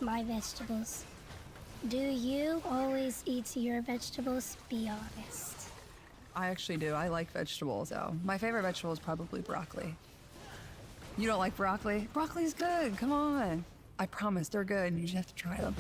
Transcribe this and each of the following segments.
my vegetables. Do you always eat your vegetables? Be honest. I actually do. I like vegetables, though. My favorite vegetable is probably broccoli. You don't like broccoli? Broccoli's good. Come on. I promise they're good. You just have to try them.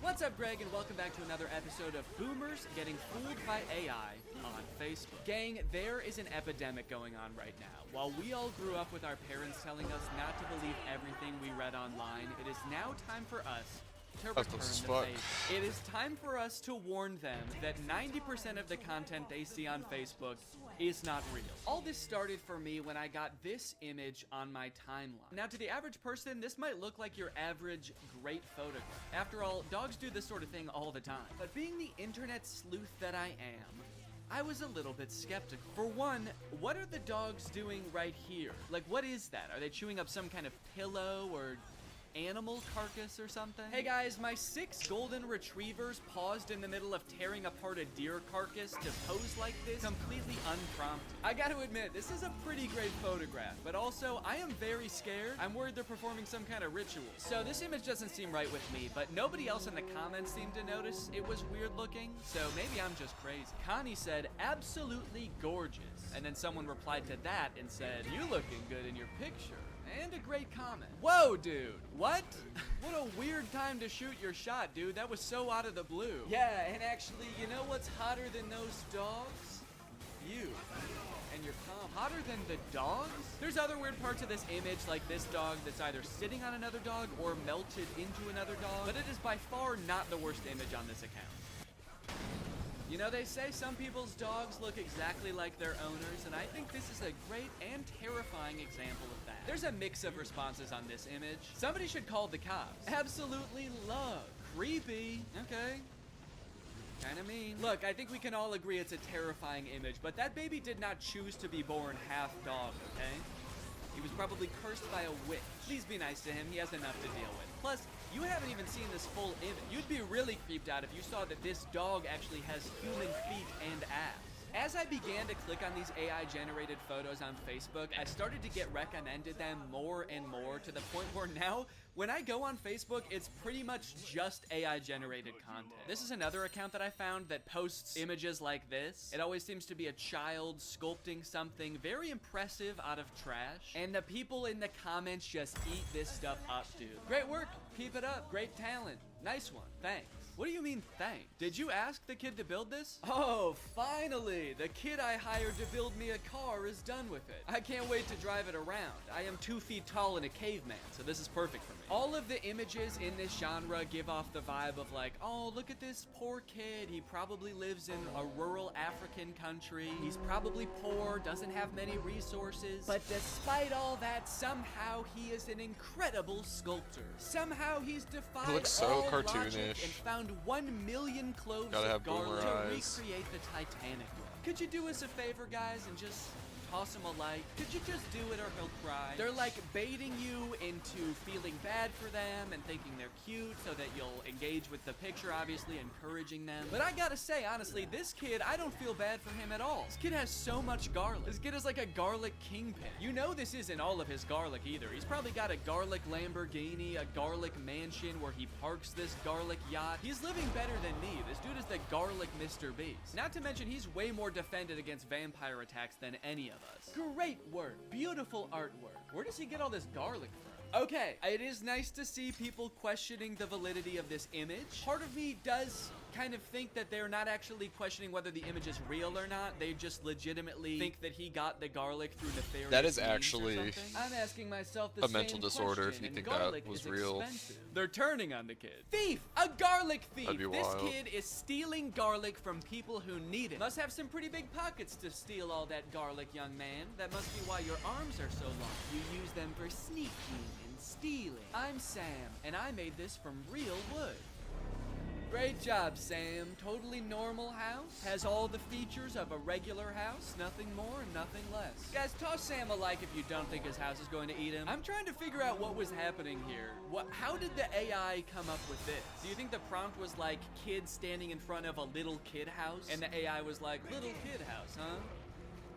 What's up, Greg, and welcome back to another episode of Boomers Getting Fooled by AI on Facebook. Gang, there is an epidemic going on right now. While we all grew up with our parents telling us not to believe everything we read online, it is now time for us to return the faith. It is time for us to warn them that 90% of the content they see on Facebook is not real. All this started for me when I got this image on my timeline. Now, to the average person, this might look like your average great photograph. After all, dogs do this sort of thing all the time. But being the internet sleuth that I am, I was a little bit skeptical. For one, what are the dogs doing right here? Like, what is that? Are they chewing up some kind of pillow or animal carcass or something? Hey guys, my 6 golden retrievers paused in the middle of tearing apart a deer carcass to pose like this completely unprompted. I gotta admit, this is a pretty great photograph, but also I am very scared. I'm worried they're performing some kind of ritual. So this image doesn't seem right with me, but nobody else in the comments seemed to notice it was weird looking, so maybe I'm just crazy. Connie said, absolutely gorgeous. And then someone replied to that and said, you looking good in your picture. And a great comment. Whoa, dude. What? What a weird time to shoot your shot, dude. That was so out of the blue. Yeah, and actually, you know what's hotter than those dogs? You. And your comment. Hotter than the dogs? There's other weird parts of this image, like this dog that's either sitting on another dog or melted into another dog, but it is by far not the worst image on this account. You know, they say some people's dogs look exactly like their owners, and I think this is a great and terrifying example of that. There's a mix of responses on this image. Somebody should call the cops. Absolutely love. Creepy. Okay. Kinda mean. Look, I think we can all agree it's a terrifying image, but that baby did not choose to be born half dog, okay? He was probably cursed by a witch. Please be nice to him, he has enough to deal with. Plus, you haven't even seen this full image. You'd be really creeped out if you saw that this dog actually has human feet and ass. As I began to click on these AI-generated photos on Facebook, I started to get recommended them more and more to the point where now, when I go on Facebook, it's pretty much just AI-generated content. This is another account that I found that posts images like this. It always seems to be a child sculpting something very impressive out of trash. And the people in the comments just eat this stuff up, dude. Great work, keep it up, great talent. Nice one, thanks. What do you mean, thanks? Did you ask the kid to build this? Oh, finally! The kid I hired to build me a car is done with it. I can't wait to drive it around. I am 2 feet tall and a caveman, so this is perfect for me. All of the images in this genre give off the vibe of like, oh, look at this poor kid. He probably lives in a rural African country. He's probably poor, doesn't have many resources. But despite all that, somehow he is an incredible sculptor. Somehow he's defied looks so all cartoonish. logic and found 1 million cloves of garlic to recreate the Titanic with. Could you do us a favor, guys, and just toss him a like? Could you just do it or he'll cry? They're like baiting you into feeling bad for them and thinking they're cute so that you'll engage with the picture, obviously encouraging them. But I gotta say, honestly, this kid, I don't feel bad for him at all. This kid has so much garlic. This kid is like a garlic kingpin. You know this isn't all of his garlic either. He's probably got a garlic Lamborghini, a garlic mansion where he parks this garlic yacht. He's living better than me. This dude is the garlic Mr. Beast. Not to mention, he's way more defended against vampire attacks than any of us. Great work, beautiful artwork. Where does he get all this garlic from? Okay, it is nice to see people questioning the validity of this image. Part of me does kind of think that they're not actually questioning whether the image is real or not. They just legitimately think that he got the garlic through nefarious That is means actually or something. I'm asking myself the a same mental disorder if question, you and think garlic that was is real. expensive. They're turning on the kid. Thief! A garlic thief! That'd be This wild. kid is stealing garlic from people who need it. Must have some pretty big pockets to steal all that garlic, young man. That must be why your arms are so long. You use them for sneaking and stealing. I'm Sam, and I made this from real wood. Great job, Sam. Totally normal house. Has all the features of a regular house. Nothing more and nothing less. Guys, toss Sam a like if you don't think his house is going to eat him. I'm trying to figure out what was happening here. How did the AI come up with this? Do you think the prompt was like kids standing in front of a little kid house? And the AI was like, little kid house, huh?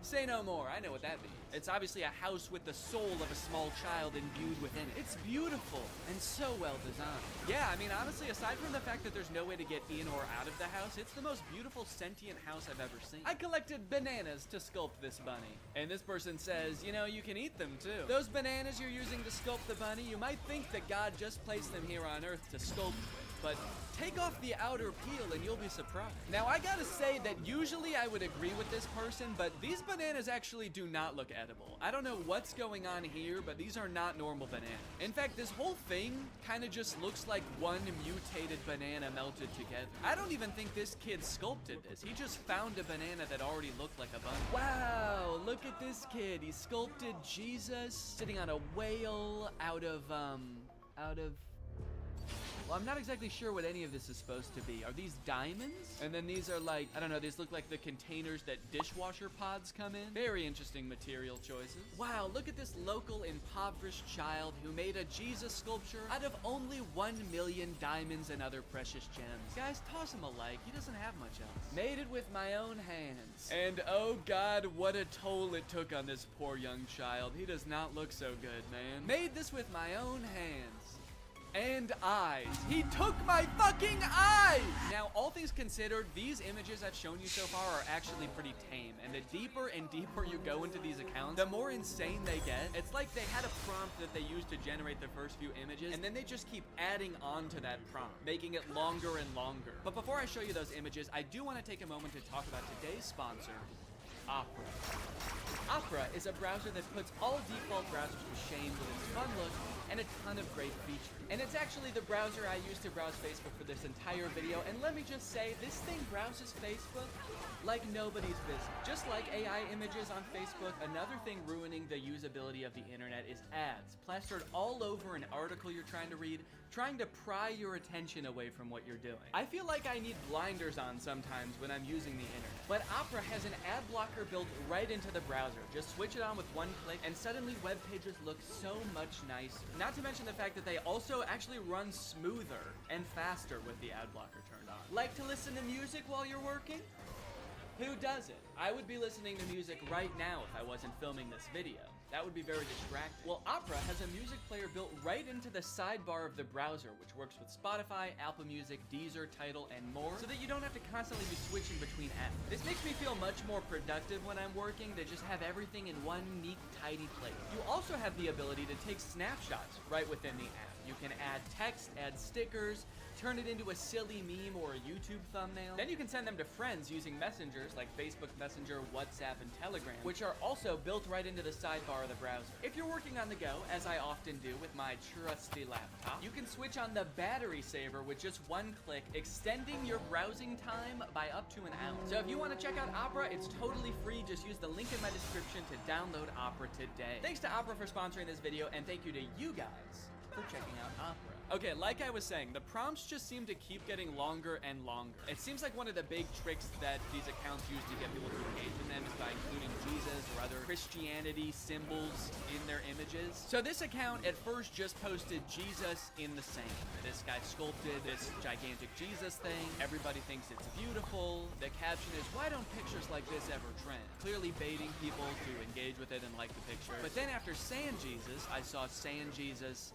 Say no more, I know what that means. It's obviously a house with the soul of a small child imbued within it. It's beautiful and so well designed. Yeah, I mean, honestly, aside from the fact that there's no way to get in or out of the house, it's the most beautiful sentient house I've ever seen. I collected bananas to sculpt this bunny. And this person says, you know, you can eat them too. Those bananas you're using to sculpt the bunny, you might think that God just placed them here on Earth to sculpt with. But take off the outer peel and you'll be surprised. Now, I gotta say that usually I would agree with this person, but these bananas actually do not look edible. I don't know what's going on here, but these are not normal bananas. In fact, this whole thing kind of just looks like one mutated banana melted together. I don't even think this kid sculpted this. He just found a banana that already looked like a bunny. Wow, look at this kid. He sculpted Jesus sitting on a whale out of well, I'm not exactly sure what any of this is supposed to be. Are these diamonds? And then these are like, I don't know, these look like the containers that dishwasher pods come in. Very interesting material choices. Wow, look at this local impoverished child who made a Jesus sculpture out of only 1 million diamonds and other precious gems. Guys, toss him a like. He doesn't have much else. Made it with my own hands. And oh God, what a toll it took on this poor young child. He does not look so good, man. Made this with my own hands. And eyes. He took my fucking eyes! Now, all things considered, these images I've shown you so far are actually pretty tame. And the deeper and deeper you go into these accounts, the more insane they get. It's like they had a prompt that they used to generate the first few images, and then they just keep adding on to that prompt, making it longer and longer. But before I show you those images, I do want to take a moment to talk about today's sponsor, Opera. Opera is a browser that puts all default browsers to shame with its fun look and a ton of great features. And it's actually the browser I used to browse Facebook for this entire video, and let me just say, this thing browses Facebook like nobody's business. Just like AI images on Facebook, another thing ruining the usability of the internet is ads, plastered all over an article you're trying to read, trying to pry your attention away from what you're doing. I feel like I need blinders on sometimes when I'm using the internet. But Opera has an ad blocker built right into the browser. Just switch it on with one click, and suddenly web pages look so much nicer. Not to mention the fact that they also actually run smoother and faster with the ad blocker turned on. Like to listen to music while you're working? Who doesn't? I would be listening to music right now if I wasn't filming this video. That would be very distracting. Well, Opera has a music player built right into the sidebar of the browser, which works with Spotify, Apple Music, Deezer, Tidal, and more, so that you don't have to constantly be switching between apps. This makes me feel much more productive when I'm working to just have everything in one neat, tidy place. You also have the ability to take snapshots right within the app. You can add text, add stickers, turn it into a silly meme or a YouTube thumbnail. Then you can send them to friends using messengers like Facebook Messenger, WhatsApp, and Telegram, which are also built right into the sidebar of the browser. If you're working on the go, as I often do with my trusty laptop, you can switch on the battery saver with just one click, extending your browsing time by up to an hour. So if you want to check out Opera, it's totally free. Just use the link in my description to download Opera today. Thanks to Opera for sponsoring this video, and thank you to you guys for checking out Opera. Okay, like I was saying, the prompts just seem to keep getting longer and longer. It seems like one of the big tricks that these accounts use to get people to engage in them is by including Jesus or other Christianity symbols in their images. So this account at first just posted Jesus in the sand. This guy sculpted this gigantic Jesus thing. Everybody thinks it's beautiful. The caption is, "Why don't pictures like this ever trend?" Clearly baiting people to engage with it and like the picture. But then after Sand Jesus, I saw Sand Jesus.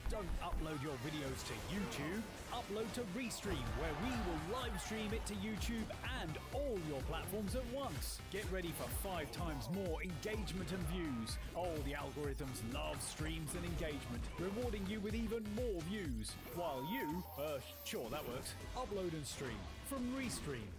Don't upload your videos to YouTube. Upload to Restream, where we will live stream it to YouTube and all your platforms at once. Get ready for 5 times more engagement and views. Oh, the algorithms love streams and engagement, rewarding you with even more views. While you, sure that works, upload and stream from Restream.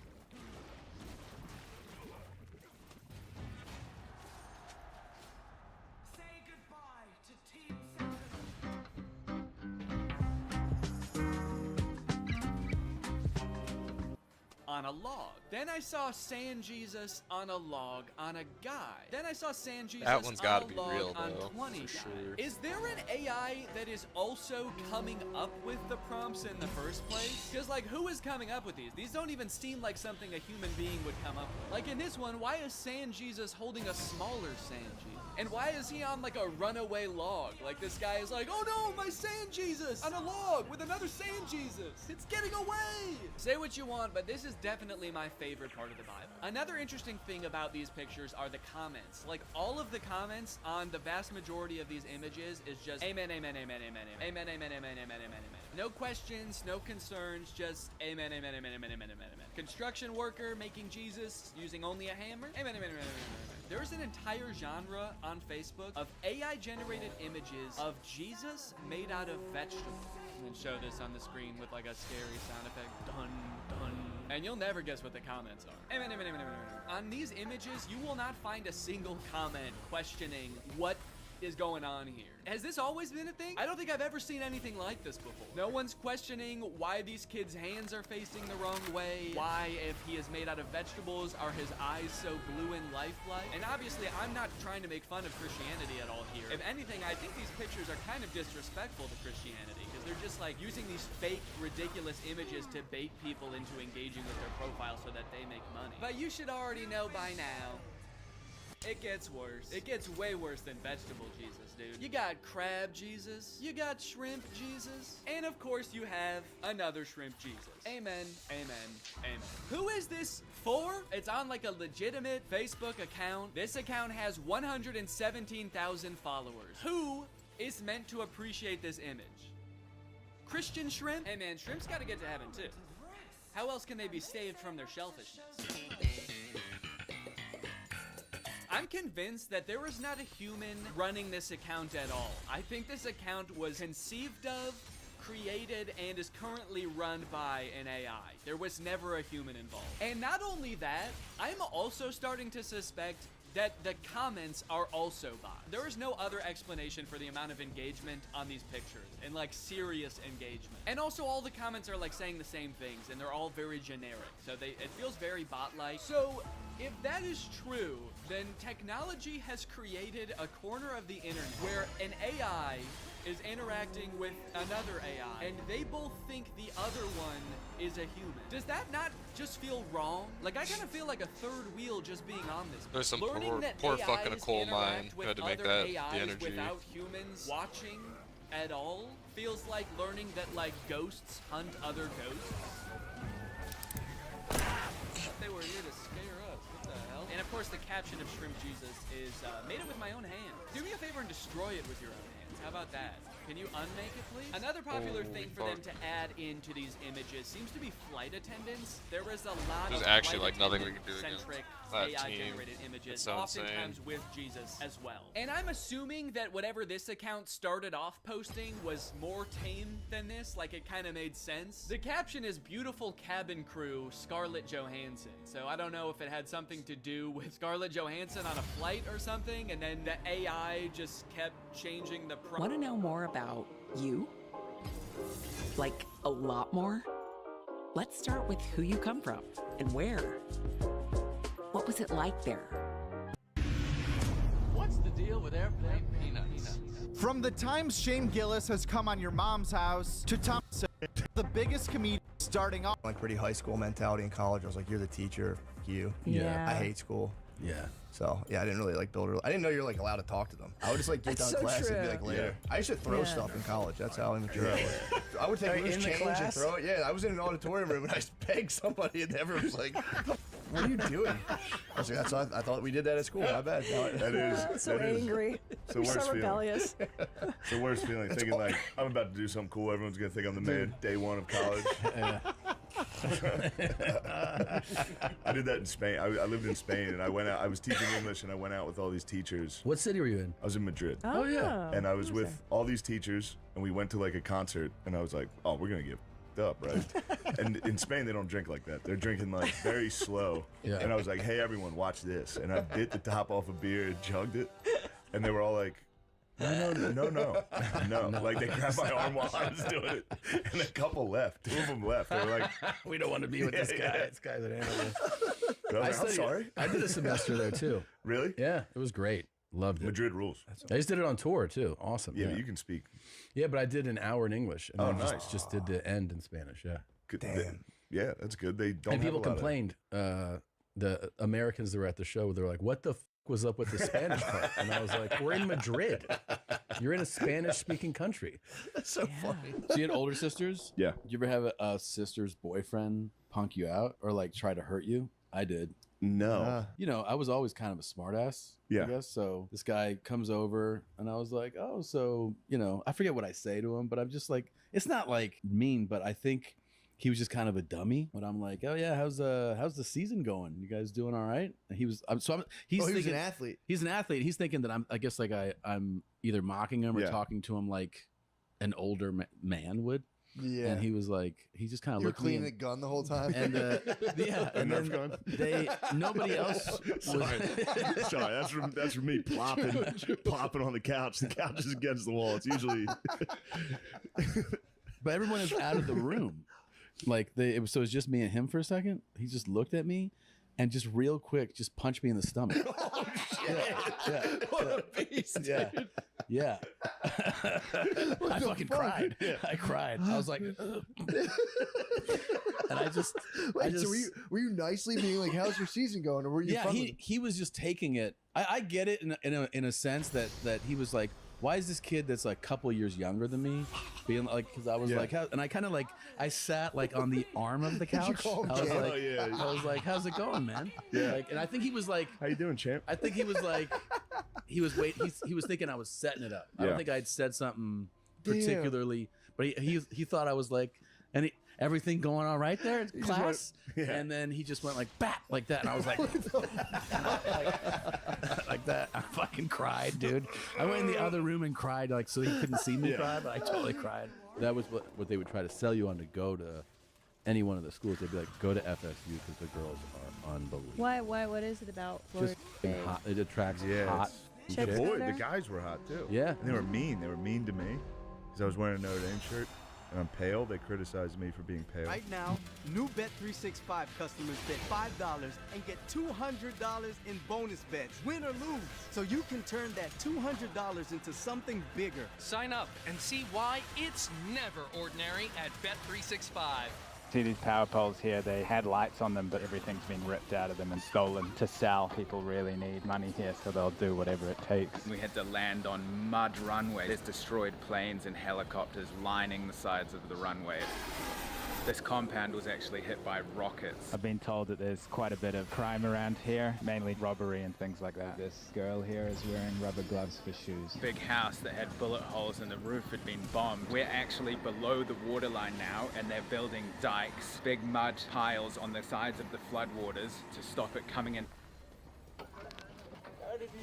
on a log. Then I saw sand Jesus on a log on a guy. Then I saw sand Jesus That one's on gotta a be log real, on though, 20 for guys. sure. Is there an AI that is also coming up with the prompts in the first place? Because, like, who is coming up with these? These don't even seem like something a human being would come up with. Like, in this one, why is Sand Jesus holding a smaller Sand Jesus? And why is he on, like, a runaway log? Like, this guy is like, oh no, my Sand Jesus on a log with another Sand Jesus. It's getting away. Say what you want, but this is definitely my favorite part of the Bible. Another interesting thing about these pictures are the comments. Like, all of the comments on the vast majority of these images is just amen, amen, amen, amen, amen, amen, amen, amen, amen, amen, amen. No questions, no concerns, just amen, amen, amen, amen, amen, amen, amen. Construction worker making Jesus using only a hammer. Amen, amen, amen, amen, amen. There's an entire genre on Facebook of AI-generated images of Jesus made out of vegetables. And then show this on the screen with like a scary sound effect. Dun, dun. And you'll never guess what the comments are. Amen, amen, amen, amen, amen. On these images, you will not find a single comment questioning what is going on here. Has this always been a thing? I don't think I've ever seen anything like this before. No one's questioning why these kids' hands are facing the wrong way, why, if he is made out of vegetables, are his eyes so blue and lifelike? And obviously, I'm not trying to make fun of Christianity at all here. If anything, I think these pictures are kind of disrespectful to Christianity, because they're just like using these fake, ridiculous images to bait people into engaging with their profile so that they make money. But you should already know by now, it gets worse. It gets way worse than vegetable Jesus, dude. You got crab Jesus, you got shrimp Jesus, and of course you have another shrimp Jesus. Amen, amen, amen. Who is this for? It's on like a legitimate Facebook account. This account has 117,000 followers. Who is meant to appreciate this image? Christian shrimp? Hey man, shrimps gotta get to heaven too. How else can they be saved from their shellfishness? I'm convinced that there is not a human running this account at all. I think this account was conceived of, created, and is currently run by an AI. There was never a human involved. And not only that, I'm also starting to suspect that the comments are also bots. There is no other explanation for the amount of engagement on these pictures, and like serious engagement. And also all the comments are like saying the same things, and they're all very generic. So it feels very bot-like. So if that is true, then technology has created a corner of the internet where an AI is interacting with another AI, and they both think the other one is a human. Does that not just feel wrong? Like, I kind of feel like a third wheel just being on this. There's some Learning that poor AIs fucking a coal mine interact with who had to make other that AIs the energy. without humans watching at all feels like learning that, like, ghosts hunt other ghosts. They were here to scare us. What the hell? And of course, the caption of Shrimp Jesus is, made it with my own hand. Do me a favor and destroy it with your own hands. How about that? Can you unmake it, please? Another popular thing for them to add into these images seems to be flight attendants. There is a lot There's of actually, flight like, nothing we can do against centric that AI-generated team. images, It's so oftentimes insane. with Jesus as well. And I'm assuming that whatever this account started off posting was more tame than this, like it kind of made sense. The caption is beautiful cabin crew, Scarlett Johansson. So I don't know if it had something to do with Scarlett Johansson on a flight or something, and then the AI just kept changing the Want to know more about you? Like, a lot more? Let's start with who you come from and where. What was it like there? What's the deal with airplane peanuts? From the times Shane Gillis has come on your mom's house to Tom, the biggest comedian starting off. Like pretty high school mentality in college. I was like, you're the teacher, you. Yeah. I hate school. Yeah. So yeah, I didn't really like build. I didn't know you're like allowed to talk to them. I would just like get That's done so class and be true. like later. I used to throw stuff in college. That's how immature I was. I would take Like, loose in the change and class? throw it. Yeah, I was in an auditorium room and I just begged somebody and everyone was like, "What are you doing?" I was like, "That's I thought we did that at school. My bad." No, That is So that is angry. the You're worst so feeling. rebellious. It's the worst feeling. Thinking like I'm about to do something cool. Everyone's gonna think I'm the man. Day one of college. I did that in Spain. I lived in Spain and I went out. I was teaching English and I went out with all these teachers. What city were you in? I was in Madrid. Oh, yeah. And I was with all these teachers, and we went to like a concert, and I was like, "Oh, we're gonna get up, right?" And in Spain, they don't drink like that. They're drinking like very slow. Yeah. And I was like, "Hey, everyone, watch this!" And I bit the top off a beer and chugged it, and they were all like, No. Like, they grabbed my arm while I was doing it, and a couple left. 2 of them left. They were like, we don't want to be with this guy. Yeah. This guy's an animal. I'm sorry. I did a semester there too. Really? Yeah, it was great. Loved it. Madrid rules. I just did it on tour too. Awesome. Yeah, but you can speak. Yeah, but I did an hour in English. And Oh, then nice. Just did the end in Spanish. Yeah. Good. Yeah, that's good. They don't. And people have a lot of- complained. The Americans that were at the show, they were like, "What the f was up with the Spanish part?" And I was like, "We're in Madrid. You're in a Spanish-speaking country." That's so funny. So you had older sisters? Yeah. Did you ever have a sister's boyfriend punk you out or like try to hurt you? I did. No. You know, I was always kind of a smartass, Yeah. I guess. So this guy comes over and I was like, oh, so, you know, I forget what I say to him, but I'm just like, it's not like mean, but I think he was just kind of a dummy. But I'm like, oh yeah, how's the season going? You guys doing all right? And he was, he's he thinking, was an athlete. He's an athlete. He's thinking that I guess like I'm either mocking him or Yeah. talking to him like an older man would. Yeah. And he was like, he just kind of You were looked at me cleaning the gun the whole time. and yeah, and Nerf then gun? nobody else was. Sorry, that's from me plopping on the couch. The couch is against the wall. It's usually. But everyone is out of the room. Like so it was just me and him for a second. He just looked at me and just real quick just punched me in the stomach. Oh shit! Yeah. What a beast! Yeah. Dude. Yeah. I fucking cried. I cried. I was like, ugh. And I just So were you nicely being like, "How's your season going?" Or were you? Yeah, he was just taking it. I get it in a sense that he was like, why is this kid that's like a couple years younger than me being like, because I was like, how, and I kind of like, I sat like on the arm of the couch. I was like, I was like, how's it going, man? Yeah. Like, and I think he was like, How you doing, champ? I think he was like, he was thinking I was setting it up. I don't think I had said something particularly, but he thought I was like, everything going all right there in class? And then he just went like, bat, like that. And I was like, like that. I fucking cried, dude. I went in the other room and cried, like, so he couldn't see me cry, but I totally cried. That was what they would try to sell you on to go to any one of the schools. They'd be like, go to FSU because the girls are unbelievable. Why? What is it about Florida? Just hot. It attracts hot. The Chicks boy, go there? the guys were hot too. Yeah. And they were mean. They were mean to me because I was wearing a Notre Dame shirt and I'm pale. They criticized me for being pale. Right now, new Bet365 customers bet $5 and get $200 in bonus bets, win or lose. So you can turn that $200 into something bigger. Sign up and see why it's never ordinary at Bet365. See these power poles here, they had lights on them, but everything's been ripped out of them and stolen to sell. People really need money here, so they'll do whatever it takes. We had to land on mud runway. There's destroyed planes and helicopters lining the sides of the runway. This compound was actually hit by rockets. I've been told that there's quite a bit of crime around here, mainly robbery and things like that. This girl here is wearing rubber gloves for shoes. Big house that had bullet holes in the roof had been bombed. We're actually below the waterline now, and they're building dikes, big mud piles on the sides of the floodwaters to stop it coming in.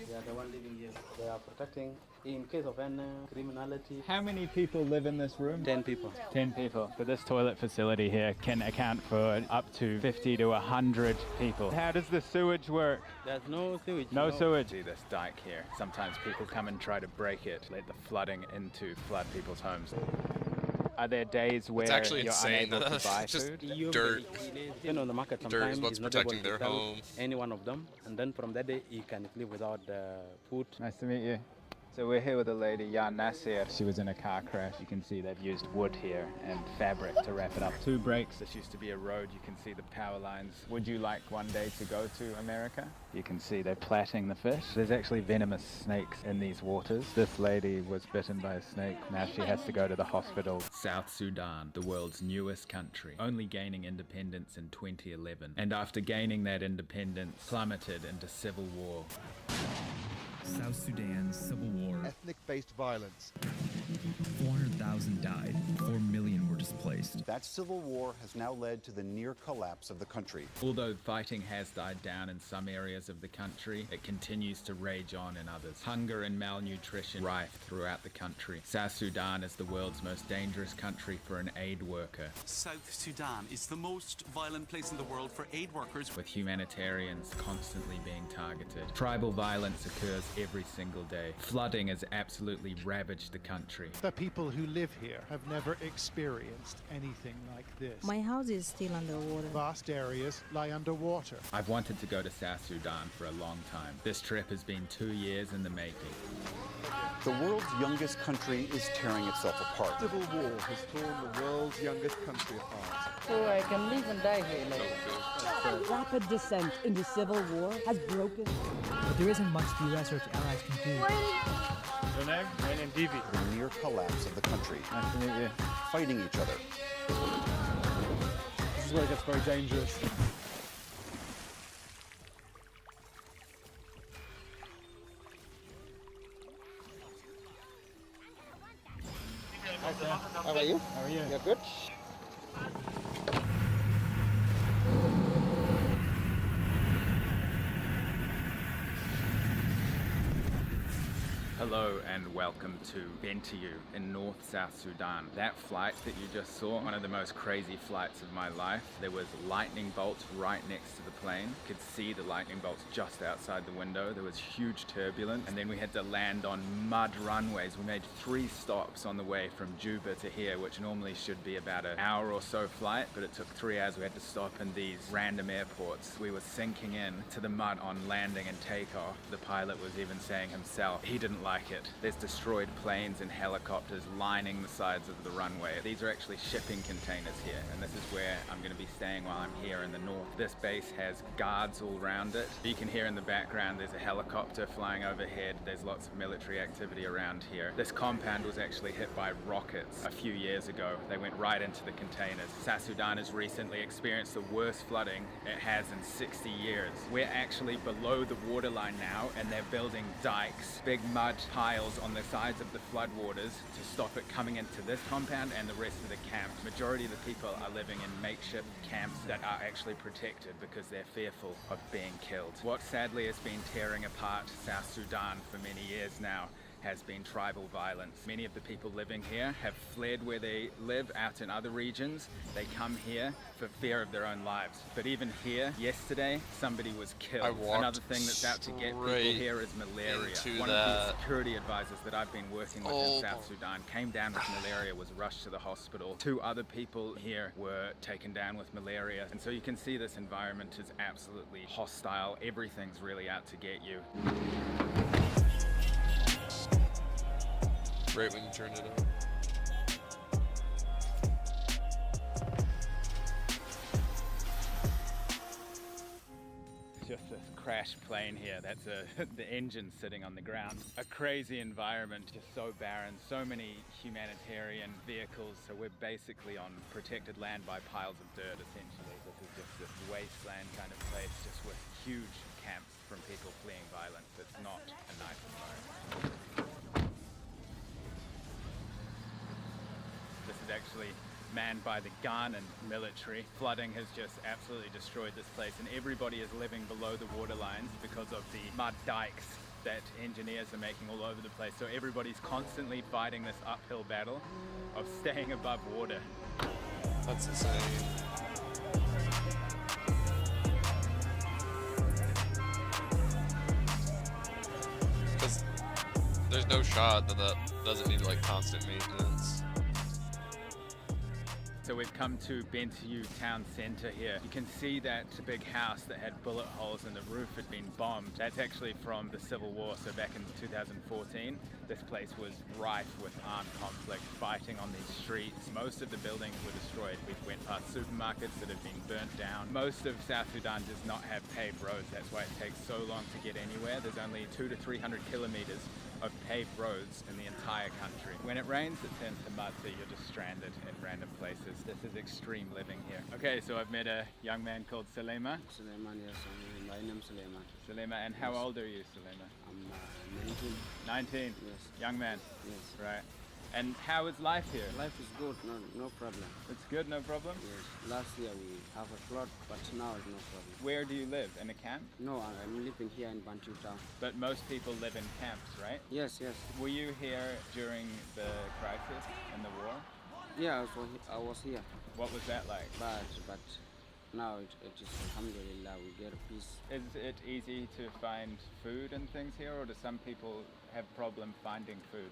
Yeah, the one living here. They are protecting in case of any criminality. How many people live in this room? 10 people. 10 people. But this toilet facility here can account for up to 50 to 100 people. How does the sewage work? There's no sewage. No sewage. See this dike here. Sometimes people come and try to break it, let the flooding into flood people's homes. Are there days where It's actually you're insane. unable to buy It's just food? dirt. Depending on the market, Dirt sometimes is what's he's not able protecting to their sell home. any one of them, and then from that day he can live without food. Nice to meet you. So we're here with a lady, Jan Nasir. She was in a car crash. You can see they've used wood here and fabric to wrap it up. 2 breaks. This used to be a road. You can see the power lines. Would you like one day to go to America? You can see they're plaiting the fish. There's actually venomous snakes in these waters. This lady was bitten by a snake. Now she has to go to the hospital. South Sudan, the world's newest country, only gaining independence in 2011. And after gaining that independence, plummeted into civil war. South Sudan's civil war. Ethnic-based violence. 400,000 died. 4 million were displaced. That civil war has now led to the near collapse of the country. Although fighting has died down in some areas of the country, it continues to rage on in others. Hunger and malnutrition rife throughout the country. South Sudan is the world's most dangerous country for an aid worker. South Sudan is the most violent place in the world for aid workers, with humanitarians constantly being targeted. Tribal violence occurs every single day. Flooding has absolutely ravaged the country. The people who live here have never experienced anything like this. My house is still underwater. Vast areas lie underwater. I've wanted to go to South Sudan for a long time. This trip has been 2 years in the making. The world's youngest country is tearing itself apart. Civil war has torn the world's youngest country apart. So I can live and die here later. The rapid descent into civil war has broken. But there isn't much the US or its allies can do. Your name? My name Divi. The near collapse of the country. Nice to meet you. Fighting each other. This is where it gets very dangerous. How are you? How are you? You're good? Hello and welcome to Bentiu in North-South Sudan. That flight that you just saw, one of the most crazy flights of my life. There was lightning bolts right next to the plane. You could see the lightning bolts just outside the window. There was huge turbulence, and then we had to land on mud runways. We made 3 stops on the way from Juba to here, which normally should be about an hour or so flight, but it took 3 hours. We had to stop in these random airports. We were sinking in to the mud on landing and takeoff. The pilot was even saying himself, he didn't like it. There's destroyed planes and helicopters lining the sides of the runway. These are actually shipping containers here, and this is where I'm going to be staying while I'm here in the north. This base has guards all around it. You can hear in the background there's a helicopter flying overhead. There's lots of military activity around here. This compound was actually hit by rockets a few years ago. They went right into the containers. South Sudan has recently experienced the worst flooding it has in 60 years. We're actually below the waterline now, and they're building dikes, big mud piles on the sides of the floodwaters to stop it coming into this compound and the rest of the camp. Majority of the people are living in makeshift camps that are actually protected because they're fearful of being killed. What sadly has been tearing apart South Sudan for many years now has been tribal violence. Many of the people living here have fled where they live out in other regions. They come here for fear of their own lives. But even here, yesterday, somebody was killed. Another thing that's out to get people here is malaria. One of the security advisors that I've been working with in South Sudan came down with malaria, was rushed to the hospital. 2 other people here were taken down with malaria. And so you can see this environment is absolutely hostile. Everything's really out to get you. Right when you turn it on. Just this crashed plane here. That's the engine sitting on the ground. A crazy environment, just so barren, so many humanitarian vehicles. So we're basically on protected land by piles of dirt, essentially. This is just this wasteland kind of place, just with huge camps from people fleeing violence. It's not a nice environment. This is actually manned by the Ghanaian military. Flooding has just absolutely destroyed this place, and everybody is living below the water lines because of the mud dikes that engineers are making all over the place. So everybody's constantly fighting this uphill battle of staying above water. That's insane. Because there's no shot that doesn't need like constant maintenance. So we've come to Bentiu town center here. You can see that big house that had bullet holes in the roof had been bombed. That's actually from the Civil War, so back in 2014. This place was rife with armed conflict, fighting on these streets. Most of the buildings were destroyed. We went past supermarkets that have been burnt down. Most of South Sudan does not have paved roads. That's why it takes so long to get anywhere. There's only 200 to 300 kilometers of paved roads in the entire country. When it rains, it turns to mud, so you're just stranded in random places. This is extreme living here. Okay, so I've met a young man called Sulema. Suleiman, yes, my name is Suleiman. Sulema, and how old are you, Sulema? I'm 19. 19? Yes. Young man? Yes. Right. And how is life here? Life is good, no problem. It's good, no problem? Yes. Last year we have a flood, but now it's no problem. Where do you live? In a camp? No, I'm living here in Bantu town. But most people live in camps, right? Yes, yes. Were you here during the crisis and the war? Yeah, I was here. What was that like? But now it is, alhamdulillah, we get peace. Is it easy to find food and things here, or do some people have problem finding food?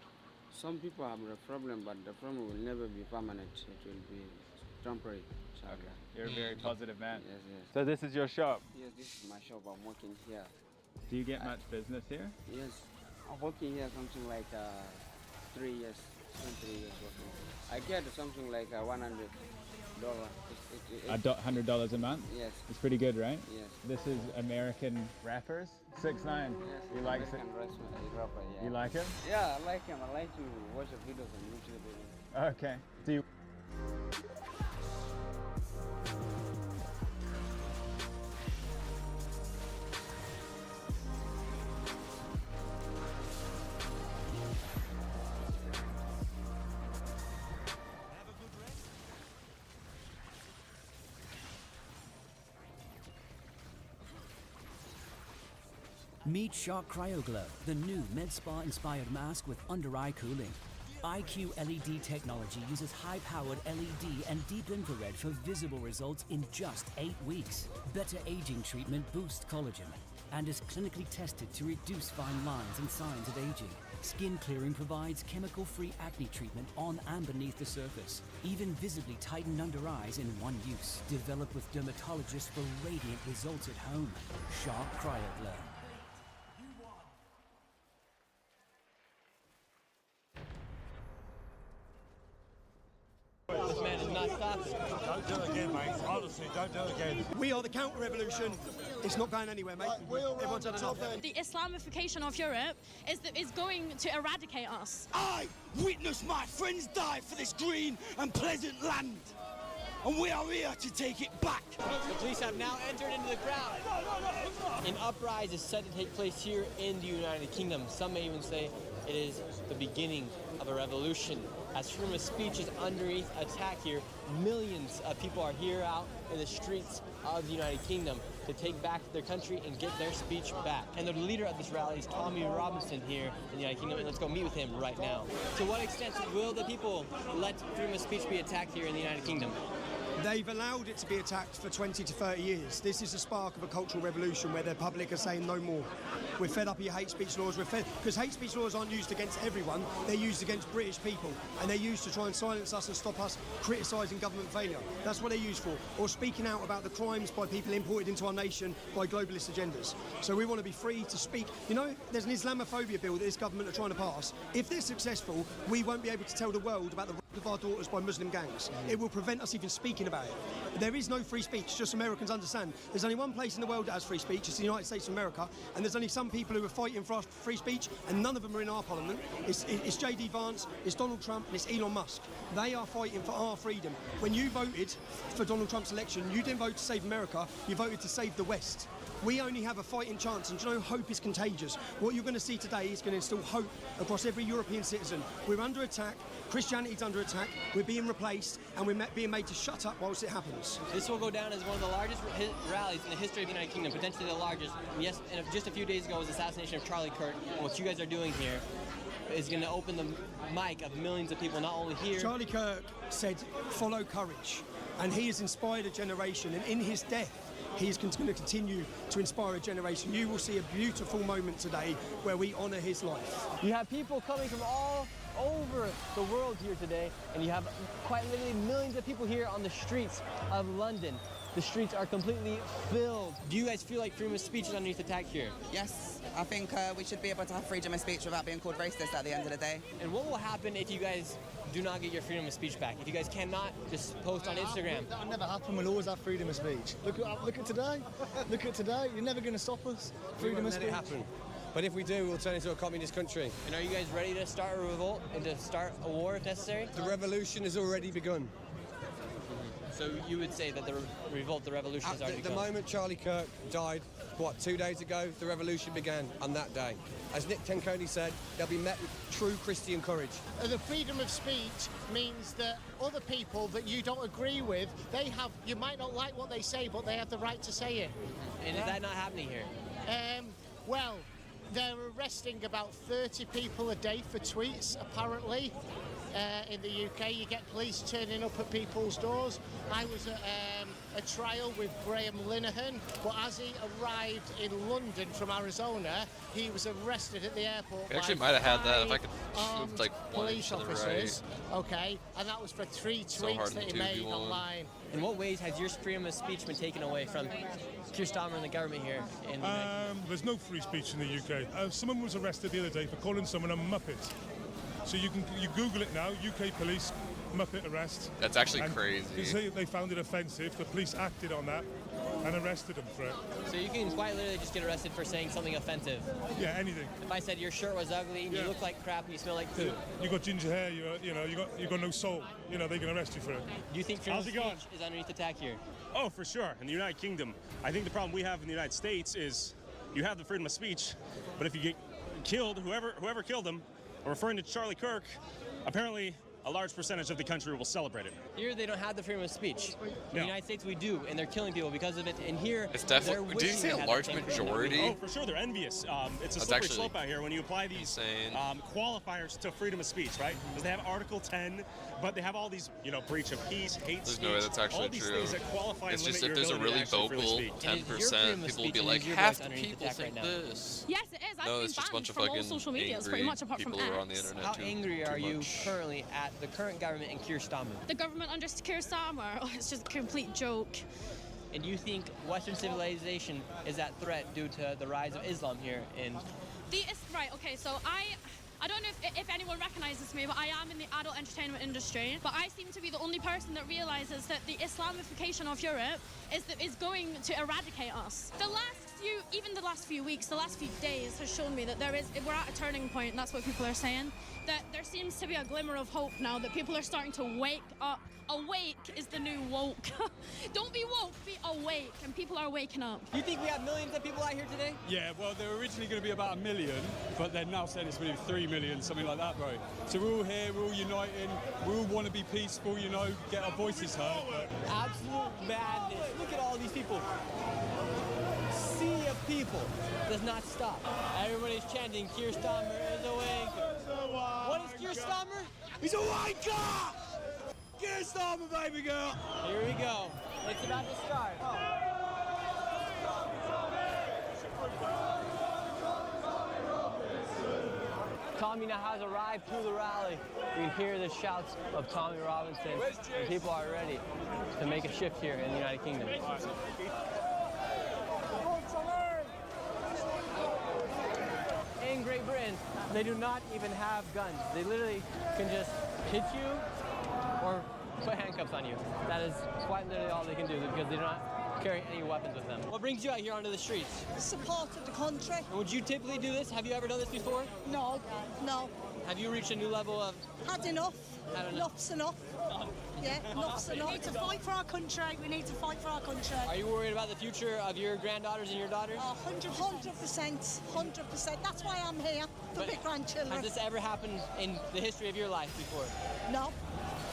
Some people have a problem, but the problem will never be permanent. It will be temporary. Okay. You're a very positive man. Yes, yes. So this is your shop? Yes, this is my shop. I'm working here. Do you get much business here? Yes. I'm working here something like 3 years. 3 years working. I get something like $100. $100 a month? Yes. It's pretty good, right? Yes. This is American rappers? 6ix9ine. Yes. You like it? Rapper, yeah. You like him? Yeah, I like him. I like to watch the videos on YouTube. Okay. Do you... Meet Shark CryoGlow, the new MedSpa-inspired mask with under-eye cooling. IQ LED technology uses high-powered LED and deep infrared for visible results in just 8 weeks. Better aging treatment boosts collagen and is clinically tested to reduce fine lines and signs of aging. Skin clearing provides chemical-free acne treatment on and beneath the surface. Even visibly tightened under eyes in one use. Developed with dermatologists for radiant results at home. Shark CryoGlow. This man is not stopping. Don't do it again, mate. Honestly, don't do it again. We are the counter-revolution. It's not going anywhere, mate. Everyone's had enough. The Islamification of Europe is going to eradicate us. I witnessed my friends die for this green and pleasant land. And we are here to take it back. The police have now entered into the crowd. An uprising is set to take place here in the United Kingdom. Some may even say it is the beginning of a revolution. As freedom of speech is underneath attack here, millions of people are here out in the streets of the United Kingdom to take back their country and get their speech back. And the leader of this rally is Tommy Robinson here in the United Kingdom, and let's go meet with him right now. To what extent will the people let freedom of speech be attacked here in the United Kingdom? They've allowed it to be attacked for 20 to 30 years. This is the spark of a cultural revolution where the public are saying no more. We're fed up of your hate speech laws. We're fed because hate speech laws aren't used against everyone. They're used against British people, and they're used to try and silence us and stop us criticising government failure. That's what they're used for, or speaking out about the crimes by people imported into our nation by globalist agendas. So we want to be free to speak. You know, there's an Islamophobia bill that this government are trying to pass. If they're successful, we won't be able to tell the world about the rape of our daughters by Muslim gangs. It will prevent us even speaking about it. There is no free speech, just Americans understand. There's only one place in the world that has free speech, it's the United States of America, and there's only some people who are fighting for free speech, and none of them are in our parliament. It's J.D. Vance, it's Donald Trump, and it's Elon Musk. They are fighting for our freedom. When you voted for Donald Trump's election, you didn't vote to save America, you voted to save the West. We only have a fighting chance, and you know, hope is contagious. What you're going to see today is going to instill hope across every European citizen. We're under attack, Christianity's under attack, we're being replaced, and we're being made to shut up whilst it happens. This will go down as one of the largest rallies in the history of the United Kingdom, potentially the largest. And yes, and just a few days ago was the assassination of Charlie Kirk, and what you guys are doing here is going to open the mic of millions of people, not only here. Charlie Kirk said, follow courage, and he has inspired a generation, and in his death, he is going to continue to inspire a generation. You will see a beautiful moment today where we honour his life. You have people coming from all over the world here today, and you have quite literally millions of people here on the streets of London. The streets are completely filled. Do you guys feel like freedom of speech is underneath attack here? Yes, I think we should be able to have freedom of speech without being called racist at the end of the day. And what will happen if you guys do not get your freedom of speech back? If you guys cannot just post on Instagram? That'll never happen. We'll always have freedom of speech. Look at today. Look at today. You're never going to stop us. Freedom of speech. Let it happen. But if we do, we'll turn into a communist country. And are you guys ready to start a revolt and to start a war if necessary? The revolution has already begun. So you would say that the revolt, the revolution has already The begun? moment Charlie Kirk died, 2 days ago, the revolution began on that day. As Nick Tenconi said, they'll be met with true Christian courage. The freedom of speech means that other people that you don't agree with, you might not like what they say, but they have the right to say it. And is that not happening here? Well, they're arresting about 30 people a day for tweets, apparently. In the UK, you get police turning up at people's doors. I was at a trial with Graham Linehan, but as he arrived in London from Arizona, he was arrested at the airport. We actually by might have had that if I 5 could move like one police inch to the officers. right. Okay, and that was for 3 So tweets hard that in he made 2v1. online. In what ways has your freedom of speech been taken away from Keir Starmer and the government here in the United There's no free speech in the UK. Someone was arrested the other day for calling someone a muppet. So you Google it now, UK police muppet arrest. That's actually crazy. Because they found it offensive, the police acted on that and arrested them for it. So you can quite literally just get arrested for saying something offensive. Yeah, anything. If I said your shirt was ugly and you look like crap and you smell like poo. You got ginger hair, you got no soul. They can arrest you for it. Do you think freedom of speech is underneath attack here? Oh, for sure. In the United Kingdom, I think the problem we have in the United States is you have the freedom of speech, but if you get killed, whoever killed them, referring to Charlie Kirk, apparently a large percentage of the country will celebrate it. Here they don't have the freedom of speech. In No. the United States we do, and they're killing people because of it. And here, It's definitely. Did you say a large majority? Oh, for sure, they're envious. It's a That's slippery actually slope out here when you apply these qualifiers to freedom of speech, right? Because they have Article 10, but they have all these, breach of peace, hate There's speech. no way that's actually all these true. things that qualify It's and just limit if there's a your ability really to actually freely vocal speak. 10%, people will be like, half the people think this. Yes, it is. I've No, been it's just a bunch banned of from all fucking social medias, pretty angry much apart from people who are on the X. internet How too- angry too are you much. currently at the current government and Keir Starmer? The government under Keir Starmer, it's just a complete joke. And you think Western civilization is at threat due to the rise of Islam here in... Right, okay, so I don't know if anyone recognises me, but I am in the adult entertainment industry. But I seem to be the only person that realises that the Islamification of Europe is going to eradicate us. The last few weeks, the last few days has shown me that we're at a turning point, and that's what people are saying. That there seems to be a glimmer of hope now, that people are starting to wake up. Awake is the new woke. Don't be woke, be awake, and people are waking up. You think we have millions of people out here today? Yeah, well, they were originally going to be about 1 million, but they're now saying it's going to be 3 million, something like that, bro. So we're all here, we're all uniting, we all want to be peaceful, get our voices heard. Absolute madness. Look at all these people. Sea of people does not stop. Everybody's chanting, Keir Starmer is awake. What is Keir Starmer? He's a white car! Keir Starmer, baby girl! Here we go. It's about to start. Tommy now has arrived to the rally. You can hear the shouts of Tommy Robinson, and people are ready to make a shift here in the United Kingdom. In Great Britain, they do not even have guns. They literally can just hit you or put handcuffs on you. That is quite literally all they can do because they do not carry any weapons with them. What brings you out here onto the streets? Support of the country. And would you typically do this? Have you ever done this before? No, no. Have you reached a new level of... Had enough. Had enough. Enough's enough. Yeah, enough's enough. We need to fight for our country. We need to fight for our country. Are you worried about the future of your granddaughters and your daughters? 100%. 100%. That's why I'm here, for But big grandchildren. Has this ever happened in the history of your life before? No,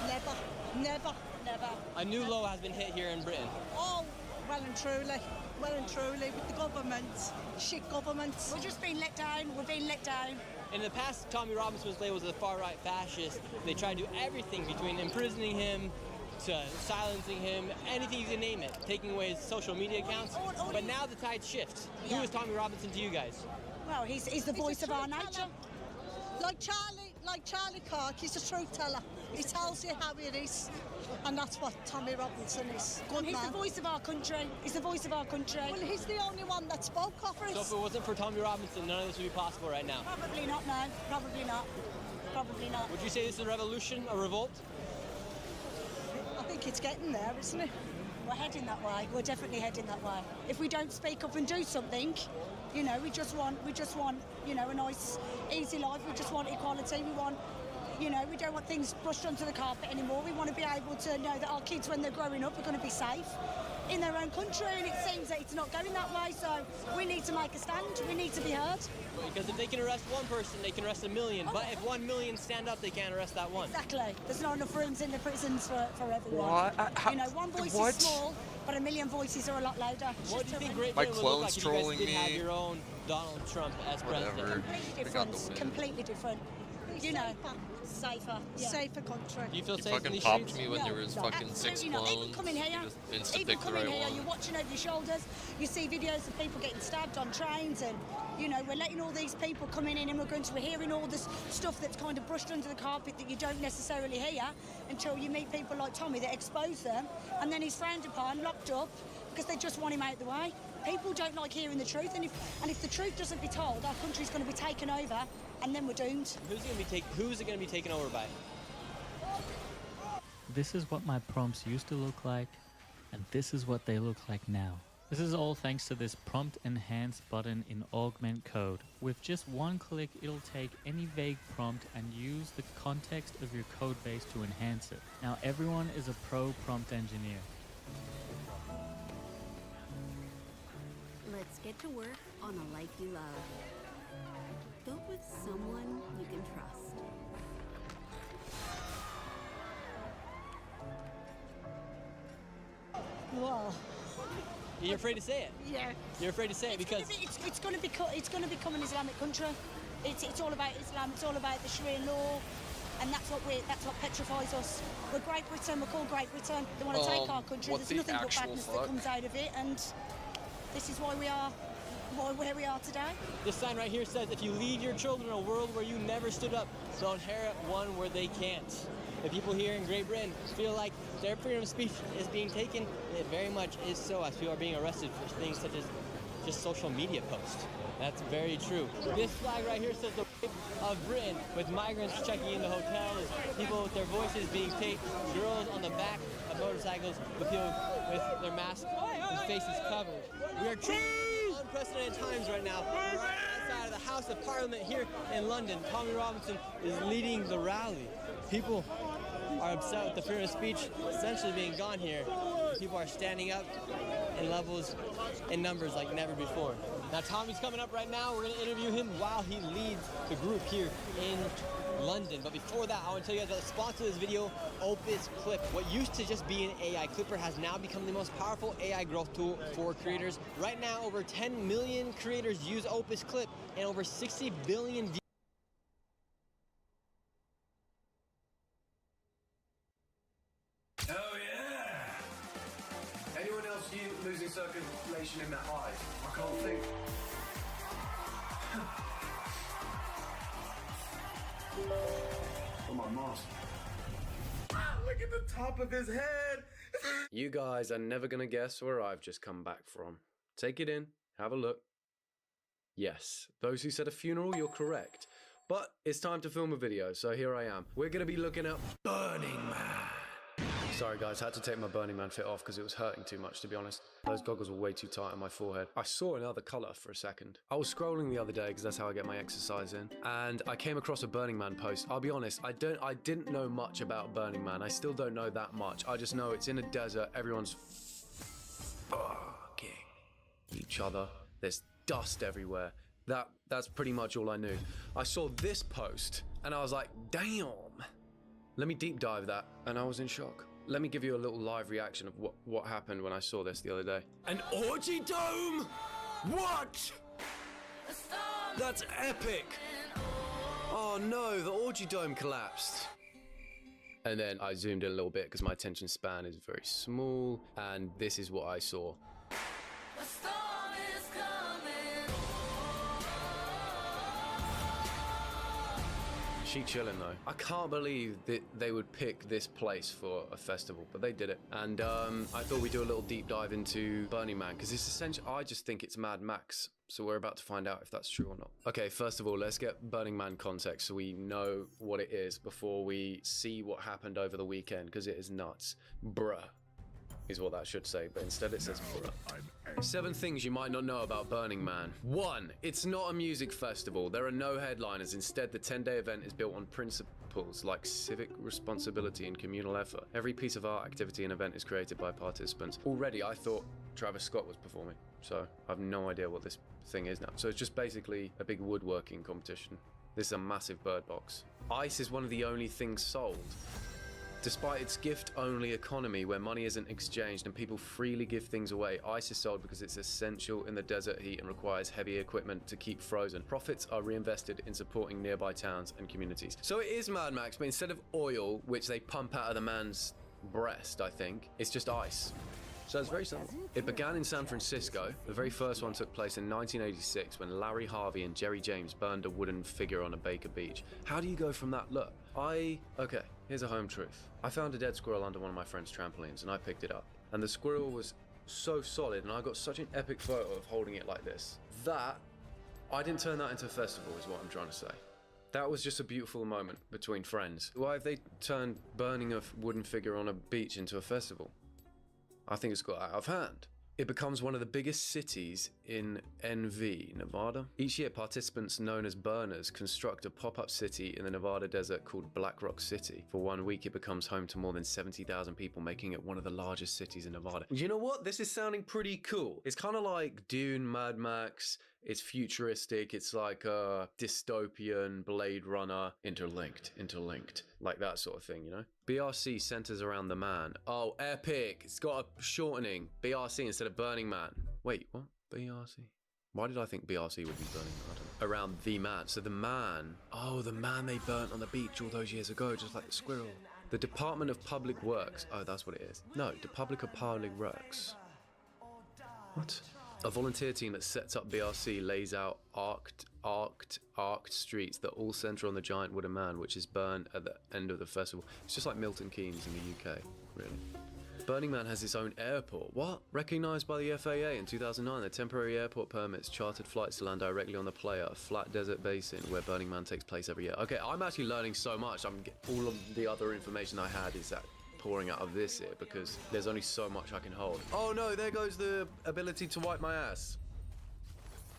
never, never, never. A new low has been hit here in Britain. Oh, well and truly. Well and truly, with the government, shit government. We're just being let down. We're being let down. In the past, Tommy Robinson was labeled as a far-right fascist. They tried to do everything between imprisoning him to silencing him, anything you can name it, taking away his social media accounts. But now the tide shifts. Yeah. Who is Tommy Robinson to you guys? Well, he's the voice of our nature. Like Charlie Kirk, he's a truth teller. He tells you how it is. And that's what Tommy Robinson is. Good he's man. The voice of our country. He's the voice of our country. Well, he's the only one that spoke up for us. So if it wasn't for Tommy Robinson, none of this would be possible right now? Probably not, man. Probably not. Probably not. Would you say this is a revolution, a revolt? I think it's getting there, isn't it? We're heading that way. We're definitely heading that way. If we don't speak up and do something, we just want, a nice, easy life. We just want equality. We want You know, we don't want things brushed onto the carpet anymore. We want to be able to know that our kids, when they're growing up, are going to be safe in their own country, and it seems that it's not going that way, so we need to make a stand. We need to be heard. Because if they can arrest one person, they can arrest 1 million. But if 1 million stand up, they can't arrest that one. Exactly. There's not enough rooms in the prisons for everyone. What? You know, one voice is small, but 1 million voices are a lot louder. What do you think Great My Britain would look like clone's if you guys trolling did me. have your own Donald Trump as president? Completely different. Completely different. You know, safer. Yeah. Safer country. Do you feel You safe in fucking these popped streets? me when there was fucking 6 Absolutely not. clones. Even coming here, You just even insta-picked the coming right here, one. you're watching over your shoulders. You see videos of people getting stabbed on trains, and you know we're letting all these people coming in, immigrants. We're hearing all this stuff that's kind of brushed under the carpet that you don't necessarily hear until you meet people like Tommy that expose them, and then he's frowned upon, locked up because they just want him out the way. People don't like hearing the truth, and if the truth doesn't be told, our country's going to be taken over, and then we're doomed. Who's it going to be taken over by? This is what my prompts used to look like, and this is what they look like now. This is all thanks to this prompt enhance button in augment code. With just one click, it'll take any vague prompt and use the context of your code base to enhance it. Now everyone is a pro prompt engineer. Let's get to work on a life you love. Built with someone you can trust. Wow. You're afraid to say it? Yeah. You're afraid to say it because... It's going to become an Islamic country. It's all about Islam, it's all about the Sharia law, and that's what petrifies us. We're Great Britain, we're called Great Britain. They want to take our country, there's nothing but badness that comes out of it, and this is why we are where we are today. This sign right here says, if you leave your children a world where you never stood up, they'll inherit one where they can't. If people here in Great Britain feel like their freedom of speech is being taken, it very much is so, as people are being arrested for things such as just social media posts. That's very true. This flag right here says the rape of Britain, with migrants checking into hotels, people with their voices being taped, girls on the back of motorcycles with people with their masks and faces covered. We are truly in unprecedented times right now. We're outside of the House of Parliament here in London. Tommy Robinson is leading the rally. People are upset with the freedom of speech essentially being gone here. People are standing up in levels and numbers like never before. Now Tommy's coming up right now. We're going to interview him while he leads the group here in London. But before that, I want to tell you guys about the sponsor of this video, Opus Clip. What used to just be an AI clipper has now become the most powerful AI growth tool for creators. Right now, over 10 million creators use Opus Clip, and over 60 billion views. Oh yeah! Anyone else losing circulation in their eyes? I can't think. Oh, my mask. Look at the top of his head! You guys are never gonna guess where I've just come back from. Take it in, have a look. Yes, those who said a funeral, you're correct. But it's time to film a video, so here I am. We're gonna be looking at Burning Man. Sorry guys, had to take my Burning Man fit off because it was hurting too much, to be honest. Those goggles were way too tight on my forehead. I saw another colour for a second. I was scrolling the other day because that's how I get my exercise in, and I came across a Burning Man post. I'll be honest, I didn't know much about Burning Man. I still don't know that much. I just know it's in a desert, everyone's fucking each other. There's dust everywhere. That's pretty much all I knew. I saw this post and I was like, damn. Let me deep dive that, and I was in shock. Let me give you a little live reaction of what happened when I saw this the other day. An orgy dome? What? That's epic. Oh no, the orgy dome collapsed. And then I zoomed in a little bit because my attention span is very small, and this is what I saw. She chilling though. I can't believe that they would pick this place for a festival, but they did it. And I thought we'd do a little deep dive into Burning Man, because it's essentially, I just think it's Mad Max. So we're about to find out if that's true or not. Okay, first of all, let's get Burning Man context so we know what it is before we see what happened over the weekend, because it is nuts. Bruh is what that should say, but instead it says bruh. 7 things you might not know about Burning Man. 1, it's not a music festival. There are no headliners. Instead, the 10-day event is built on principles like civic responsibility and communal effort. Every piece of art, activity, and event is created by participants. Already, I thought Travis Scott was performing, so I have no idea what this thing is now. So it's just basically a big woodworking competition. This is a massive bird box. Ice is one of the only things sold. Despite its gift-only economy where money isn't exchanged and people freely give things away, ice is sold because it's essential in the desert heat and requires heavy equipment to keep frozen. Profits are reinvested in supporting nearby towns and communities. So it is Mad Max, but instead of oil, which they pump out of the man's breast, I think, it's just ice. So it's very simple. It began in San Francisco. The very first one took place in 1986 when Larry Harvey and Jerry James burned a wooden figure on a Baker Beach. How do you go from that look? Okay, here's a home truth. I found a dead squirrel under one of my friend's trampolines and I picked it up. And the squirrel was so solid and I got such an epic photo of holding it like this. I didn't turn that into a festival is what I'm trying to say. That was just a beautiful moment between friends. Why have they turned burning a wooden figure on a beach into a festival? I think it's got out of hand. It becomes one of the biggest cities in NV, Nevada. Each year, participants known as burners construct a pop-up city in the Nevada desert called Black Rock City. For 1 week, it becomes home to more than 70,000 people, making it one of the largest cities in Nevada. You know what? This is sounding pretty cool. It's kind of like Dune, Mad Max. It's futuristic. It's like a dystopian Blade Runner interlinked, like that sort of thing, you know? BRC centers around the man. Oh, epic. It's got a shortening. BRC instead of Burning Man. Wait, what? BRC? Why did I think BRC would be Burning Man? Around the man. So the man. Oh, the man they burnt on the beach all those years ago, just like the squirrel. The Department of Public Works. Oh, that's what it is. No, Department of Public Works. What? A volunteer team that sets up BRC lays out arced streets that all center on the giant wooden man, which is burned at the end of the festival. It's just like Milton Keynes in the UK, really. Burning Man has its own airport. What? Recognized by the FAA in 2009, the temporary airport permits chartered flights to land directly on the Playa, a flat desert basin where Burning Man takes place every year. Okay, I'm actually learning so much. All of the other information I had is that pouring out of this here because there's only so much I can hold. Oh no, there goes the ability to wipe my ass.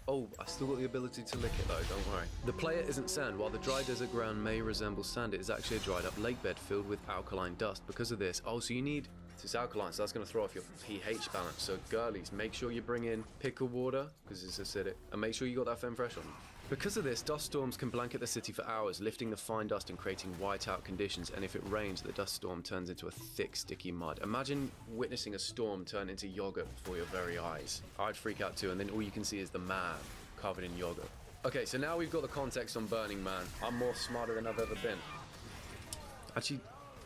Oh, I still got the ability to lick it though, don't worry. The Playa isn't sand. While the dry desert ground may resemble sand, it is actually a dried up lake bed filled with alkaline dust. Because of this, so you need, it's alkaline, so that's going to throw off your pH balance. So girlies, make sure you bring in pickle water, because it's acidic, and make sure you got that Femme Fresh on. Because of this, dust storms can blanket the city for hours, lifting the fine dust and creating whiteout conditions, and if it rains, the dust storm turns into a thick, sticky mud. Imagine witnessing a storm turn into yogurt before your very eyes. I'd freak out too, and then all you can see is the man covered in yogurt. Okay, so now we've got the context on Burning Man. I'm more smarter than I've ever been. Actually,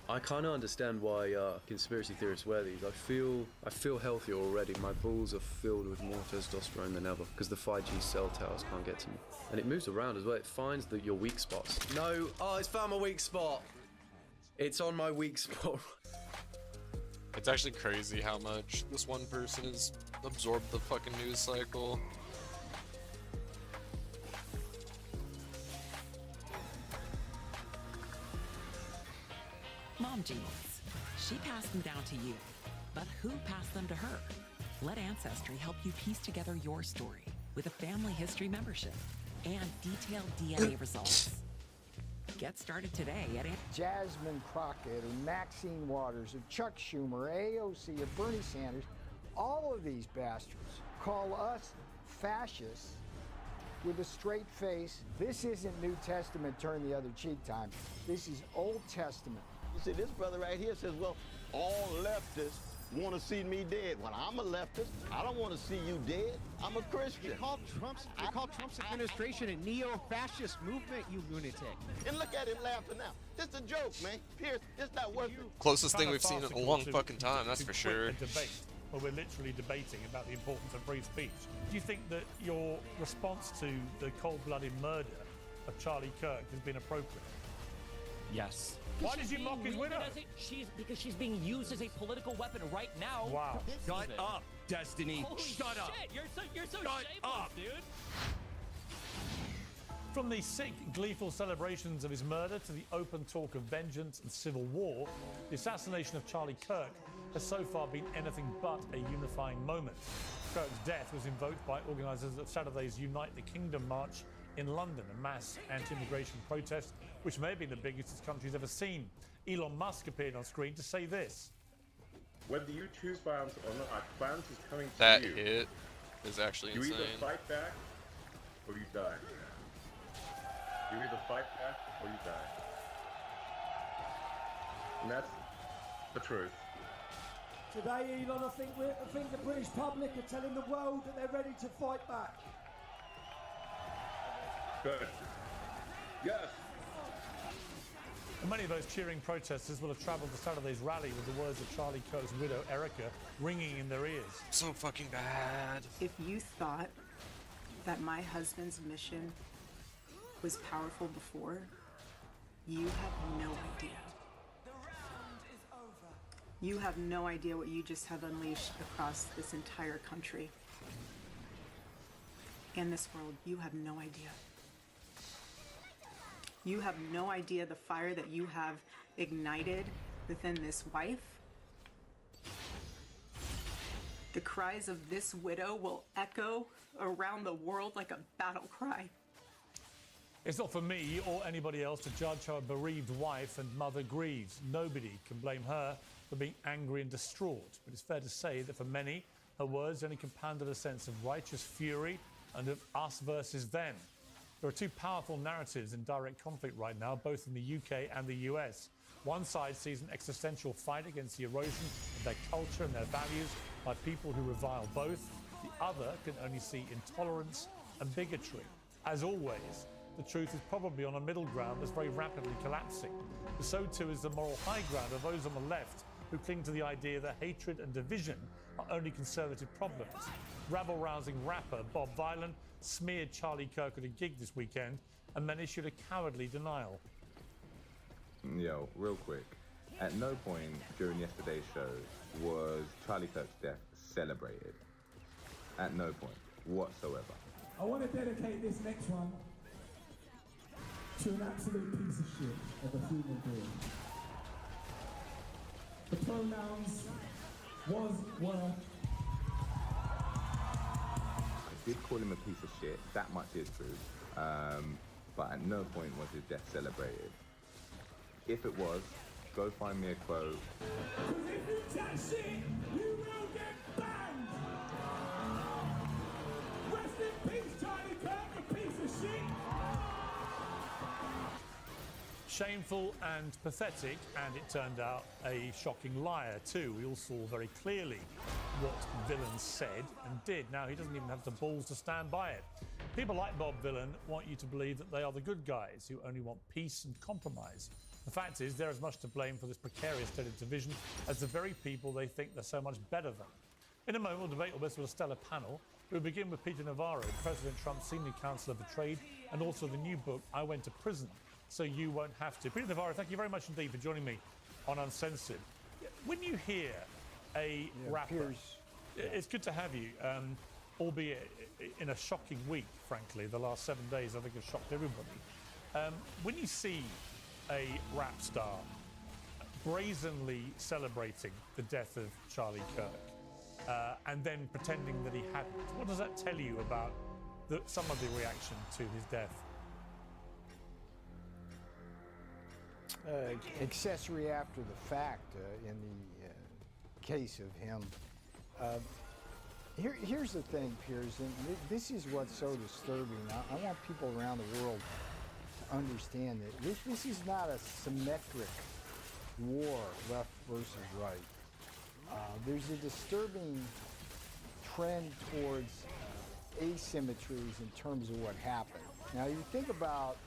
I kind of understand why conspiracy theorists wear these. I feel healthier already. My balls are filled with more testosterone than ever because the 5G cell towers can't get to me. And it moves around as well. It finds your weak spots. No, it's found my weak spot. It's on my weak spot. It's actually crazy how much this one person has absorbed the fucking news cycle. Mom genes. She passed them down to you. But who passed them to her? Let Ancestry help you piece together your story with a family history membership and detailed DNA results. Get started today at Jasmine Crockett or Maxine Waters or Chuck Schumer, AOC or Bernie Sanders, all of these bastards call us fascists with a straight face. This isn't New Testament, turn the other cheek time. This is Old Testament. You see, this brother right here says, well, all leftists want to see me dead. Well, I'm a leftist. I don't want to see you dead. I'm a Christian. You called Trump's administration a neo-fascist movement, you lunatic. And look at him laughing now. This is a joke, man. Pierce, it's not worth it. Closest thing we've seen in a long fucking time, that's for sure. Debate, where we're literally debating about the importance of free speech. Do you think that your response to the cold-blooded murder of Charlie Kirk has been appropriate? Yes. Why did you mock his widow? Because she's being used as a political weapon right now. Wow. Shut up, Destiny. Holy Shut up. You're so Shut shameless, up. dude. From the sick, gleeful celebrations of his murder to the open talk of vengeance and civil war, the assassination of Charlie Kirk has so far been anything but a unifying moment. Kirk's death was invoked by organisers of Saturday's Unite the Kingdom march in London, a mass anti-immigration protest, which may have been the biggest this country's ever seen. Elon Musk appeared on screen to say this. Whether you choose violence or not, violence is coming to That you. hit is actually You insane. either fight back or you die. You either fight back or you die. And that's the truth. Today, Elon, I think the British public are telling the world that they're ready to fight back. Good. Yes. And many of those cheering protesters will have travelled to Saturday's rally with the words of Charlie Kirk's widow, Erica, ringing in their ears. So fucking bad. If you thought that my husband's mission was powerful before, you have no idea. You have no idea what you just have unleashed across this entire country and this world. You have no idea. You have no idea the fire that you have ignited within this wife. The cries of this widow will echo around the world like a battle cry. It's not for me or anybody else to judge how a bereaved wife and mother grieves. Nobody can blame her for being angry and distraught. But it's fair to say that for many, her words only compounded a sense of righteous fury and of us versus them. There are two powerful narratives in direct conflict right now, both in the UK and the US. One side sees an existential fight against the erosion of their culture and their values by people who revile both. The other can only see intolerance and bigotry. As always, the truth is probably on a middle ground that's very rapidly collapsing. But so too is the moral high ground of those on the left who cling to the idea that hatred and division are only conservative problems. Rabble-rousing rapper Bob Vylan smeared Charlie Kirk at a gig this weekend and then issued a cowardly denial. Yo, real quick. At no point during yesterday's show was Charlie Kirk's death celebrated. At no point whatsoever. I want to dedicate this next one to an absolute piece of shit of a human being. The pronouns were. I did call him a piece of shit, that much is true. But at no point was his death celebrated. If it was, go find me a quote. Because if you chat shit, you will get banned! Rest in peace, Charlie Kirk, a piece of shit! Shameful and pathetic, and it turned out a shocking liar too. We all saw very clearly what Vylan said and did. Now, he doesn't even have the balls to stand by it. People like Bob Vylan want you to believe that they are the good guys who only want peace and compromise. The fact is, they're as much to blame for this precarious state of division as the very people they think they're so much better than. In a moment, we'll debate all this with a stellar panel. We'll begin with Peter Navarro, President Trump's senior counselor for trade, and also the new book, I Went to Prison, So You Won't Have to. Peter Navarro, thank you very much indeed for joining me on Uncensored. When you hear a rapper, it's good to have you, albeit in a shocking week, frankly. The last 7 days, I think, have shocked everybody. When you see a rap star brazenly celebrating the death of Charlie Kirk and then pretending that he hadn't, what does that tell you about some of the reaction to his death? Accessory after the fact in the case of him. Here's the thing, Piers, and this is what's so disturbing. I want people around the world to understand that this is not a symmetric war, left versus right. There's a disturbing trend towards asymmetries in terms of what happened. Now, you think about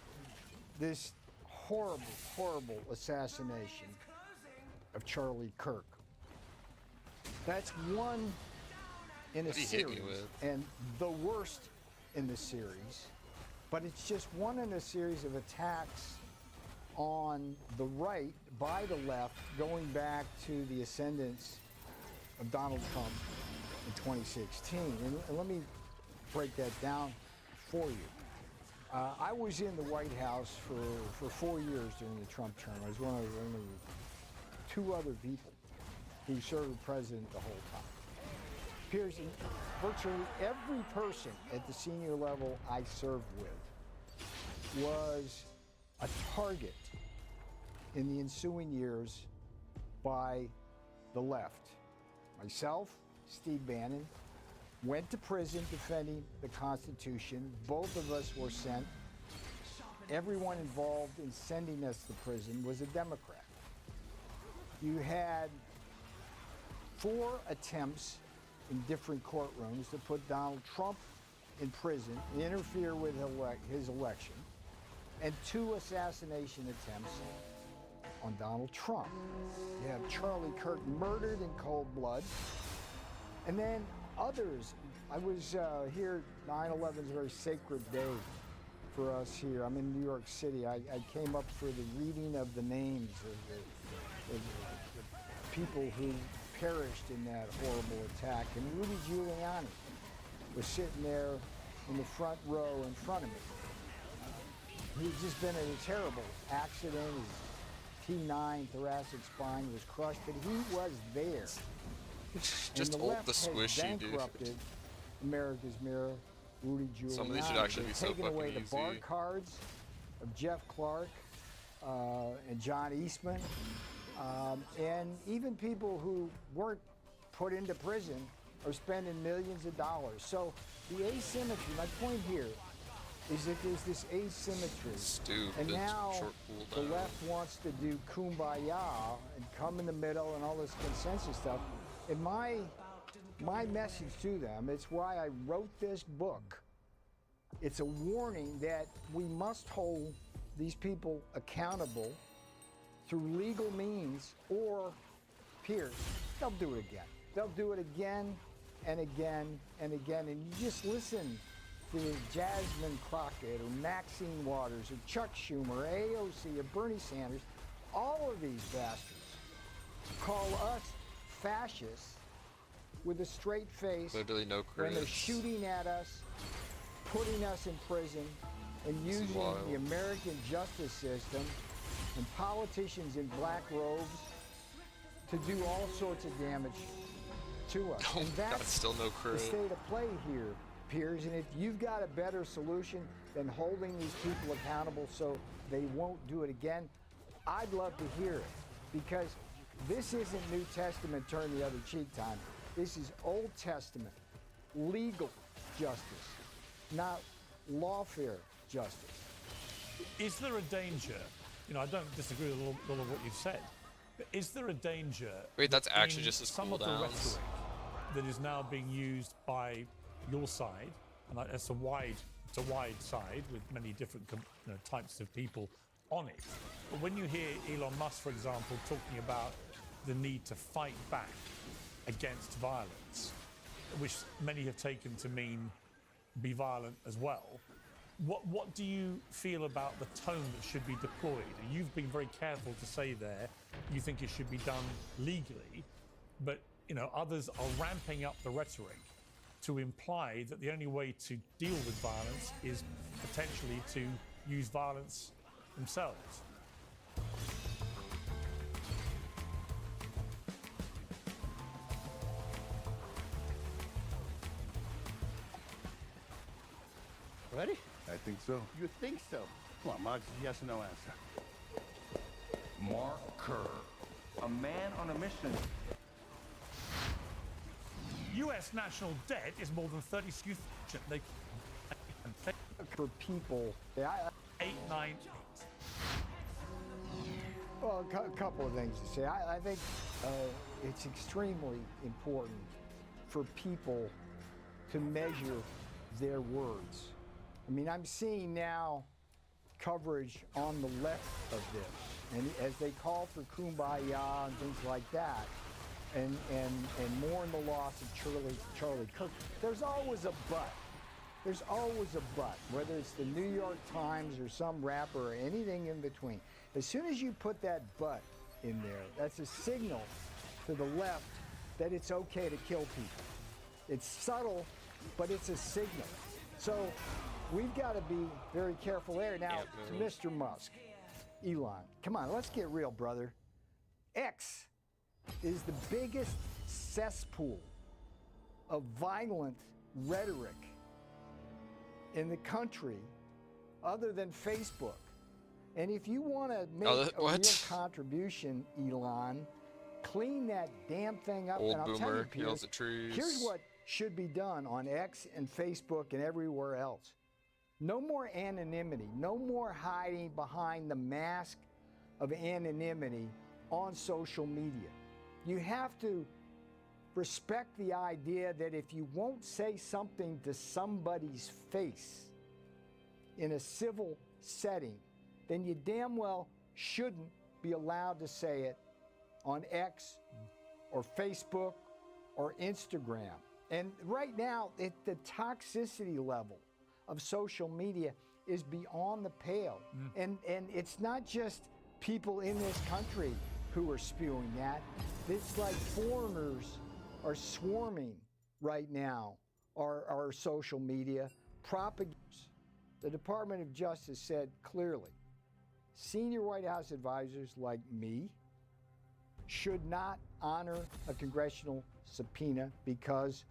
this horrible, horrible assassination of Charlie Kirk. That's one in a series, and the worst in the series, but it's just one in a series of attacks on the right by the left, going back to the ascendance of Donald Trump in 2016. And let me break that down for you. I was in the White House for 4 years during the Trump term. I was one of the two other people who served the president the whole time. Piers, virtually every person at the senior level I served with was a target in the ensuing years by the left. Myself, Steve Bannon, went to prison defending the Constitution. Both of us were sent. Everyone involved in sending us to prison was a Democrat. You had 4 attempts in different courtrooms to put Donald Trump in prison, interfere with his election, and 2 assassination attempts on Donald Trump. You have Charlie Kirk murdered in cold blood, and then others. I was here, 9/11 is a very sacred day for us here. I'm in New York City. I came up for the reading of the names of the people who perished in that horrible attack, and Rudy Giuliani was sitting there in the front row in front of me. He'd just been in a terrible accident. His T9 thoracic spine was crushed, but he was there. Just and the ult left the squishy, has bankrupted dude. America's mirror, Rudy Giuliani. Some of these should actually be so taking fucking away the easy. bar cards of Jeff Clark and John Eastman, and even people who weren't put into prison are spending millions of dollars. So the asymmetry, my point here is that there's this asymmetry. Stupid. And now Short the cooldown. left wants to do kumbaya and come in the middle and all this consensus stuff. And my message to them, it's why I wrote this book. It's a warning that we must hold these people accountable through legal means, or Piers, they'll do it again. They'll do it again and again and again. And you just listen to Jasmine Crockett or Maxine Waters or Chuck Schumer or AOC or Bernie Sanders, all of these bastards call us fascists with a straight face Literally no when they're credits. shooting at us, putting us in prison, and This is using wild. the American justice system and politicians in black robes to do all sorts of damage to us. Oh, And God, still no the credit. state of play here, Piers. And if you've got a better solution than holding these people accountable so they won't do it again, I'd love to hear it. Because this isn't New Testament turn the other cheek time. This is Old Testament legal justice, not lawfare justice. Is there a danger? You know, I don't disagree with all of what you've said. But is there a danger? Wait, that's that actually in just as some of the cooldowns? rhetoric that is now being used by your side, and it's a wide side with many different types of people on it. But when you hear Elon Musk, for example, talking about the need to fight back against violence, which many have taken to mean be violent as well. What do you feel about the tone that should be deployed? You've been very careful to say there you think it should be done legally, but others are ramping up the rhetoric to imply that the only way to deal with violence is potentially to use violence themselves. Ready? I think so. You think so? Come on, Muggs. Yes or no answer. Mark Kerr, a man on a mission. U.S. national debt is more than 30. For people, 898. Well, a couple of things to say. I think it's extremely important for people to measure their words. I mean, I'm seeing now coverage on the left of this, and as they call for kumbaya and things like that, and mourn the loss of Charlie Kirk, there's always a but. There's always a but, whether it's the New York Times or some rapper or anything in between. As soon as you put that but in there, that's a signal to the left that it's okay to kill people. It's subtle, but it's a signal. So we've got to be very careful there. Now, to Mr. Musk, Elon, come on, let's get real, brother. X is the biggest cesspool of violent rhetoric in the country other than Facebook. And if you want to make a real contribution, Elon, clean that damn thing up. Old and I'll tell you, boomer Piers, yells at trees. here's what should be done on X and Facebook and everywhere else. No more anonymity. No more hiding behind the mask of anonymity on social media. You have to respect the idea that if you won't say something to somebody's face in a civil setting, then you damn well shouldn't be allowed to say it on X or Facebook or Instagram. And right now, the toxicity level of social media is beyond the pale. And it's not just people in this country who are spewing that. It's like foreigners are swarming right now our social media propagators. The Department of Justice said clearly, senior White House advisors like me should not honor a congressional subpoena because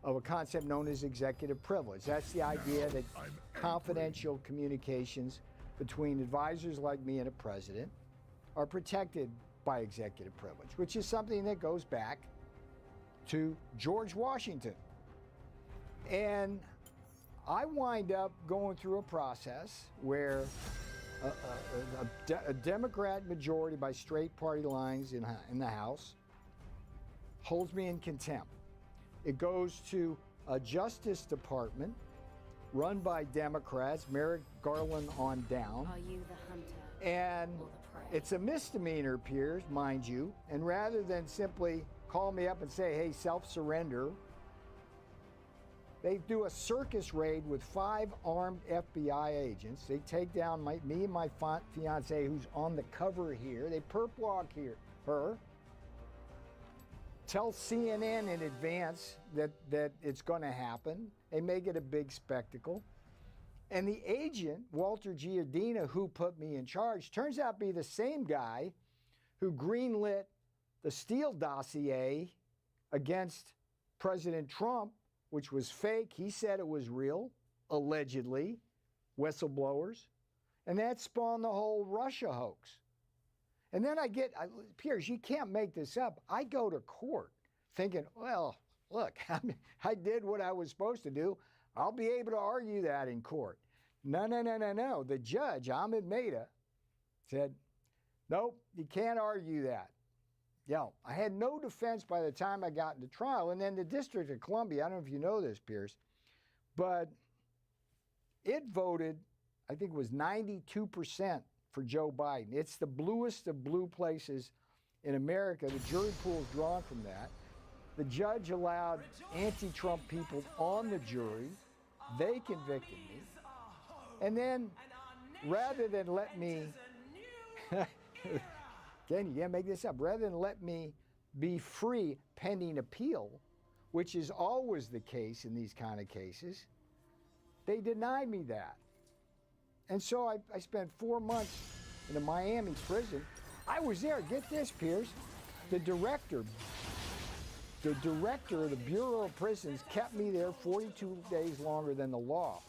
of a concept known as executive privilege. That's the idea that confidential communications between advisors like me and a president are protected by executive privilege, which is something that goes back to George Washington. And I wind up going through a process where a Democrat majority by straight party lines in the House holds me in contempt. It goes to a Justice Department run by Democrats, Merrick Garland on down. Are you the hunter? And it's a misdemeanor, Piers, mind you. And rather than simply call me up and say, hey, self-surrender, they do a circus raid with 5 armed FBI agents. They take down me and my fiance, who's on the cover here. They perp walk her. Tell CNN in advance that it's going to happen. They make it a big spectacle. And the agent, Walter Giardina, who put me in charge, turns out to be the same guy who greenlit the Steele dossier against President Trump, which was fake. He said it was real, allegedly, whistleblowers. And that spawned the whole Russia hoax. And then Piers, you can't make this up. I go to court thinking, well, look, I did what I was supposed to do. I'll be able to argue that in court. No. The judge, Ahmed Mehta, said, nope, you can't argue that. I had no defense by the time I got into trial. And then the District of Columbia, I don't know if you know this, Piers, but it voted, I think it was 92% for Joe Biden. It's the bluest of blue places in America. The jury pool is drawn from that. The judge allowed anti-Trump people on the jury. They convicted me. And then, rather than let me, again, you can't make this up, rather than let me be free pending appeal, which is always the case in these kind of cases, they denied me that. And so I spent 4 months in a Miami prison. I was there, get this, Piers, the director of the Bureau of Prisons kept me there 42 days longer than the law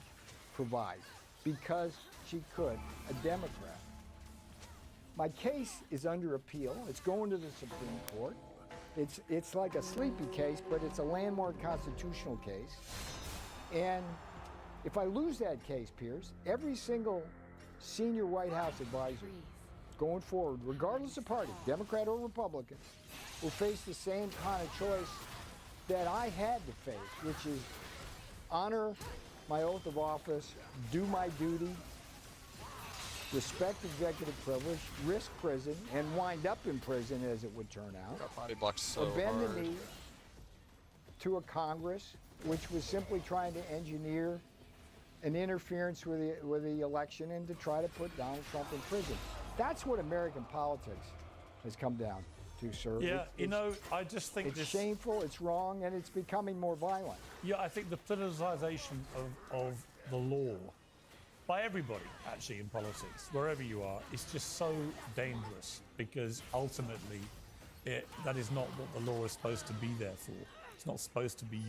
provides because she could, a Democrat. My case is under appeal. It's going to the Supreme Court. It's like a sleepy case, but it's a landmark constitutional case. And if I lose that case, Piers, every single senior White House advisor going forward, regardless of party, Democrat or Republican, will face the same kind of choice that I had to face, which is honor my oath of office, do my duty, respect executive privilege, risk prison, and wind up in prison as it would turn out, or bend the knee to a Congress which was simply trying to engineer an interference with the election and to try to put Donald Trump in prison. That's what American politics has come down to, sir. Yeah, I just think it's shameful, it's wrong, and it's becoming more violent. Yeah, I think the politicization of the law by everybody, actually, in politics, wherever you are, is just so dangerous because ultimately that is not what the law is supposed to be there for. It's not supposed to be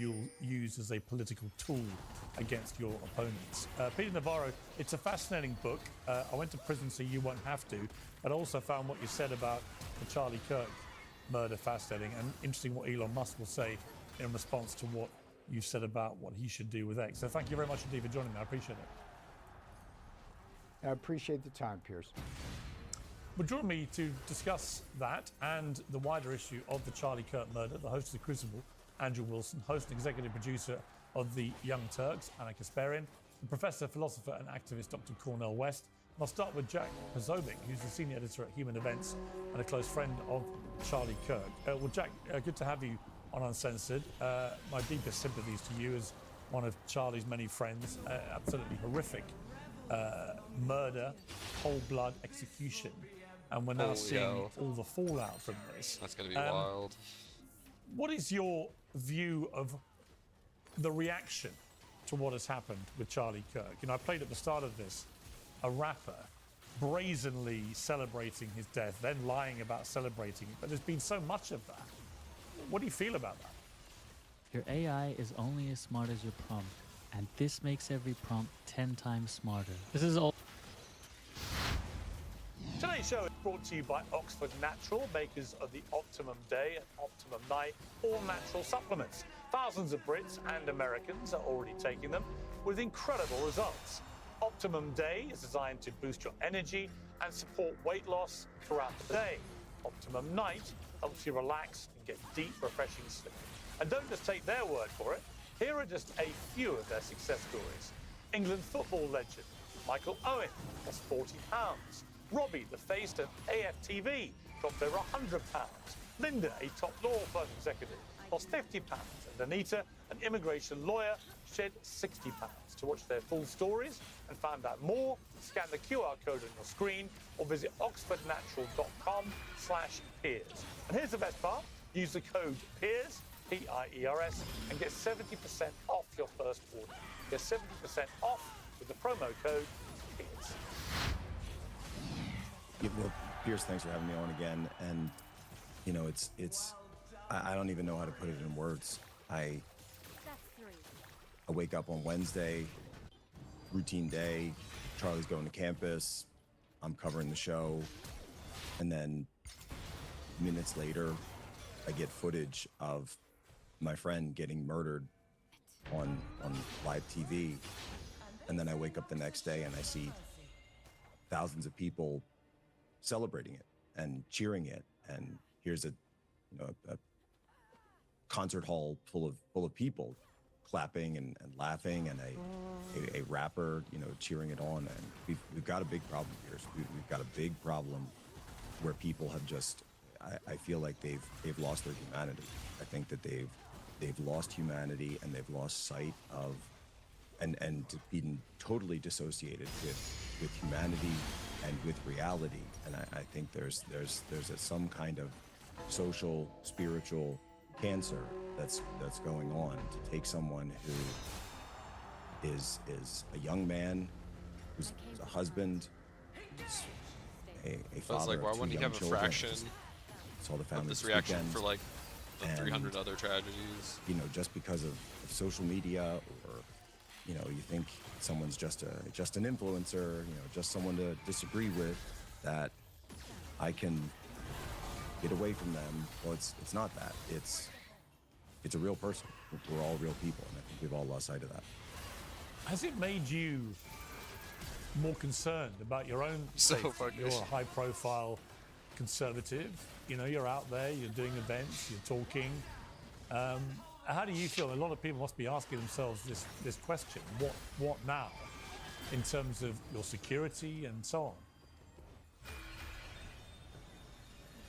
used as a political tool against your opponents. Peter Navarro, it's a fascinating book. I went to prison so you won't have to, but I also found what you said about the Charlie Kirk murder fascinating, and interesting what Elon Musk will say in response to what you said about what he should do with X. So thank you very much indeed for joining me. I appreciate it. I appreciate the time, Piers. Well, join me to discuss that and the wider issue of the Charlie Kirk murder. The host of The Crucible, Andrew Wilson, host and executive producer of The Young Turks, Anna Kasparian, and professor, philosopher and activist Dr. Cornel West. And I'll start with Jack Posobiec, who's the senior editor at Human Events and a close friend of Charlie Kirk. Well, Jack, good to have you on Uncensored. My deepest sympathies to you as one of Charlie's many friends. Absolutely horrific murder, cold blood execution. And we're now seeing all the fallout from this. That's going to be wild. What is your view of the reaction to what has happened with Charlie Kirk? You know, I played at the start of this a rapper brazenly celebrating his death, then lying about celebrating it. But there's been so much of that. What do you feel about that? Your AI is only as smart as your prompt, and this makes every prompt 10 times smarter. This is all. Today's show is brought to you by Oxford Natural, makers of the Optimum Day and Optimum Night all-natural supplements. Thousands of Brits and Americans are already taking them with incredible results. Optimum Day is designed to boost your energy and support weight loss throughout the day. Optimum Night helps you relax and get deep, refreshing sleep. And don't just take their word for it. Here are just a few of their success stories. England football legend Michael Owen lost 40 pounds. Robbie, the face of AFTV, dropped over 100 pounds. Linda, a top law firm executive, lost 50 pounds. And Anita, an immigration lawyer, shed 60 pounds. To watch their full stories and find out more, scan the QR code on your screen or visit oxfordnatural.com/peers. And here's the best part. Use the code PEERS, P-I-E-R-S, and get 70% off your first order. Get 70% off with the promo code PEERS. Yeah, well, Piers, thanks for having me on again. And, you know, I don't even know how to put it in words. I wake up on Wednesday, routine day, Charlie's going to campus, I'm covering the show, and then minutes later, I get footage of my friend getting murdered on live TV. And then I wake up the next day and I see thousands of people celebrating it and cheering it. And here's a concert hall full of people clapping and laughing, and a rapper, cheering it on. And we've got a big problem here. We've got a big problem where people have just, I feel like they've lost their humanity. I think that they've lost humanity, and they've lost sight of and been totally dissociated with humanity and with reality. And I think there's some kind of social, spiritual cancer that's going on, to take someone who is a young man, who's a husband, who's a father. It's like, why wouldn't he have a fraction saw the family of this reaction weekend, for like the and 300 other tragedies? Just because of social media, or you think someone's just an influencer, just someone to disagree with, that I can get away from them. Well, it's not that. It's a real person. We're all real people, and I think we've all lost sight of that. Has it made you more concerned about your own safety? You're a high-profile conservative. You're out there, you're doing events, you're talking. How do you feel? A lot of people must be asking themselves this question: what now, in terms of your security and so on?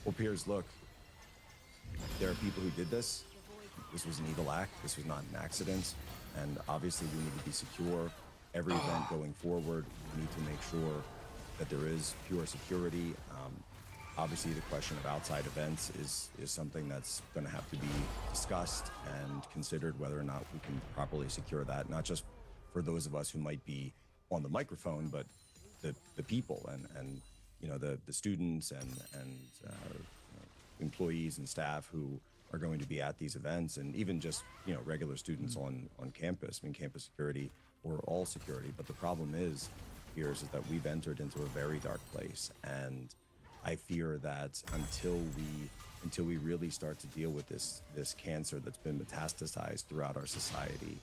Well, Piers, look, there are people who did this. This was an evil act. This was not an accident. And obviously we need to be secure. Every event going forward, we need to make sure that there is pure security. Obviously the question of outside events is something that's going to have to be discussed and considered, whether or not we can properly secure that, not just for those of us who might be on the microphone, but the people and the students and employees and staff who are going to be at these events, and even just, you know, regular students on campus. I mean, campus security or all security. But the problem is that we've entered into a very dark place, and I fear that until we really start to deal with this cancer that's been metastasized throughout our society,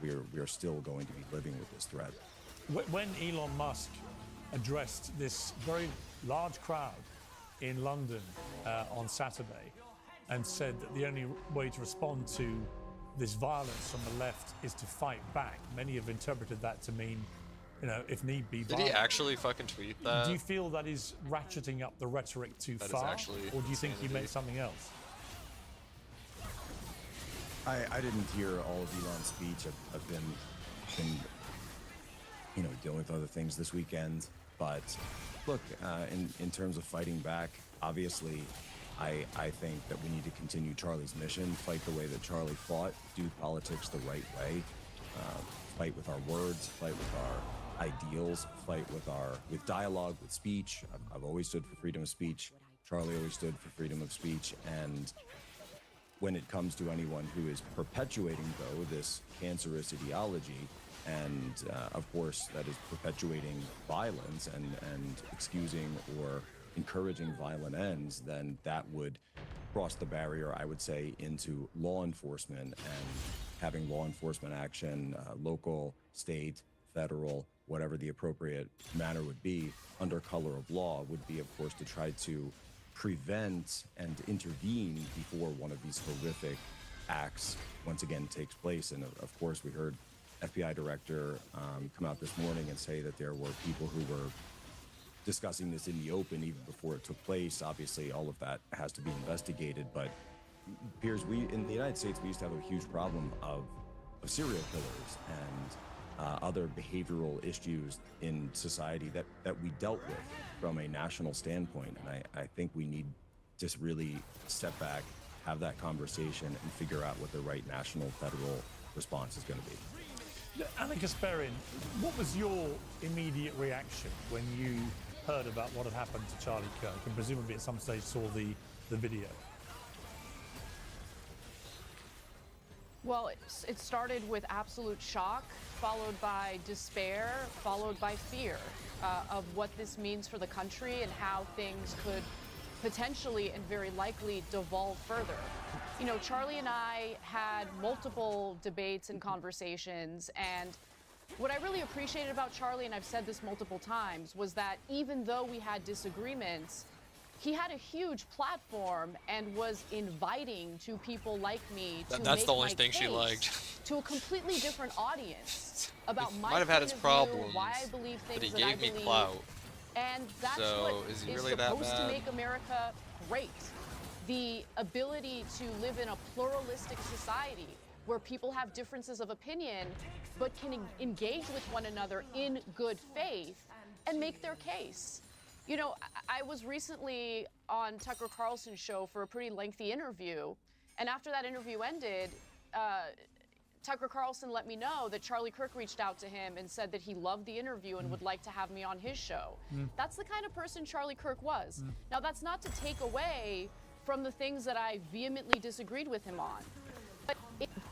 we're still going to be living with this threat. When Elon Musk addressed this very large crowd in London on Saturday and said that the only way to respond to this violence from the left is to fight back, many have interpreted that to mean, you know, if need be, Did he actually fucking tweet that? Do you feel that is ratcheting up the rhetoric too far, or do you think he meant something else? I didn't hear all of Elon's speech. I've been you know, dealing with other things this weekend. But look, in terms of fighting back, obviously, I think that we need to continue Charlie's mission, fight the way that Charlie fought, do politics the right way, fight with our words, fight with our ideals, fight with dialogue, with speech. I've always stood for freedom of speech. Charlie always stood for freedom of speech. And when it comes to anyone who is perpetuating, though, this cancerous ideology, and of course that is perpetuating violence and excusing or encouraging violent ends, then that would cross the barrier, I would say, into law enforcement, and having law enforcement action, local, state, federal, whatever the appropriate manner would be, under color of law, would be, of course, to try to prevent and intervene before one of these horrific acts once again takes place. And of course, we heard FBI director come out this morning and say that there were people who were discussing this in the open even before it took place. Obviously, all of that has to be investigated. But Piers, in the United States, we used to have a huge problem of serial killers and other behavioral issues in society that we dealt with from a national standpoint. And I think we need to really step back, have that conversation, and figure out what the right national, federal response is going to be. Anna Kasperin, what was your immediate reaction when you heard about what had happened to Charlie Kirk, and presumably at some stage saw the video? Well, it started with absolute shock, followed by despair, followed by fear of what this means for the country and how things could potentially and very likely devolve further. You know, Charlie and I had multiple debates and conversations, and what I really appreciated about Charlie, and I've said this multiple times, was that even though we had disagreements, he had a huge platform and was inviting to people like me to That's make the only my thing she case liked. to a completely different audience about my Might have had point its of view, problems, why I believe things but he that I gave me believe. clout. And that's So, what is he is really that supposed to bad? make America great. The ability to live in a pluralistic society where people have differences of opinion but can engage with one another in good faith and make their case. You know, I was recently on Tucker Carlson's show for a pretty lengthy interview, and after that interview ended, Tucker Carlson let me know that Charlie Kirk reached out to him and said that he loved the interview and would like to have me on his show. That's the kind of person Charlie Kirk was. Now, that's not to take away from the things that I vehemently disagreed with him on. But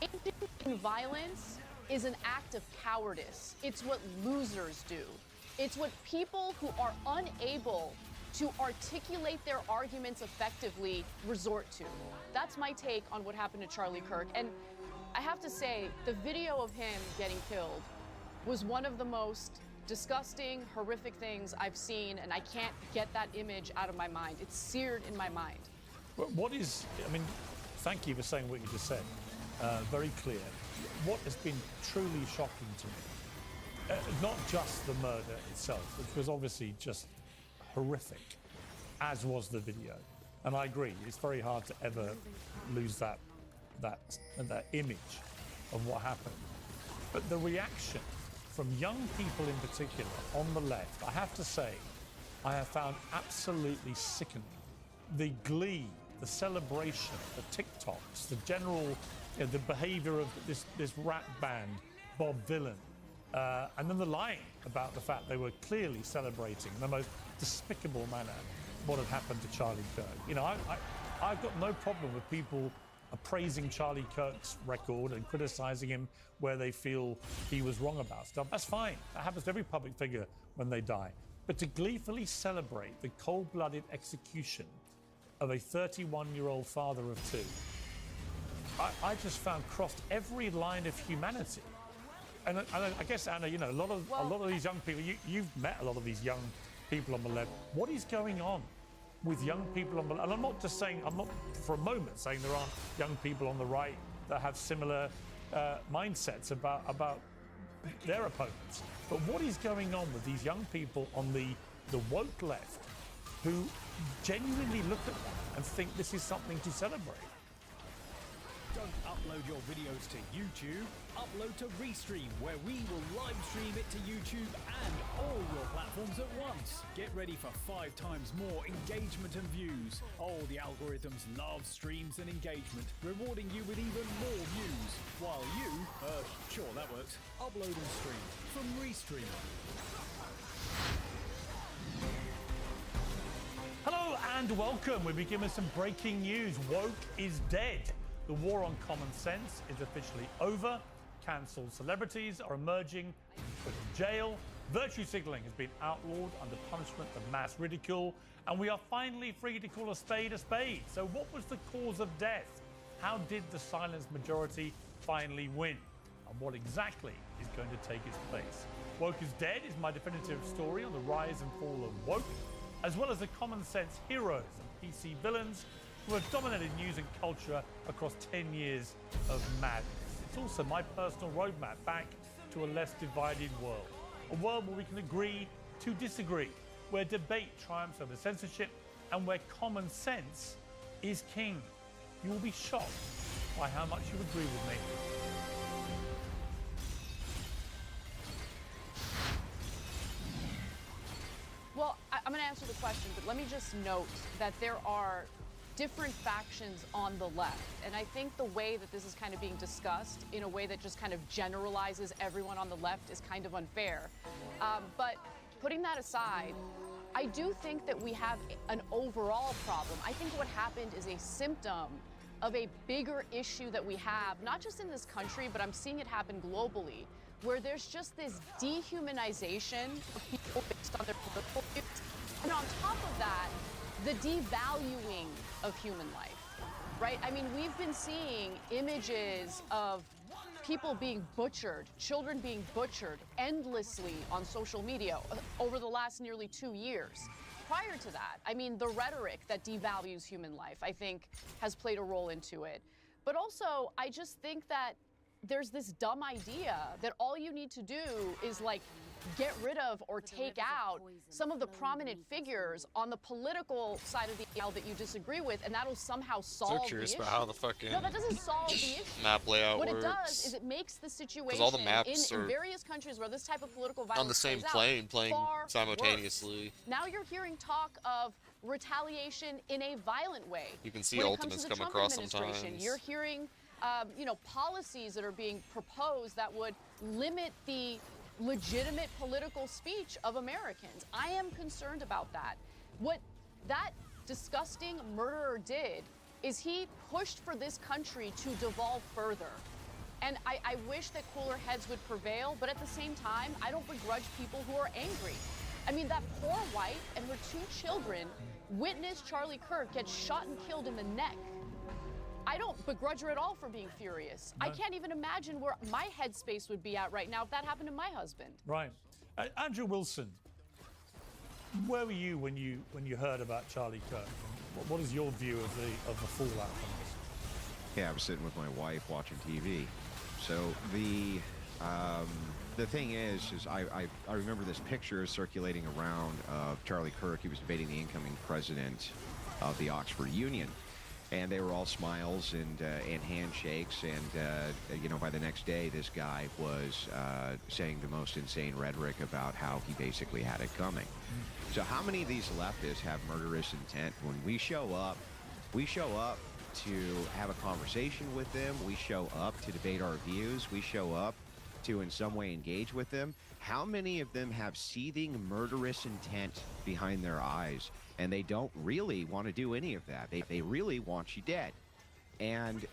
engaging in violence is an act of cowardice. It's what losers do. It's what people who are unable to articulate their arguments effectively resort to. That's my take on what happened to Charlie Kirk. And I have to say, the video of him getting killed was one of the most disgusting, horrific things I've seen, and I can't get that image out of my mind. It's seared in my mind. What is, I mean, thank you for saying what you just said. Very clear. What has been truly shocking to me, not just the murder itself, which was obviously just horrific, as was the video. And I agree, it's very hard to ever lose that image of what happened. But the reaction from young people in particular on the left, I have to say, I have found absolutely sickening. The glee, the celebration, the TikToks, the general, the behavior of this rap band, Bob Dylan, and then the lying about the fact they were clearly celebrating in the most despicable manner what had happened to Charlie Kirk. You know, I've got no problem with people praising Charlie Kirk's record and criticizing him where they feel he was wrong about stuff. That's fine. That happens to every public figure when they die. But to gleefully celebrate the cold-blooded execution of a 31-year-old father of two, I just found crossed every line of humanity. And I guess, Anna, you know, a lot of these young people, you've met a lot of these young people on the left. What is going on with young people on the left? And I'm not just saying, I'm not for a moment saying there aren't young people on the right that have similar mindsets about their opponents. But what is going on with these young people on the woke left who genuinely look at that and think this is something to celebrate? Don't upload your videos to YouTube. Upload to Restream, where we will live stream it to YouTube and all your platforms at once. Get ready for 5 times more engagement and views. Oh, the algorithms love streams and engagement, rewarding you with even more views. While you, sure, that works, upload and stream from Restream. Hello and welcome. We begin with some breaking news. Woke is dead. The war on common sense is officially over. Cancelled celebrities are emerging from jail. Virtue signaling has been outlawed under punishment of mass ridicule. And we are finally free to call a spade a spade. So what was the cause of death? How did the silenced majority finally win? And what exactly is going to take its place? Woke is dead is my definitive story on the rise and fall of woke, as well as the common sense heroes and PC villains who have dominated news and culture across 10 years of madness. It's also my personal roadmap back to a less divided world. A world where we can agree to disagree, where debate triumphs over censorship, and where common sense is king. You will be shocked by how much you agree with me. Well, I'm going to answer the question, but let me just note that there are different factions on the left. And I think the way that this is kind of being discussed in a way that just kind of generalizes everyone on the left is kind of unfair. But putting that aside, I do think that we have an overall problem. I think what happened is a symptom of a bigger issue that we have, not just in this country, but I'm seeing it happen globally, where there's just this dehumanization of people based on their political views. And on top of that, the devaluing of human life, right? I mean, we've been seeing images of people being butchered, children being butchered endlessly on social media over the last nearly 2 years. Prior to that, I mean, the rhetoric that devalues human life, I think, has played a role into it. But also, I just think that there's this dumb idea that all you need to do is like get rid of or take out some of the prominent figures on the political side of the aisle that you disagree with, and that'll somehow solve the issue. So curious about how the fucking No, that doesn't solve the issue. map layout what works. What it does is it makes the situation all the maps in various countries where this type of political violence on the same plays plane out, playing far simultaneously. worse. Now you're hearing talk of retaliation in a violent way. You can see when ultimates it comes to the come Trump across administration, sometimes. You're hearing policies that are being proposed that would limit the legitimate political speech of Americans. I am concerned about that. What that disgusting murderer did is he pushed for this country to devolve further. And I wish that cooler heads would prevail, but at the same time, I don't begrudge people who are angry. I mean, that poor wife and her 2 children witnessed Charlie Kirk get shot and killed in the neck. I don't begrudge her at all for being furious. No. I can't even imagine where my headspace would be at right now if that happened to my husband. Right. Andrew Wilson, where were you when you heard about Charlie Kirk? What is your view of the fallout from this? Yeah, I was sitting with my wife watching TV. So the thing is I remember this picture circulating around of Charlie Kirk. He was debating the incoming president of the Oxford Union. And they were all smiles and handshakes, and by the next day, this guy was saying the most insane rhetoric about how he basically had it coming. So how many of these leftists have murderous intent? When we show up to have a conversation with them, we show up to debate our views, we show up to in some way engage with them. How many of them have seething murderous intent behind their eyes and they don't really want to do any of that. They really want you dead. And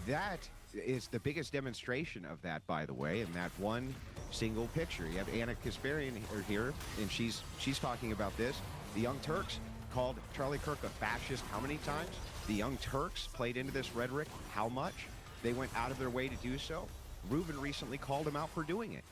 that is the biggest demonstration of that, by the way, in that one single picture. You have Anna Kasparian here, and she's talking about this. The Young Turks called Charlie Kirk a fascist how many times? The Young Turks played into this rhetoric how much? They went out of their way to do so. Ruben recently called him out for doing it.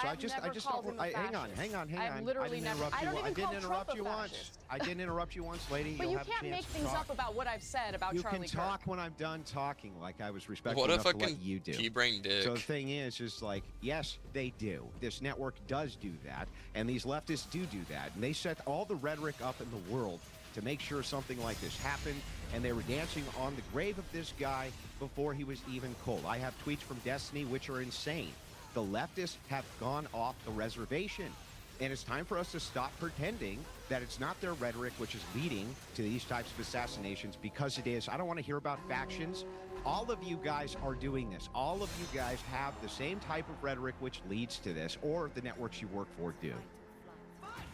So I just don't. Hang on. I've literally never. I don't even call Trump a fascist. I didn't interrupt you once, lady. But You'll you have can't a chance make to things talk. up about what I've said about You Charlie can talk Kirk. when I'm done talking, like I was respectful What a enough to fucking let you do. pea-brain dick. So the thing is, just like, yes, they do. This network does do that, and these leftists do that, and they set all the rhetoric up in the world to make sure something like this happened, and they were dancing on the grave of this guy before he was even cold. I have tweets from Destiny which are insane. The leftists have gone off the reservation, and it's time for us to stop pretending that it's not their rhetoric which is leading to these types of assassinations, because it is. I don't want to hear about factions. All of you guys are doing this. All of you guys have the same type of rhetoric which leads to this, or the networks you work for do.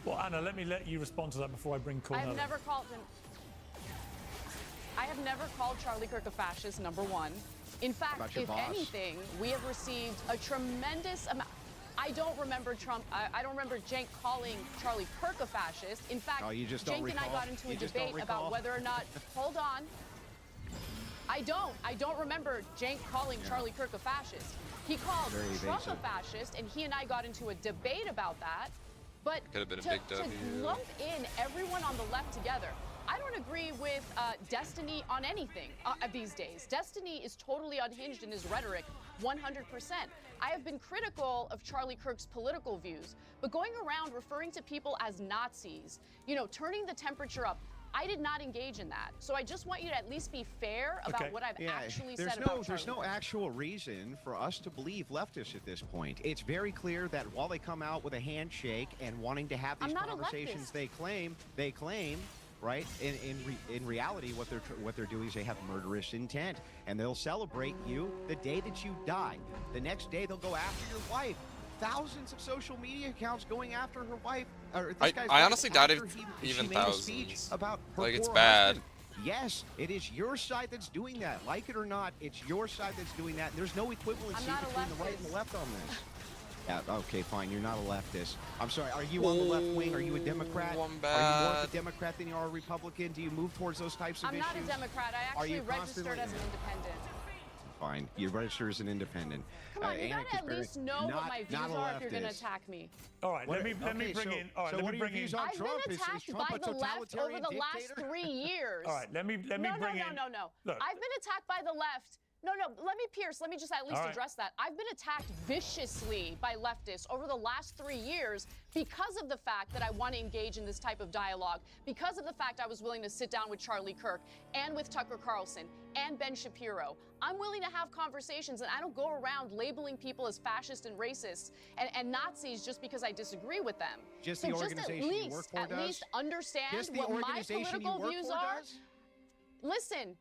Well, Anna, let you respond to that before I bring Cornell. I have never called him. I have never called Charlie Kirk a fascist, number one. In fact, if anything, we have received a tremendous amount. I don't remember I don't remember Cenk calling Charlie Kirk a fascist. In fact, Cenk and I got into a debate about whether or not. Hold on. I don't remember Cenk calling Charlie Kirk a fascist. He called Trump a fascist, and he and I got into a debate about that. But to lump in everyone on the left together, I don't agree with Destiny on anything these days. Destiny is totally unhinged in his rhetoric, 100%. I have been critical of Charlie Kirk's political views, but going around referring to people as Nazis, turning the temperature up, I did not engage in that. So I just want you to at least be fair about what I've actually said about Charlie There's no Kirk. actual reason for us to believe leftists at this point. It's very clear that while they come out with a handshake and wanting to have these conversations, they claim, right? In reality, what they're doing is they have murderous intent, and they'll celebrate you the day that you die. The next day, they'll go after your wife. Thousands of social media accounts going after her wife. I honestly doubt even thousands. About her like, it's poor bad. husband. Yes, it is your side that's doing that. Like it or not, it's your side that's doing that. There's no equivalency between the right and the left on this. Yeah, okay, fine. You're not a leftist. I'm sorry. Are you on the left wing? Are you a Democrat? Are you more of a Democrat than you are a Republican? Do you move towards those types of issues? I'm not a Democrat. I actually registered as an independent. Fine. You register as an independent. Come on, you gotta at least know what my views are if you're gonna attack me. All right, let me bring in. All right, let me bring in. I've been attacked by the left over the last 3 years. All right, let me bring in. No. Look, I've been attacked by the left. No, let me just at least address that. I've been attacked viciously by leftists over the last 3 years because of the fact that I want to engage in this type of dialogue, because of the fact I was willing to sit down with Charlie Kirk and with Tucker Carlson and Ben Shapiro. I'm willing to have conversations, and I don't go around labeling people as fascist and racist and Nazis just because I disagree with them. Just the organization you work for does? At least understand what my political views are. Listen.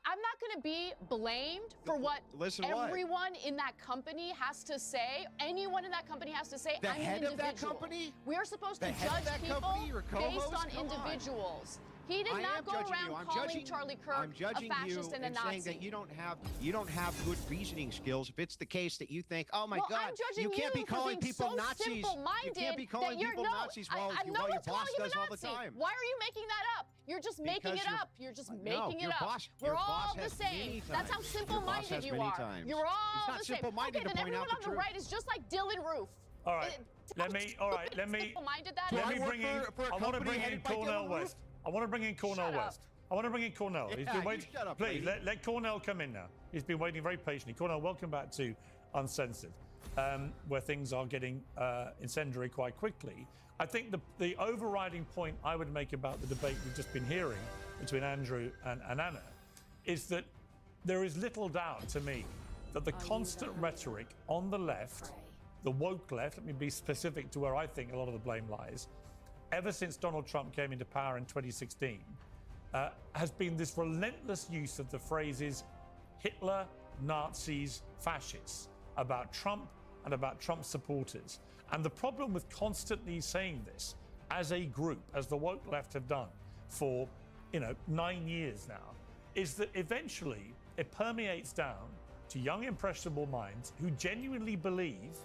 I'm not going to be blamed for what everyone in that company has to say. Anyone in that company has to say. The I'm head an of that individual. company? We are supposed to judge people based on individuals. He did not go around calling Charlie Kirk a fascist and a Nazi. Saying that you don't have good reasoning skills. If it's the case that you think, oh my God, I'm judging you can't be calling people so Nazis. You can't be calling people Nazis while your boss does all the time. Why are you making that up? You're just making it up. You're just making it up. We're all the same. That's how simple-minded you are. You're all the same. Okay, then everyone on the right is just like Dylan Roof. All right, let me bring in. I want to bring in Cornel West. I want to bring in Cornel West. I want to bring in Cornel. He's been waiting. Please let Cornel come in now. He's been waiting very patiently. Cornel, welcome back to Uncensored, where things are getting incendiary quite quickly. I think the overriding point I would make about the debate we've just been hearing between Andrew and Anna is that there is little doubt to me that the constant rhetoric on the left, the woke left, let me be specific to where I think a lot of the blame lies, ever since Donald Trump came into power in 2016, has been this relentless use of the phrases Hitler, Nazis, fascists about Trump and about Trump supporters. And the problem with constantly saying this as a group, as the woke left have done for, 9 years now, is that eventually it permeates down to young, impressionable minds who genuinely believe.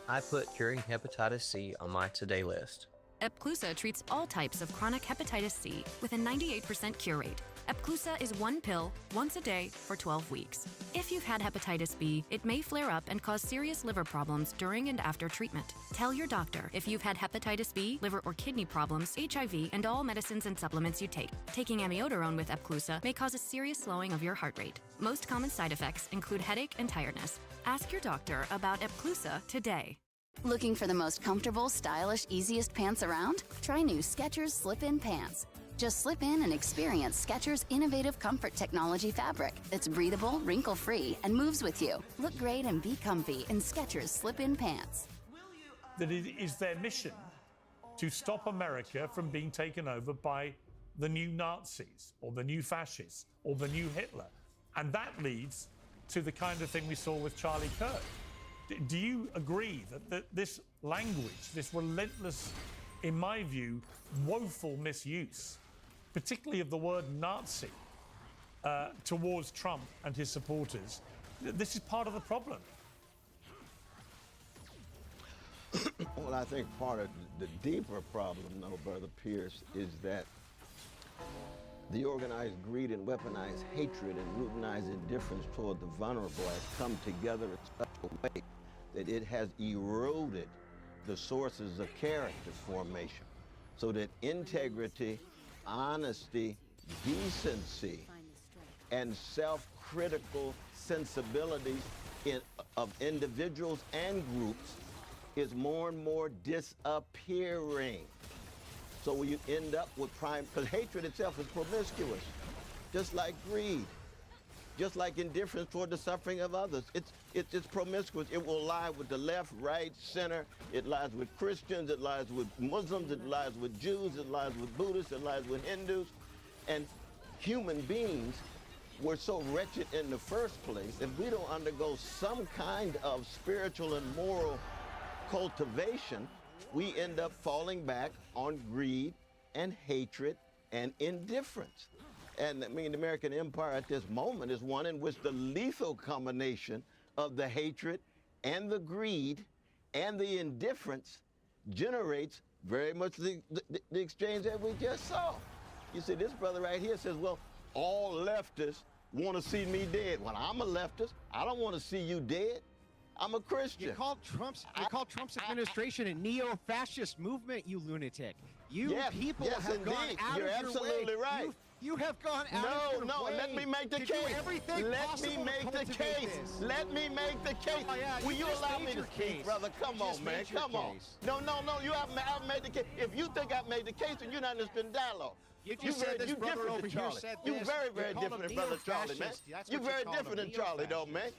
I put curing hepatitis C on my today list. Epclusa treats all types of chronic hepatitis C with a 98% cure rate. Epclusa is one pill, once a day, for 12 weeks. If you've had hepatitis B, it may flare up and cause serious liver problems during and after treatment. Tell your doctor if you've had hepatitis B, liver or kidney problems, HIV, and all medicines and supplements you take. Taking amiodarone with Epclusa may cause a serious slowing of your heart rate. Most common side effects include headache and tiredness. Ask your doctor about Epclusa today. Looking for the most comfortable, stylish, easiest pants around? Try new Skechers Slip-In Pants. Just slip in and experience Skechers' innovative comfort technology fabric that's breathable, wrinkle-free, and moves with you. Look great and be comfy in Skechers Slip-In Pants. That it is their mission to stop America from being taken over by the new Nazis or the new fascists or the new Hitler. And that leads to the kind of thing we saw with Charlie Kirk. Do you agree that this language, this relentless, in my view, woeful misuse, particularly of the word Nazi, towards Trump and his supporters, this is part of the problem? Well, I think part of the deeper problem, though, Brother Pierce, is that the organized greed and weaponized hatred and routinized indifference toward the vulnerable has come together in such a way that it has eroded the sources of character formation, so that integrity, honesty, decency, and self-critical sensibilities of individuals and groups is more and more disappearing. So you end up with because hatred itself is promiscuous, just like greed, just like indifference toward the suffering of others. It's promiscuous. It will lie with the left, right, center. It lies with Christians. It lies with Muslims. It lies with Jews. It lies with Buddhists. It lies with Hindus. And human beings were so wretched in the first place. If we don't undergo some kind of spiritual and moral cultivation, we end up falling back on greed and hatred and indifference. And I mean, the American empire at this moment is one in which the lethal combination of the hatred and the greed and the indifference generates very much the exchange that we just saw. You see, this brother right here says, well, all leftists want to see me dead. Well, I'm a leftist. I don't want to see you dead. I'm a Christian. You called Trump's administration a neo-fascist movement, you lunatic. You people have gone out You're of your absolutely way. right. You have gone out of your way. Let me make the to case. do everything Let me possible make to the cultivate case. this. Let me make the case. Oh, yeah, Will you you just allow made me to your speak, case. brother? Come You on, just man. made your Come on. case. No, you haven't made the case. If you think I've made the case, then you're not interested in dialogue. You just said this brother over here said You this. very, You very called him different, brother Charlie, man. neo-fascist. That's You're what you very called him, different than Charlie, though, man.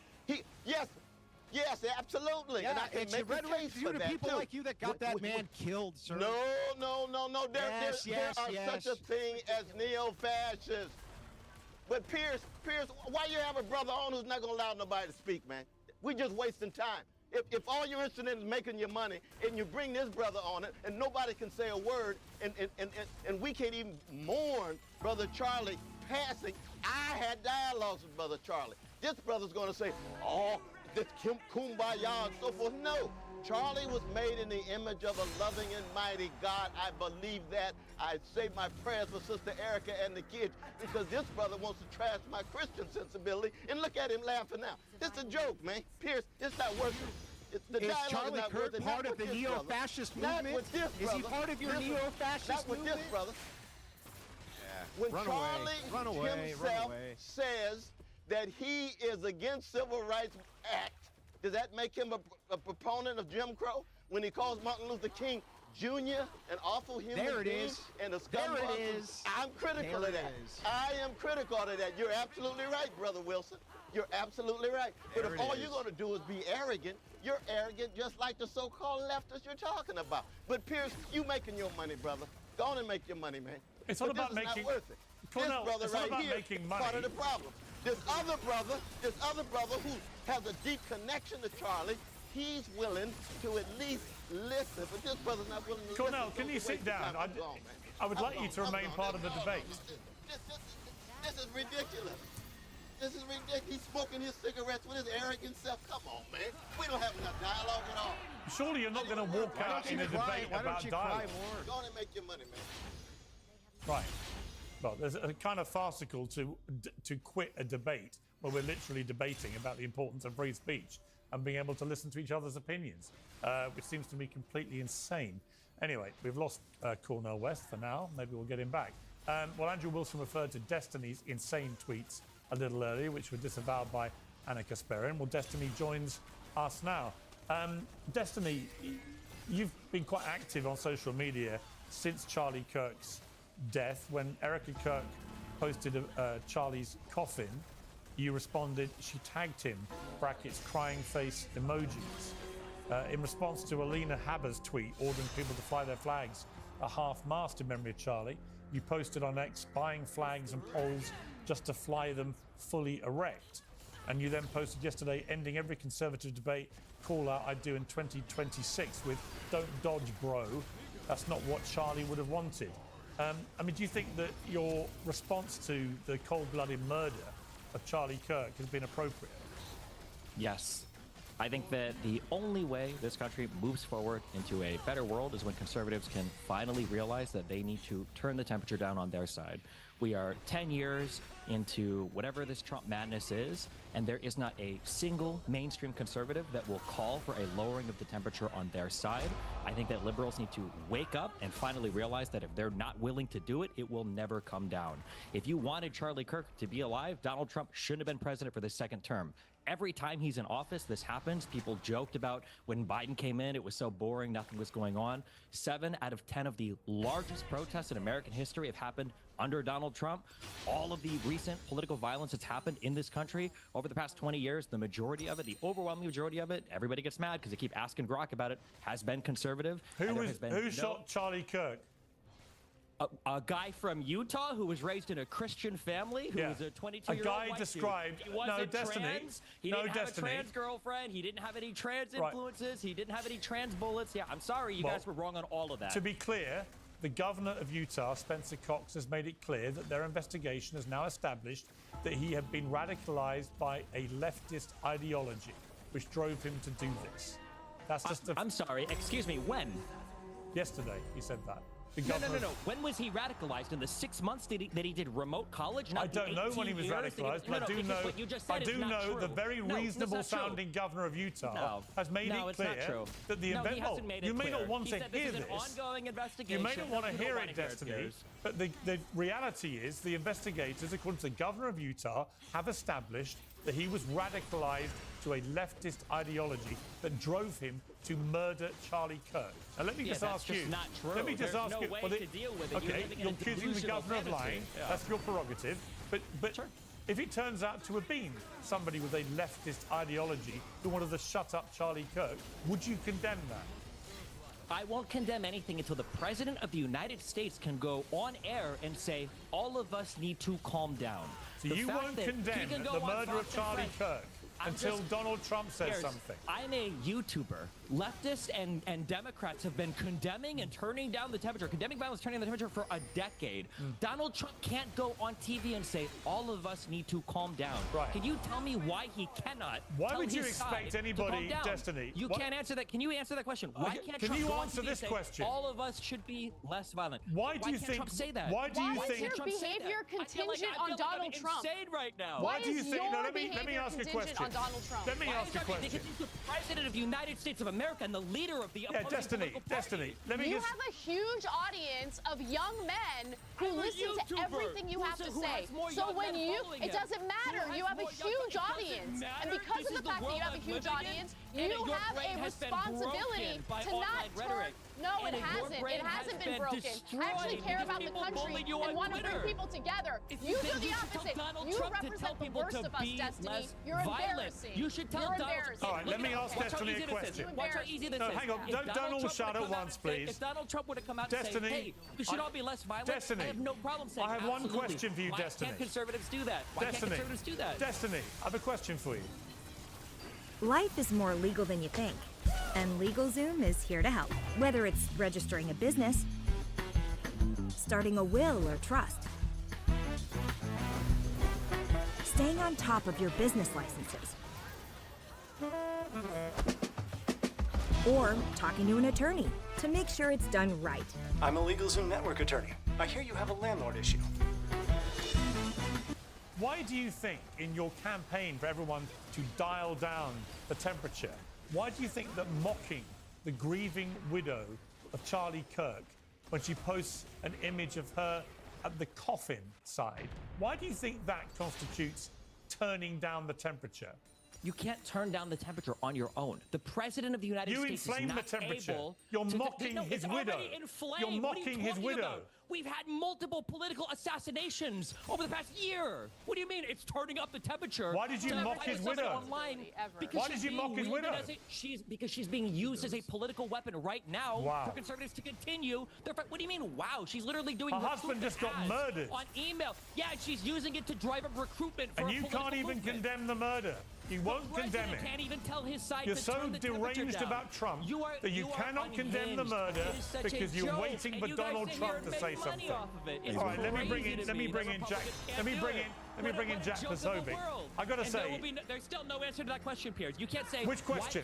Yes, absolutely. Yeah, And I can it's make your a rhetoric case due for to that, people too. like you that got that man killed, sir. No. There Yes, are such a thing as neo-fascists. But Pierce, why you have a brother on who's not going to allow nobody to speak, man? We're just wasting time. If all you're interested in is making your money, and you bring this brother on it, and nobody can say a word, and we can't even mourn Brother Charlie passing. I had dialogues with Brother Charlie. This brother's going to say, oh, this kumbaya and so forth. No. Charlie was made in the image of a loving and mighty God. I believe that. I say my prayers for Sister Erica and the kids because this brother wants to trash my Christian sensibility. And look at him laughing now. It's a joke, man. Pierce, it's not working. Is Charlie Kirk part of the neo-fascist movement? Not with this Is brother. he part of your neo-fascist movement? Not with movement? this brother. Yeah. When Charlie himself says that he is against Civil Rights Act, does that make him a proponent of Jim Crow? When he calls Martin Luther King Jr. an awful human being and a scumbag? There it is. I'm critical of that. I am critical of that. You're absolutely right, Brother Wilson. You're absolutely right. But if all you're going to do is be arrogant, you're arrogant just like the so-called leftists you're talking about. But Pierce, you making your money, brother. Go on and make your money, man. It's all But about this is making. not worth it. Cornell, This brother it's all right about here making is money. part of the problem. This other brother who has a deep connection to Charlie, he's willing to at least listen, but this brother's not willing to Cornell, listen. can you sit down? I would like you to remain part of the debate. This is ridiculous. This is ridiculous. He's smoking his cigarettes with his arrogant self. Come on, man. We don't have enough dialogue at all. Surely you're not going to walk out in a debate about dialogue. Go on and make your money, man. Right. Well, there's a kind of farcical to quit a debate where we're literally debating about the importance of free speech and being able to listen to each other's opinions, which seems to me completely insane. Anyway, we've lost Cornel West for now. Maybe we'll get him back. Well, Andrew Wilson referred to Destiny's insane tweets a little earlier, which were disavowed by Anna Kasperin. Well, Destiny joins us now. Destiny, you've been quite active on social media since Charlie Kirk's death. When Erica Kirk posted Charlie's coffin, you responded, she tagged him, brackets, crying face emojis. In response to Alina Haber's tweet ordering people to fly their flags a half-mast in memory of Charlie, you posted on X buying flags and poles just to fly them fully erect. And you then posted yesterday, ending every Conservative debate call out I'd do in 2026 with "Don't dodge, bro." That's not what Charlie would have wanted. I mean, do you think that your response to the cold-blooded murder of Charlie Kirk has been appropriate? Yes. I think that the only way this country moves forward into a better world is when conservatives can finally realize that they need to turn the temperature down on their side. We are 10 years into whatever this Trump madness is, and there is not a single mainstream conservative that will call for a lowering of the temperature on their side. I think that liberals need to wake up and finally realize that if they're not willing to do it, it will never come down. If you wanted Charlie Kirk to be alive, Donald Trump shouldn't have been president for the second term. Every time he's in office, this happens. People joked about when Biden came in, it was so boring, nothing was going on. 7 out of 10 of the largest protests in American history have happened under Donald Trump. All of the recent political violence that's happened in this country over the past 20 years, the majority of it, the overwhelming majority of it, everybody gets mad because they keep asking Grok about it, has been conservative. Who shot Charlie Kirk? A guy from Utah who was raised in a Christian family, who was a 22-year-old guy white described. dude. He wasn't Destiny. trans. He didn't have a trans girlfriend. He didn't have any trans influences. He didn't have any trans bullets. Yeah, I'm sorry, you guys were wrong on all of that. To be clear, the governor of Utah, Spencer Cox, has made it clear that their investigation has now established that he had been radicalized by a leftist ideology, which drove him to do this. That's just I'm sorry, excuse me, when? Yesterday, he said that. No. When was he radicalized? In the 6 months that he did remote college? I don't know when he was radicalized, but I do know the very reasonable sounding governor of Utah has made it clear that the you may not want to hear this. Ongoing investigation. You may not want to hear it, Destiny, but the reality is the investigators, according to the governor of Utah, have established that he was radicalized to a leftist ideology that drove him to murder Charlie Kirk. Now, let me just ask you. Not true. Let me just ask no you. way Well, to deal with it. Okay, you're accusing the governor of lying. Yeah. That's your prerogative. But if it turns out to have been somebody with a leftist ideology who wanted to shut up Charlie Kirk, would you condemn that? I won't condemn anything until the President of the United States can go on air and say, all of us need to calm down. So you won't condemn the murder of Charlie Kirk until Donald Trump says something. I'm a YouTuber. Leftists and Democrats have been condemning and turning down the temperature, condemning violence, turning down the temperature for a decade. Donald Trump can't go on TV and say, all of us need to calm down. Right. Can you tell me why he cannot? Why would you expect anybody, Destiny? You can't answer that. Can you answer that question? Why can't Trump you go on answer TV this and say, question? all of us should be less violent. Why do you can't think Trump say that? Why do you think your behavior contingent on Donald Trump? Insane right now. Why do you think? Your Let me ask a question. On Donald Trump? Let me ask a question. Because he's the President of the United States of America and the leader of the opposing political party. Destiny. Let me You have a huge audience of young men who listen to everything you have to say. So when it doesn't matter. You have a huge audience, and because of the fact that you have a huge audience, you have a responsibility to not turn. No, it hasn't. It hasn't been broken. I actually care about the country and want to bring people together. You do the opposite. You represent the worst of us, Destiny. You're embarrassing. You should tell Donald. All right, let me ask Destiny a question. Watch how easy this is. Hang on, don't all shout at once, please. If Donald Trump would have come out and said, hey, we should all be less violent, I have no problem saying I have one question for you, Destiny. Why can't conservatives do that? Why can't conservatives do that? Destiny, I have a question for you. Life is more legal than you think, and LegalZoom is here to help. Whether it's registering a business, starting a will or trust, staying on top of your business licenses, or talking to an attorney to make sure it's done right. I'm a LegalZoom network attorney. I hear you have a landlord issue. Why do you think in your campaign for everyone to dial down the temperature, why do you think that mocking the grieving widow of Charlie Kirk when she posts an image of her at the coffin side, why do you think that constitutes turning down the temperature? You can't turn down the temperature on your own. The president of the United States is inflame not the temperature. able You're to mocking his it's widow. already inflamed. You're What are you mocking his talking widow. about? We've had multiple political assassinations over the past year. What do you mean it's turning up the temperature? Why did you mock his widow? Online because Why did she's you mock being his wielded widow? as because she's being used as a political weapon right now Wow. for conservatives to continue their fight. What do you mean, wow? She's literally doing Her husband recruitment just got ads murdered. on email. Yeah, and she's using it to drive up recruitment for And a you political can't even movement. condemn the murder. You won't condemn President it. can't even tell his side You're to so turn the temperature deranged down. about Trump that you are cannot condemn the unhinged. murder It is such a because you're joke, waiting and for you guys Donald sit here Trump and to say make money something. off of it. It's All right, let me bring crazy in to me that Jack. Republicans Let can't me do bring it. in Let me bring in What a Jack joke of the Posobiec. world. I gotta And say, there's still no answer to that question, Piers. You can't say Which question?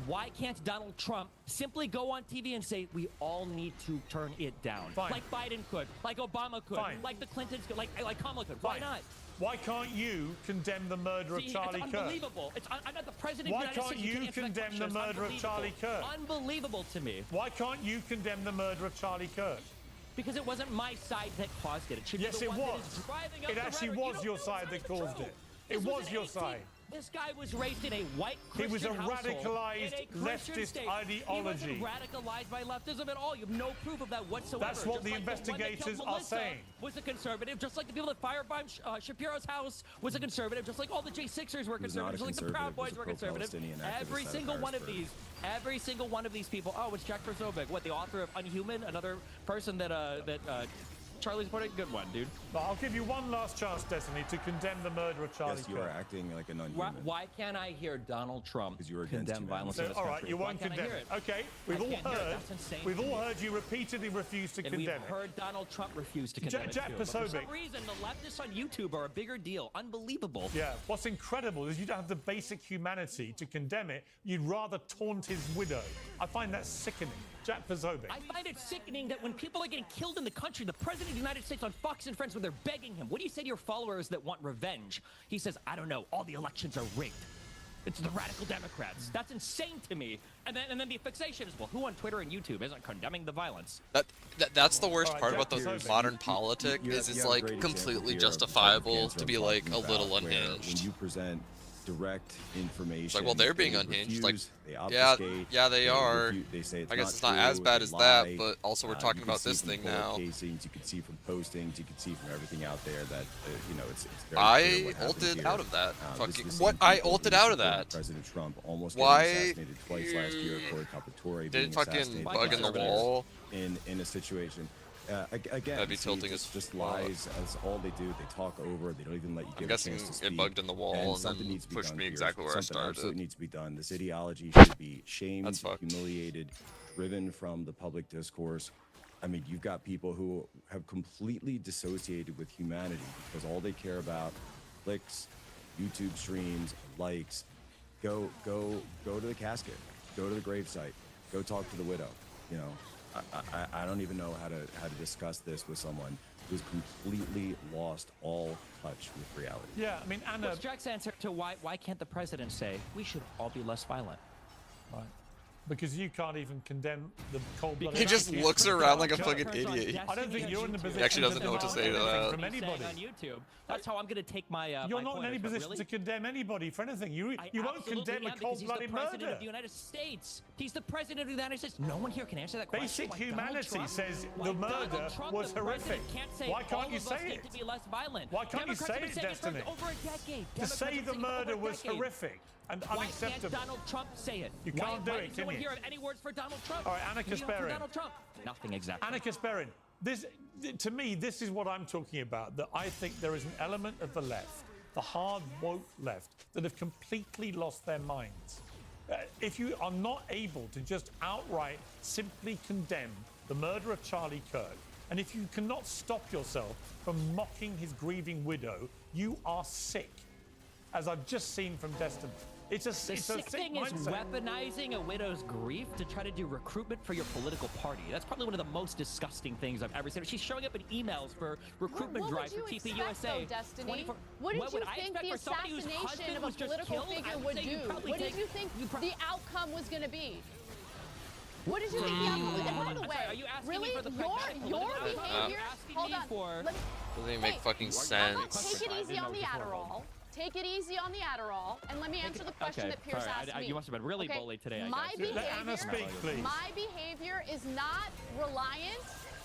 Why can't Donald Trump simply go on TV and say we all need to turn it down, Fine. like Biden could, like Obama could, Fine. like the Clintons could, like Kamala could. Why Fine. not? Why can't you condemn the murder of See, Charlie it's Kirk? unbelievable. I'm not the president Why of the United can't States. you can't answer that condemn question. the It's murder of Charlie unbelievable. Kirk? Unbelievable to me. Why can't you condemn the murder of Charlie Kirk? Because it wasn't my side that caused it. It should Yes, be the it one was. that is driving up It the actually rhetoric. You was don't your know side it's that not caused true. it. This It was an your 18 side. This guy was raised in a white He was Christian a household, radicalized in a Christian leftist state. ideology. He wasn't radicalized by leftism at all. You have no proof of that whatsoever. That's what Just the like investigators one that killed are Melissa saying. Was a conservative, just like the people that firebombed Shapiro's house was a conservative, just like all the J6ers were He was not a conservatives, just like the Proud conservative, he was Boys a were conservative. pro-Palestinian activist Every out of single one of Harrisburg. these, every single one of these people. Oh, it's Jack Posobiec, what the author of Unhuman, another person that Charlie's putting. Good one, dude. But I'll give you one last chance, Destiny, to condemn the murder of Charlie Yes, you Kirk. are acting like an unhuman. Why can't I hear Donald Trump condemn violence in So, this all right, country? you Why won't can't I condemn hear it. Okay, we've I all can't hear it. heard. That's insane We've to all me. heard you repeatedly refuse to And condemn we've it. heard Donald Trump refuse to condemn Jack it too. But for some Posobiec. reason, the leftists on YouTube are a bigger deal. Unbelievable. Yeah, what's incredible is you don't have the basic humanity to condemn it. You'd rather taunt his widow. I find that sickening. Jack Posobiec. I find it sickening that when people are getting killed in the country, the president of the United States on Fox and Friends, when they're begging him, what do you say to your followers that want revenge? He says, I don't know, all the elections are rigged. It's the radical Democrats. That's insane to me. And then the fixation is, well, who on Twitter and YouTube isn't condemning the violence? That's the worst All right, part Jack about the Posobiec. modern politic is it's like completely justifiable to be like a little When unhinged. you present direct information, It's like, well, they're being they unhinged. refuse, Like, they yeah, obfuscate, yeah, they are. They say it's I guess it's not not as true, bad they as that, lie. but also we're You talking can about see this from thing poll now. Casings, you can see from postings, you can see from everything out there that you know it's very clear I what happened ulted here. out of that. This Fucking is the what? same I people ulted who out of supported that. President Trump almost Why getting assassinated twice last year. Cory Carpentore being didn't fucking assassinated bug in the by wall? in a situation. Again, That'd be see, tilting just his wall. lies. That's all they do. They talk over. They don't even let you give I'm a guessing chance to speak. it bugged in the wall and something then needs to be pushed done me here. exactly where I Something started. absolutely needs to be done. This ideology should be shamed, humiliated, driven from the public discourse. I mean, you've got people who have completely dissociated with humanity because all they care about clicks, YouTube streams, likes. Go to the casket. Go to the gravesite. Go talk to the widow. You know. I don't even know how to discuss this with someone who's completely lost all touch with reality. Yeah, I mean, Anna. What's Jack's answer to why can't the president say we should all be less violent? Right. Because you can't even condemn the cold-blooded. He just anarchists. looks around like a Can't. fucking idiot. I don't think you're in the position. He actually doesn't know what to say to that. From anybody. On YouTube. That's how I'm going to take my. You're my not in point. any But position really? to condemn anybody for anything. You won't Absolutely condemn a am, because he's the cold-blooded president murder. of the United States. He's the president of the United States. No one here can answer that question. Basic Why Donald humanity Trump- says why the Donald murder Trump, was the president, horrific. Can't say Why can't all you of us say need it? to be less violent. Why can't you Democrats say have been it, saying for Destiny? over a decade. To say Democrats have the been saying for murder over a was decade. horrific and Why unacceptable. can't Donald Trump say it? You can't do why it, does can no one you? hear any words for Donald Trump? All right, Anna What do you want from Kasparin. Donald Trump? Nothing exactly. Anna Kasparin, to me, this is what I'm talking about, that I think there is an element of the left the hard woke left that have completely lost their minds. If you are not able to just outright simply condemn the murder of Charlie Kirk, and if you cannot stop yourself from mocking his grieving widow, you are sick, as I've just seen from Destiny. It's a sick thing is mindset. weaponizing a widow's grief to try to do recruitment for your political party. That's probably one of the most disgusting things I've ever seen. She's showing up in emails for recruitment drives for TPUSA. Destiny? What did you think the assassination of a political figure would do? What did you think the outcome was going to be? What did you think the outcome was? And by the way, are you asking really, me for the your behavior? Hold on. Doesn't even make fucking sense. Take it easy on the Adderall. Take it easy on the Adderall, and let me answer the question that Pierce asked me. You must have been really bullied today, I my guess. behavior, Anna speak, please. My behavior is not reliant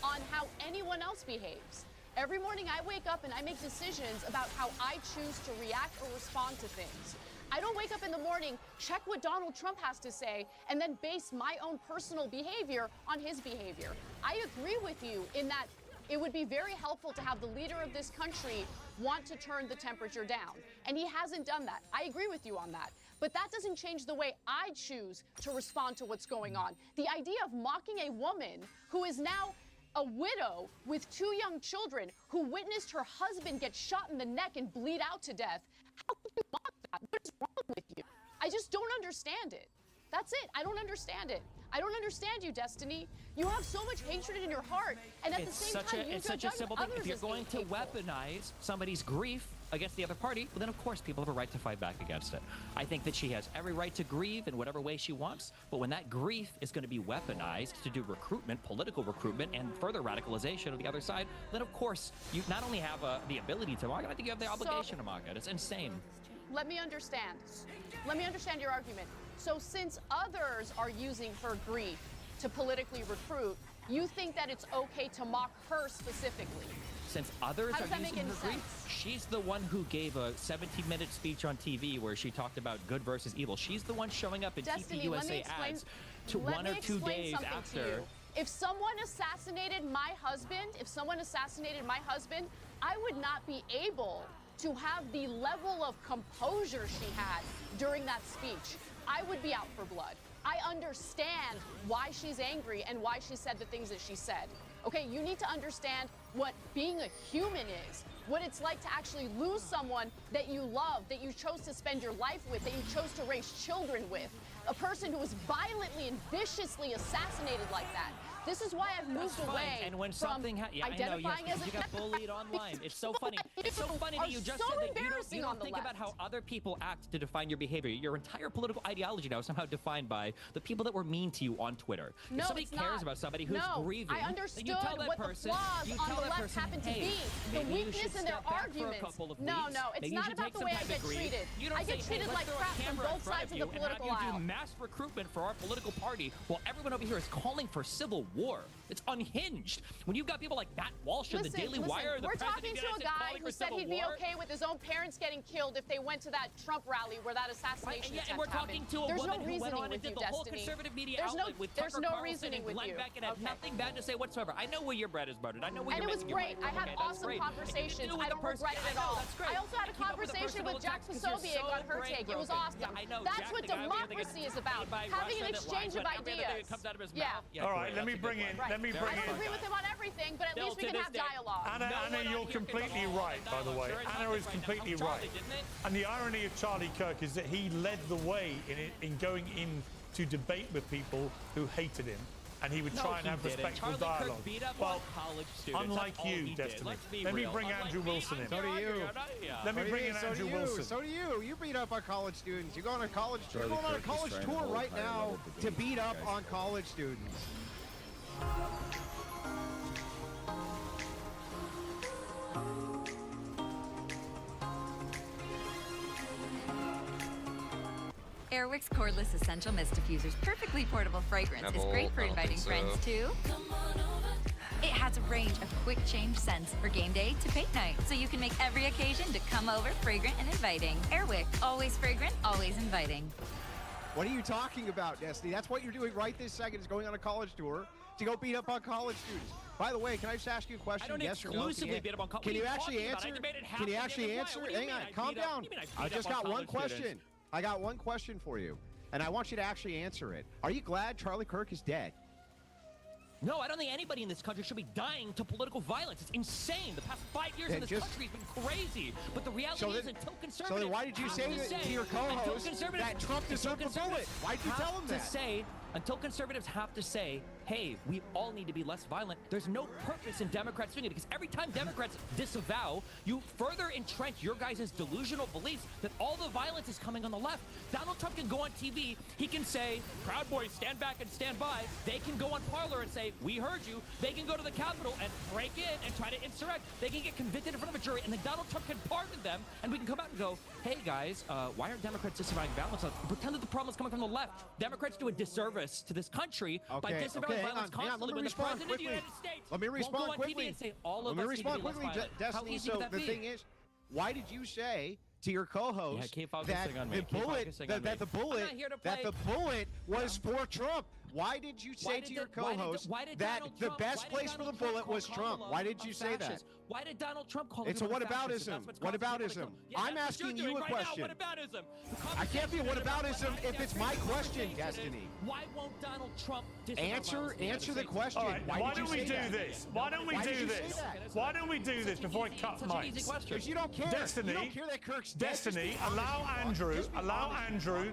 on how anyone else behaves. Every morning I wake up and I make decisions about how I choose to react or respond to things. I don't wake up in the morning, check what Donald Trump has to say, and then base my own personal behavior on his behavior. I agree with you in that it would be very helpful to have the leader of this country want to turn the temperature down. And he hasn't done that. I agree with you on that. But that doesn't change the way I choose to respond to what's going on. The idea of mocking a woman who is now a widow with 2 young children who witnessed her husband get shot in the neck and bleed out to death. How could you mock that? What is wrong with you? I just don't understand it. That's it. I don't understand it. I don't understand you, Destiny. You have so much hatred in your heart, and at the same time, you it's such a simple thing. If you're going to hateful. weaponize somebody's grief against the other party, well, then of course people have a right to fight back against it. I think that she has every right to grieve in whatever way she wants, but when that grief is going to be weaponized to do recruitment, political recruitment, and further radicalization of the other side, then of course you not only have the ability to mock it, I think you have the obligation to mock it. It's insane. Let me understand. Let me understand your argument. So since others are using her grief to politically recruit, you think that it's okay to mock her specifically? Since others How are does that using make any her grief, she's the one who gave a 17-minute speech on TV where she talked about good versus evil. She's the one showing up in Destiny, TPUSA ads to 1 or 2 days after. If someone assassinated my husband, I would not be able to have the level of composure she had during that speech. I would be out for blood. I understand why she's angry and why she said the things that she said. Okay, you need to understand what being a human is, what it's like to actually lose someone that you love, that you chose to spend your life with, that you chose to raise children with, a person who was violently and viciously assassinated like that. This is why I've moved away and when from something identifying as a you got bullied online. It's so funny. It's so funny that you just so said that embarrassing you don't think about how other people act to define your behavior. Your entire political ideology now is somehow defined by the people that were mean to you on Twitter. No, if somebody it's cares not. about somebody who's No, grieving, I understood then you tell that what person, the flaws on the left happen to be. The maybe you should weakness in their step back for a arguments. couple of No, weeks. no, it's Maybe you not should about take the some way I time to get grieve. treated. You don't I get say, treated hey, like let's throw a crap from camera in both front sides of you the and political have you aisle. do mass recruitment for our political party while everyone over here is calling for civil war. It's unhinged. When you've got people like Matt Walsh of the Daily Wire, the we're president talking of the to a United States guy calling who for said civil he'd be war. okay with his own parents getting killed if they went to that Trump rally where that assassination Yeah, attempt and we're talking happened. to a There's woman no who went reasoning on and with did you, the whole Destiny. conservative media There's outlet with there's Tucker no Carlson reasoning and with Glenn you. Beck and had nothing bad to say whatsoever. I know where your bread is buttered. I know where And you're it was making great. your I had money. Okay, that's awesome great. conversations. And you I don't regret it at all. That's great. I also had a Keep up with the conversation with personal Jack attacks 'cause you're Posobiec so on her brain take. It was broken. awesome. Yeah, I know. That's Jack, what the guy over there that democracy gets is about. paid by Having an Russia that exchange lies of about everything that ideas. comes out of his Yeah. mouth. Yeah, All right, great. let me That's a bring good in. one. Let me bring I don't in. agree with him on everything, but at Still least we to can this have day. dialogue. Anna, you're completely right, by the way. Anna is completely right. And the irony of Charlie Kirk is that he led the way in going in to debate with people who hated him, and he would try and have respectful dialogue. Kirk beat up Well, on college students. unlike That's all you, he did. Destiny. Let's be Let me real. bring Unlike Andrew me, Wilson I'm in. So do you. Let me bring in Andrew Wilson. So do you. You beat up on college students. You're going on a college tour. Charlie You're going on a Kirk is college trying to tour hold right higher now level to debates beat with up guys. on college students. Airwick's cordless essential mist diffuser's perfectly portable fragrance is great for inviting friends too. It has a range of quick change scents for game day to paint night, so you can make every occasion to come over fragrant and inviting. Airwick, always fragrant, always inviting. What are you talking about, Destiny? That's what you're doing right this second, is going on a college tour to go beat up on college students. By the way, can I just ask you a question? I don't yes exclusively or no? beat up on college. Can you actually answer? Can you actually answer? Hang on, calm down. I just got one question. I got one question for you, and I want you to actually answer it. Are you glad Charlie Kirk is dead? No, I don't think anybody in this country should be dying to political violence. It's insane. The past 5 years in this country has been crazy. But the reality is, until conservatives... So then why did you say to your co-host that Trump deserved the bullet? Why did you tell him that? Until conservatives have to say, hey, we all need to be less violent, there's no purpose in Democrats doing it, because every time Democrats disavow, you further entrench your guys' delusional beliefs that all the violence is coming on the left. Donald Trump can go on TV, he can say, Proud Boys, stand back and stand by. They can go on Parler and say, we heard you. They can go to the Capitol and break in and try to insurrect. They can get convicted in front of a jury, and then Donald Trump can pardon them, and we can come out and go, hey guys, why aren't Democrats disavowing violence? Pretend that the problem is coming from the left. Democrats do a disservice to this country by disavowing violence constantly when the president of the United States Let me respond quickly. And say, all of us need to be less violent. Destiny. So the thing is, why did you say to your co-host that the bullet was for Trump? Why did you say to your co-host that the best place for the bullet was Trump? Why did you say that? Why did Donald Trump call it? It's a whataboutism. Whataboutism. I'm asking you a question. I can't be whataboutism if it's my question, Destiny. Why won't Donald Trump answer the question? Why don't we do this? Why don't we do this? Why don't we do this before I cut mics? Because you don't care. Destiny, you don't care that Kirk's Destiny, allow Andrew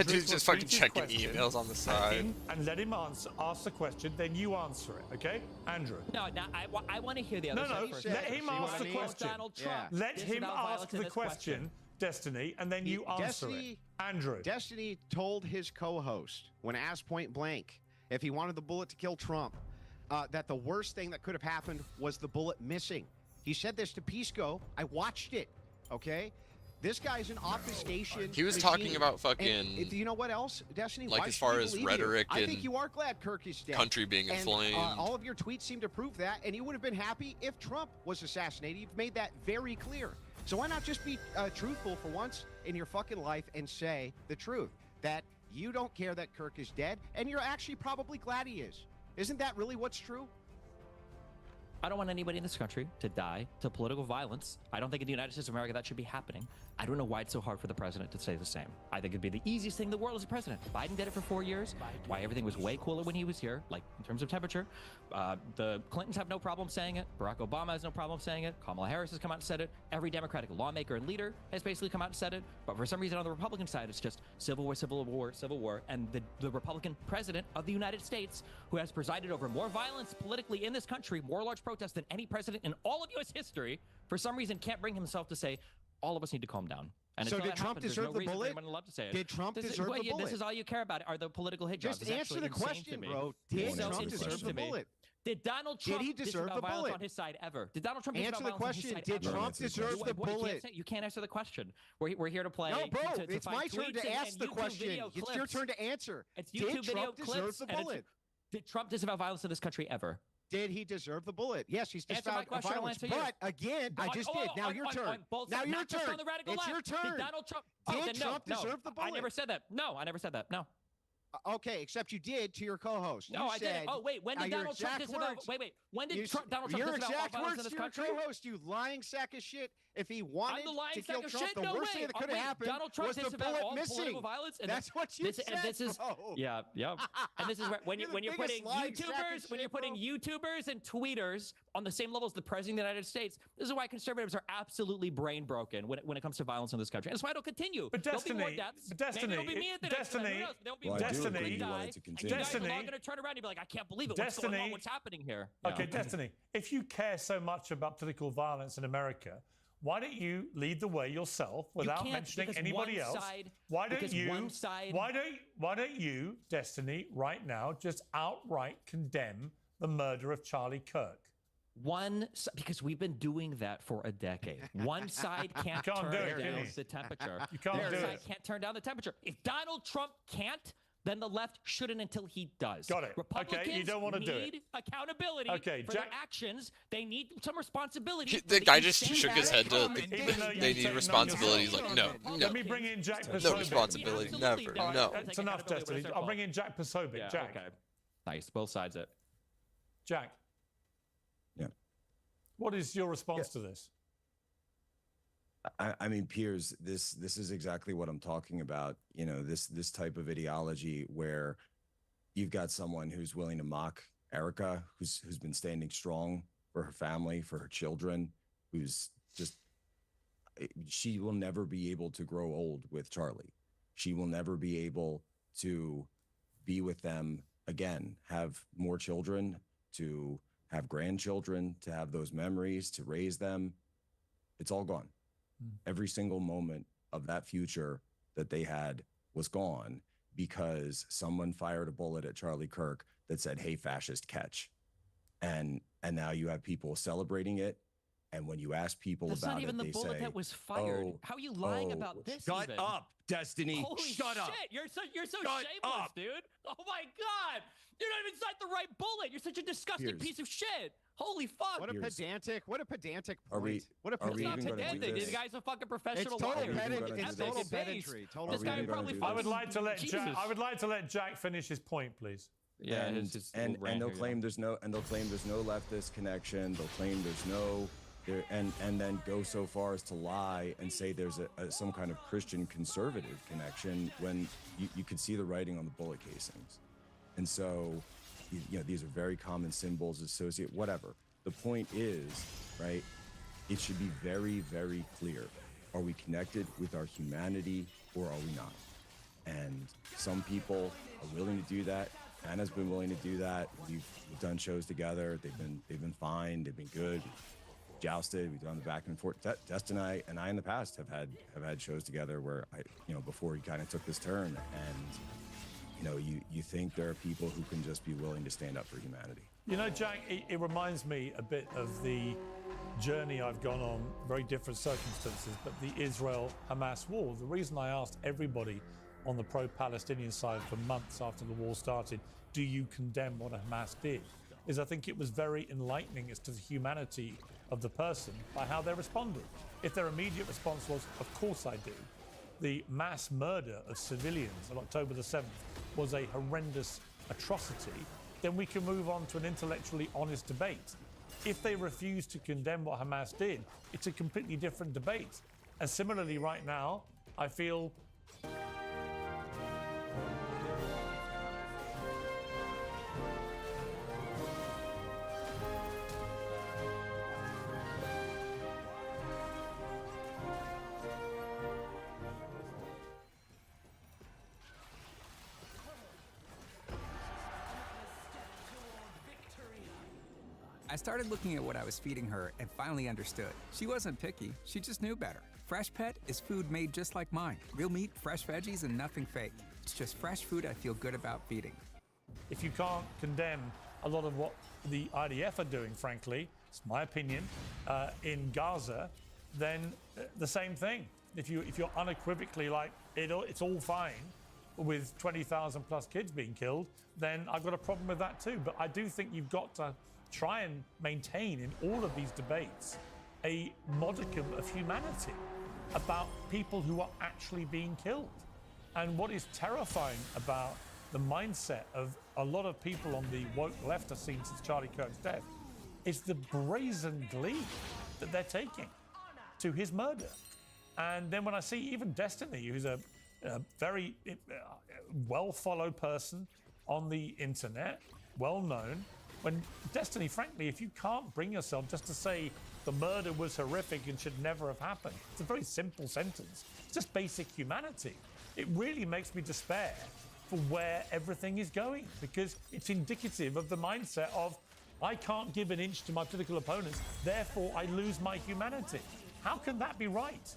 Dude's just fucking checking emails on the side. And let him ask the question, then you answer it, okay? Andrew. No, I want to hear the other side first. Let him ask the question. Let him ask the question, Destiny, and then you answer it. Andrew. Destiny told his co-host, when asked point blank, if he wanted the bullet to kill Trump, that the worst thing that could have happened was the bullet missing. He said this to Pisco. I watched it, okay? This guy's an obfuscation. He was talking about fucking. And, you know what else, Destiny? Like as far as rhetoric I and think you are glad Kirk is dead. Country being inflamed. All of your tweets seem to prove that, and you would have been happy if Trump was assassinated. You've made that very clear. So why not just be truthful for once in your fucking life and say the truth, that you don't care that Kirk is dead, and you're actually probably glad he is. Isn't that really what's true? I don't want anybody in this country to die to political violence. I don't think in the United States of America that should be happening. I don't know why it's so hard for the president to say the same. I think it'd be the easiest thing in the world as a president. Biden did it for 4 years. Why everything was way cooler when he was here, like in terms of temperature. The Clintons have no problem saying it. Barack Obama has no problem saying it. Kamala Harris has come out and said it. Every Democratic lawmaker and leader has basically come out and said it. But for some reason on the Republican side, it's just civil war, civil war, civil war. And the Republican president of the United States, who has presided over more violence politically in this country, more large protests than any president in all of U.S. history, for some reason can't bring himself to say, all of us need to calm down. And so did Trump deserve the bullet? Did Trump deserve the bullet? This is all you care about are the political hit jobs. Just answer the question, bro. Did Trump deserve the bullet? Did Donald Trump deserve the violence bullet on his side ever? Did Donald Trump answer the question? Did Trump deserve the bullet? You can't answer the question. We're here to play. No, bro. It's my turn to ask the question. It's your turn to answer. Did Trump deserve the bullet? Did Trump disavow violence in this country ever? Did he deserve the bullet? Yes, he's disavowed violence. But again, I just did. Now your turn. Now your turn. It's your turn. Did Trump deserve the bullet? I never said that. No, I never said that. No. Okay, except you did to your co-host. No, I didn't. Oh, wait. When did Donald Trump disavow? Wait. When did Donald Trump disavow violence in this country? Your exact words to your co-host, you lying sack of shit. If he wanted to kill Trump, the worst thing that could have happened was the bullet missing. That's what you said, bro. Yeah. And this is where when you're putting YouTubers and tweeters on the same level as the president of the United States, this is why conservatives are absolutely brain broken when it comes to violence in this country. And that's why it'll continue. But Destiny, Destiny, you guys are all going to turn around and be like, I can't believe it. What's going on? What's happening here? Okay, Destiny, if you care so much about political violence in America, why don't you lead the way yourself without mentioning anybody else? Why don't you, Destiny, right now just outright condemn the murder of Charlie Kirk? Because we've been doing that for a decade. One side can't turn down the temperature. You can't do it. One side can't turn down the temperature. If Donald Trump can't, then the left shouldn't until he does. Got it. Republicans Okay, you don't want to do it. need accountability for their actions. They need some responsibility. The guy just shook his head to they need responsibility. He's like, no. Let me bring in Jack Pasovic. No responsibility. Never. No. It's enough, Destiny. I'll bring in Jack Pasovic. Yeah, Jack. okay. Nice. Both sides it. Jack. Yeah. What is your response to this? I mean, Piers, this is exactly what I'm talking about. You know, this type of ideology where you've got someone who's willing to mock Erica, who's been standing strong for her family, for her children, who's just, she will never be able to grow old with Charlie. She will never be able to be with them again, have more children, to have grandchildren, to have those memories, to raise them. It's all gone. Every single moment of that future that they had was gone because someone fired a bullet at Charlie Kirk that said, "Hey, fascist, catch." And now you have people celebrating it. And when you ask people That's about not even it, the they bullet say, that was fired. "Oh, How are you lying oh, about this? Shut even? up, Destiny. Holy Shut up. shit! You're so Shut shameless, up. dude. Oh my god! You're not even inside the right bullet. You're such a disgusting Piers. piece of shit. Holy fuck! What a Piers. pedantic Are we- point. What a are we It's not even gonna do pedantic. this? The guy's a fucking professional It's total liar. pedantry. He's It's epic total at base. pedantry. Total This guy pedantry. probably I I would fucking- like to let Jack. Jesus. I would like to let Jack finish his point, please. Yeah, and it's just a little and rant they'll here, claim there's no leftist connection. They'll claim there's no there, and then go so far as to lie and say there's some kind of Christian conservative connection when you could see the writing on the bullet casings. And so, you know, these are very common symbols associated, whatever. The point is, right, it should be very, very clear. Are we connected with our humanity or are we not? And some people are willing to do that. Anna's been willing to do that. We've done shows together. They've been fine. They've been good. We've jousted. We've done the back and forth. Destin and I in the past have had shows together where before he kind of took this turn, and you think there are people who can just be willing to stand up for humanity. You know, Jack, it reminds me a bit of the journey I've gone on, very different circumstances, but the Israel-Hamas war. The reason I asked everybody on the pro-Palestinian side for months after the war started, do you condemn what Hamas did, is I think it was very enlightening as to the humanity of the person by how they responded. If their immediate response was, of course I do, the mass murder of civilians on October the 7th was a horrendous atrocity, then we can move on to an intellectually honest debate. If they refuse to condemn what Hamas did, it's a completely different debate. And similarly, right now, I feel I started looking at what I was feeding her and finally understood. She wasn't picky, she just knew better. Fresh Pet is food made just like mine. Real meat, fresh veggies, and nothing fake. It's just fresh food I feel good about feeding. if you can't condemn a lot of what the IDF are doing, frankly, it's my opinion, in Gaza, then the same thing. If you're unequivocally like, it's all fine with 20,000 plus kids being killed, then I've got a problem with that too. But I do think you've got to try and maintain in all of these debates a modicum of humanity about people who are actually being killed. And what is terrifying about the mindset of a lot of people on the woke left I've seen since Charlie Kirk's death is the brazen glee that they're taking to his murder. And then when I see even Destiny, who's a very well-followed person on the internet, well-known, when Destiny, frankly, if you can't bring yourself just to say the murder was horrific and should never have happened, it's a very simple sentence. It's just basic humanity. It really makes me despair for where everything is going, because it's indicative of the mindset of, I can't give an inch to my political opponents, therefore I lose my humanity. How can that be right?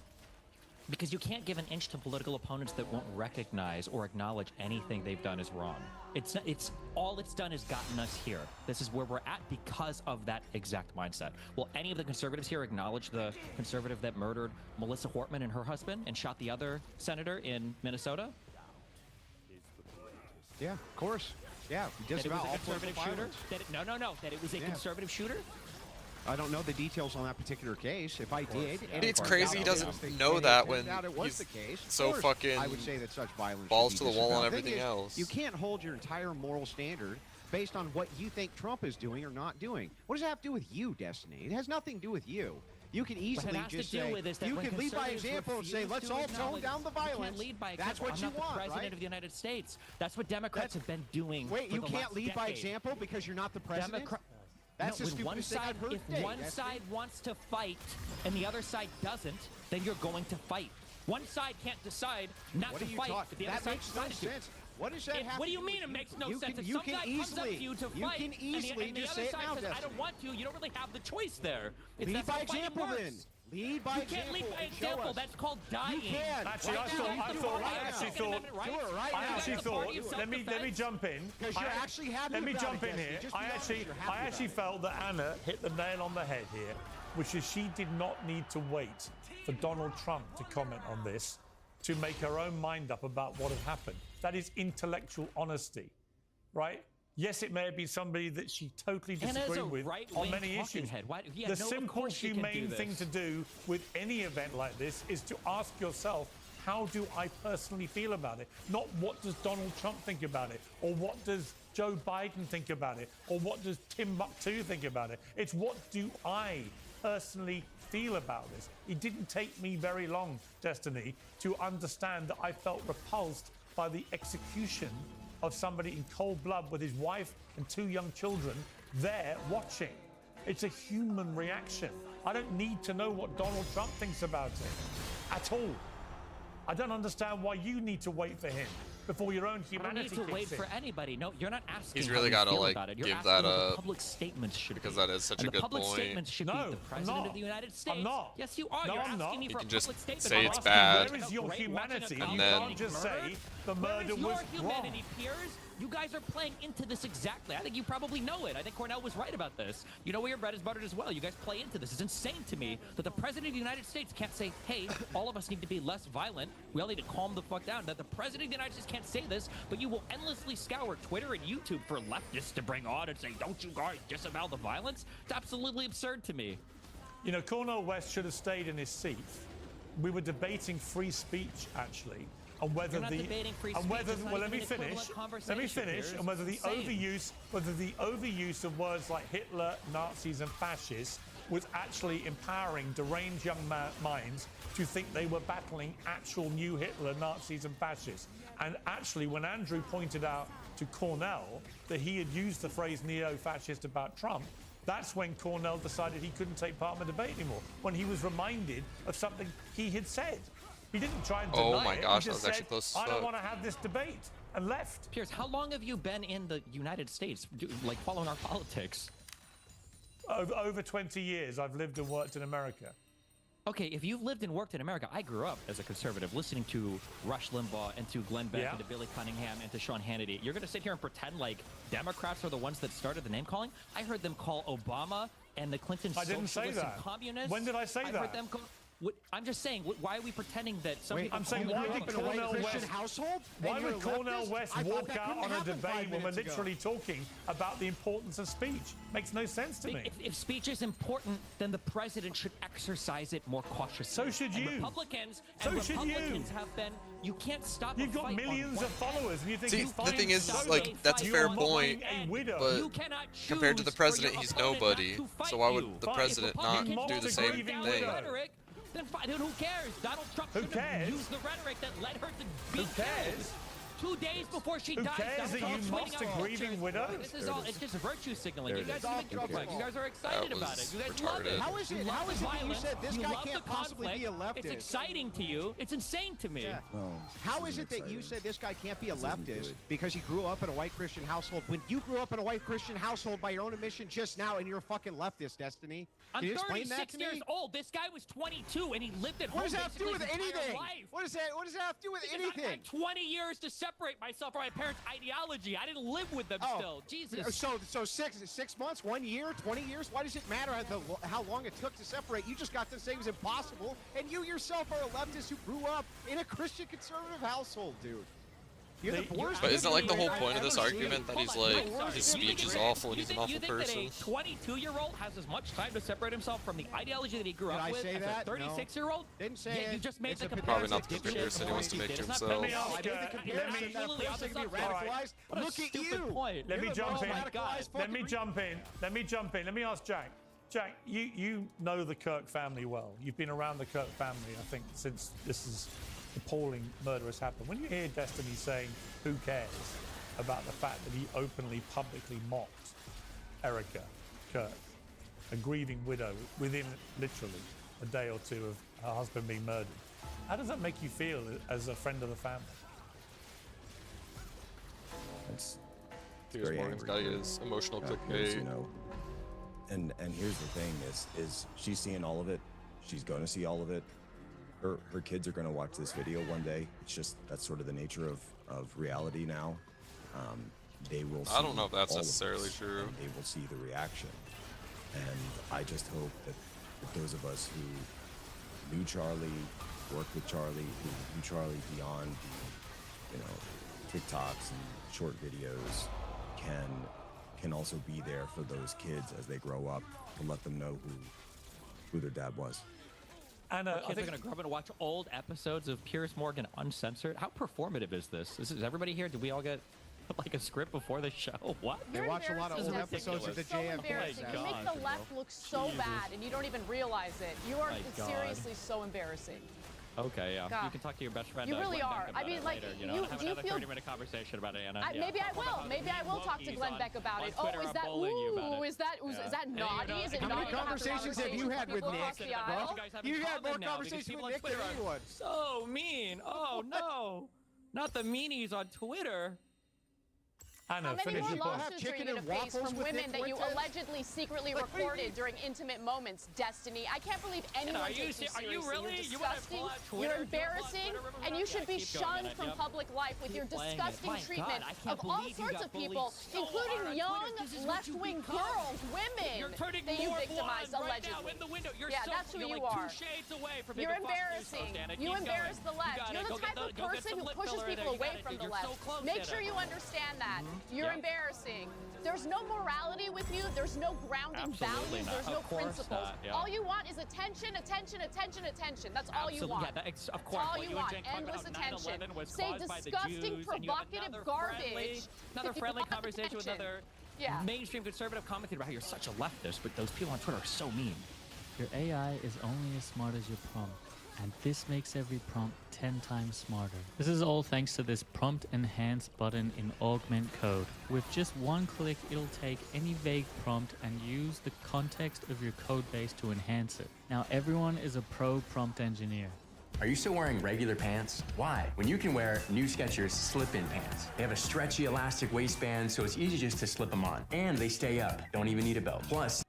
Because you can't give an inch to political opponents that won't recognize or acknowledge anything they've done is wrong. It's all it's done is gotten us here. This is where we're at because of that exact mindset. Will any of the conservatives here acknowledge the conservative that murdered Melissa Hortman and her husband and shot the other senator in Minnesota? Yeah, of course. Yeah, That just it was about a all conservative political shooter? violence. No. That it was a conservative shooter? I don't know the details on that particular case. If I did, And it's crazy he doesn't know that when he's so fucking I would say that such violence balls should to be the wall on disavowed. everything Thing is, else. You can't hold your entire moral standard based on what you think Trump is doing or not doing. What does that have to do with you, Destiny? It has nothing to do with you. You can easily just say, you can lead by example and say, let's all tone down the violence. You can't lead by That's example. what I'm you not want, the president right? of the United States. That's what Democrats have been doing. Wait, for you the can't last lead by decade. example because you're not the president? That's no, the when one stupidest thing side, I've heard if today, one Destiny. side wants to fight and the other side doesn't, then you're going to fight. One side can't decide not What to are you fight. talking? if the That other side makes no decides to. sense. What does that have What do to you do mean with it you? makes no You sense? can- If you some can guy comes up easily- to you to you fight, can easily and the just other say it side now, says, I Destiny. don't want to, you don't really have the choice there. Lead That's by how fighting example, works. then. Lead by you example. can't lead by and show example. us. That's called dying. You can. Actually, I actually felt that Anna hit the nail on the head here, which is she did not need to wait for Donald Trump to comment on this to make her own mind up about what had happened. That is intellectual honesty, right? Yes, it may have been somebody that she totally disagreed with on many issues. The simple, humane thing to do with any event like this is to ask yourself, how do I personally feel about it? Not what does Donald Trump think about it, or what does Joe Biden think about it, or what does Timbuktu think about it. It's what do I personally feel about this. It didn't take me very long, Destiny, to understand that I felt repulsed by the execution of somebody in cold blood with his wife and 2 young children there watching. It's a human reaction. I don't need to know what Donald Trump thinks about it at all. I don't understand why you need to wait for him before your own humanity You don't need to wait kicks in. for anybody. No, you're not asking. He's really got to like You're give asking that what the up public statements should because be. that is such and a good the public point. statements should be the president of the United States. I'm not. Yes, you are. No, You're I'm asking not. me You for a can just public statement. say I'm it's asking bad. Where is your humanity? And You then- can't just say the murder Where is your was humanity, wrong. peers? You guys are playing into this exactly. I think you probably know it. I think Cornell was right about this. You know where your bread is buttered as well. You guys play into this. It's insane to me that the president of the United States can't say, hey, all of us need to be less violent. We all need to calm the fuck down. That the president of the United States can't say this, but you will endlessly scour Twitter and YouTube for leftists to bring on and say, don't you guys disavow the violence? It's absolutely absurd to me. You know, Cornel West should have stayed in his seat. We were debating free speech, actually, and whether You're not debating free speech. It's not well, let even me an equivalent finish. conversation, Let me finish, Piers. and whether the Same. overuse of words like Hitler, Nazis, and fascists was actually empowering deranged young minds to think they were battling actual new Hitler, Nazis, and fascists. And actually, when Andrew pointed out to Cornell that he had used the phrase neo-fascist about Trump, that's when Cornell decided he couldn't take part in the debate anymore, when he was reminded of something he had said. He didn't try and deny Oh my it. gosh, He that just was actually said, close as I don't fuck. want to have this debate, and left. Piers, how long have you been in the United States, like following our politics? Over 20 years, I've lived and worked in America. Okay, if you've lived and worked in America, I grew up as a conservative listening to Rush Limbaugh and to Glenn Beck Yeah. and to Billy Cunningham and to Sean Hannity. You're going to sit here and pretend like Democrats are the ones that started the name calling? I heard them call Obama and the Clinton I didn't say socialists that. and communists. When did I say I that? heard them call... I'm just saying, why are we pretending that some Wait, people... I'm saying, call why them did up in a white Cornel Christian West household? Why And you're would a Cornel leftist? West I thought walk that out couldn't on a happen 5 debate when we're minutes ago. literally talking about the importance of speech? Makes no sense to me. If speech is important, then the president should exercise it more cautiously. So should And you. Republicans So should you. Republicans have been. You can't stop. You've a got fight millions on of one followers, and you think See, it's the fine thing to is, stop like, them. that's a You fair are point, a widow. but You cannot compared to the choose for your president, he's opponent nobody. not to fight So why would you. the Fine, president if not Republicans do the want to same bring down thing? the rhetoric, then fine. Then who cares? Donald Trump Who shouldn't have cares? used the rhetoric that led her to Who be cares? killed. 2 days before she Who died, cares that Donald you Trump's lost a tweeting out grieving pictures. widow? This is all, it's just virtue signaling. There You it guys is. even give a fuck. You guys are excited That about it. was You guys love it. retarded. How is it- You love how is the it that you violence. said this You guy love can't the possibly be a conflict. It's leftist? exciting to you. It's insane to me. Yeah. Oh, How this is it that you exciting. said this guy can't be a This isn't leftist good. because he grew up in a white Christian household when you grew up in a white Christian household by your own admission just now and you're a fucking leftist, Destiny? I'm Can you explain that 36 to me? years old. This guy was 22 and he lived at home What does that have to do basically with his entire anything? life. What does that have to do with Because I anything? had 20 years to separate myself from my parents' ideology. I didn't live with them still. Jesus. So 6 months, 1 year, 20 years? Why does it matter how long it took to separate? You just got to say it was impossible, and you yourself are a leftist who grew up in a Christian conservative household, dude. You're the worst. But isn't like the whole point of this argument that he's like his speech is awful and he's an awful person? You think that a 22-year-old has as much time to separate himself from the ideology that he grew up with as a 36-year-old? Didn't say yeah, you just made the comparison. Probably not the comparison he wants to make to himself. I made the comparison that a person can be radicalized. Look at you. Let me jump in. Let me jump in. Let me ask Jack. Jack, you know the Kirk family well. You've been around the Kirk family, I think, since this is appalling murder has happened. When you hear Destiny saying, who cares, about the fact that he openly, publicly mocked Erica Kirk, a grieving widow, within literally a day or two of her husband being murdered, how does that make you feel as a friend of the family? It's Piers very Morgan's angry. got his emotional Because, clickbait. you know, and here's the thing is she's seeing all of it. She's going to see all of it. Her kids are going to watch this video one day. It's just, that's sort of the nature of reality now. They will see I don't know if that's all of necessarily this, true. and they will see the reaction. And I just hope that those of us who knew Charlie, worked with Charlie, who knew Charlie beyond the, you know, TikToks and short videos, can also be there for those kids as they grow up, to let them know who their dad was. And Our kids are going to grow up and watch old episodes of Piers Morgan uncensored. How performative is this? Is everybody here? Did we all get like a script before the show? What? They watch a lot of old episodes of the JFK. You make the left look so bad, and you don't even realize it. You are seriously so embarrassing. Okay, yeah. God. You can talk to your best friend. You really Glenn are. Beck I about mean, it like, later, you have do you another feel? 30-minute conversation about Anna. Maybe I will. Maybe I will talk to Glenn Beck about it. Oh, is that is that naughty? Is it How many naughty? conversations have you had with Nick? You had more conversations with Nick than anyone. So mean. Oh no, not the meanies on Twitter. Anna, How many finish more your point. lawsuits are you going to face from women that you allegedly secretly recorded during intimate moments, Destiny? I can't believe anyone takes you seriously. Are you really? You're disgusting. You're embarrassing, and you should be shunned from public life with your disgusting treatment of all sorts of people, including young left-wing girls, women that you victimized allegedly. Yeah, that's who you are. You're embarrassing. You embarrass the left. You're the type of person who pushes people away from the left. Make sure you understand that. You're embarrassing. There's no morality with you. There's no grounding values. There's no principles. All you want is attention, attention, attention, attention. That's all you want. Of That's course. all you want. Endless attention. Say disgusting, provocative garbage. Another friendly conversation with another mainstream conservative commentator about how you're such a leftist, but those people on Twitter are so mean. Your AI is only as smart as your prompt, and this makes every prompt 10 times smarter. This is all thanks to this prompt enhance button in augment code. With just one click, it'll take any vague prompt and use the context of your code base to enhance it. Now everyone is a pro prompt engineer. Are you still wearing regular pants? Why? When you can wear new Skechers slip-in pants. They have a stretchy elastic waistband, so it's easy just to slip them on. And they stay up. Don't even need a belt. Plus,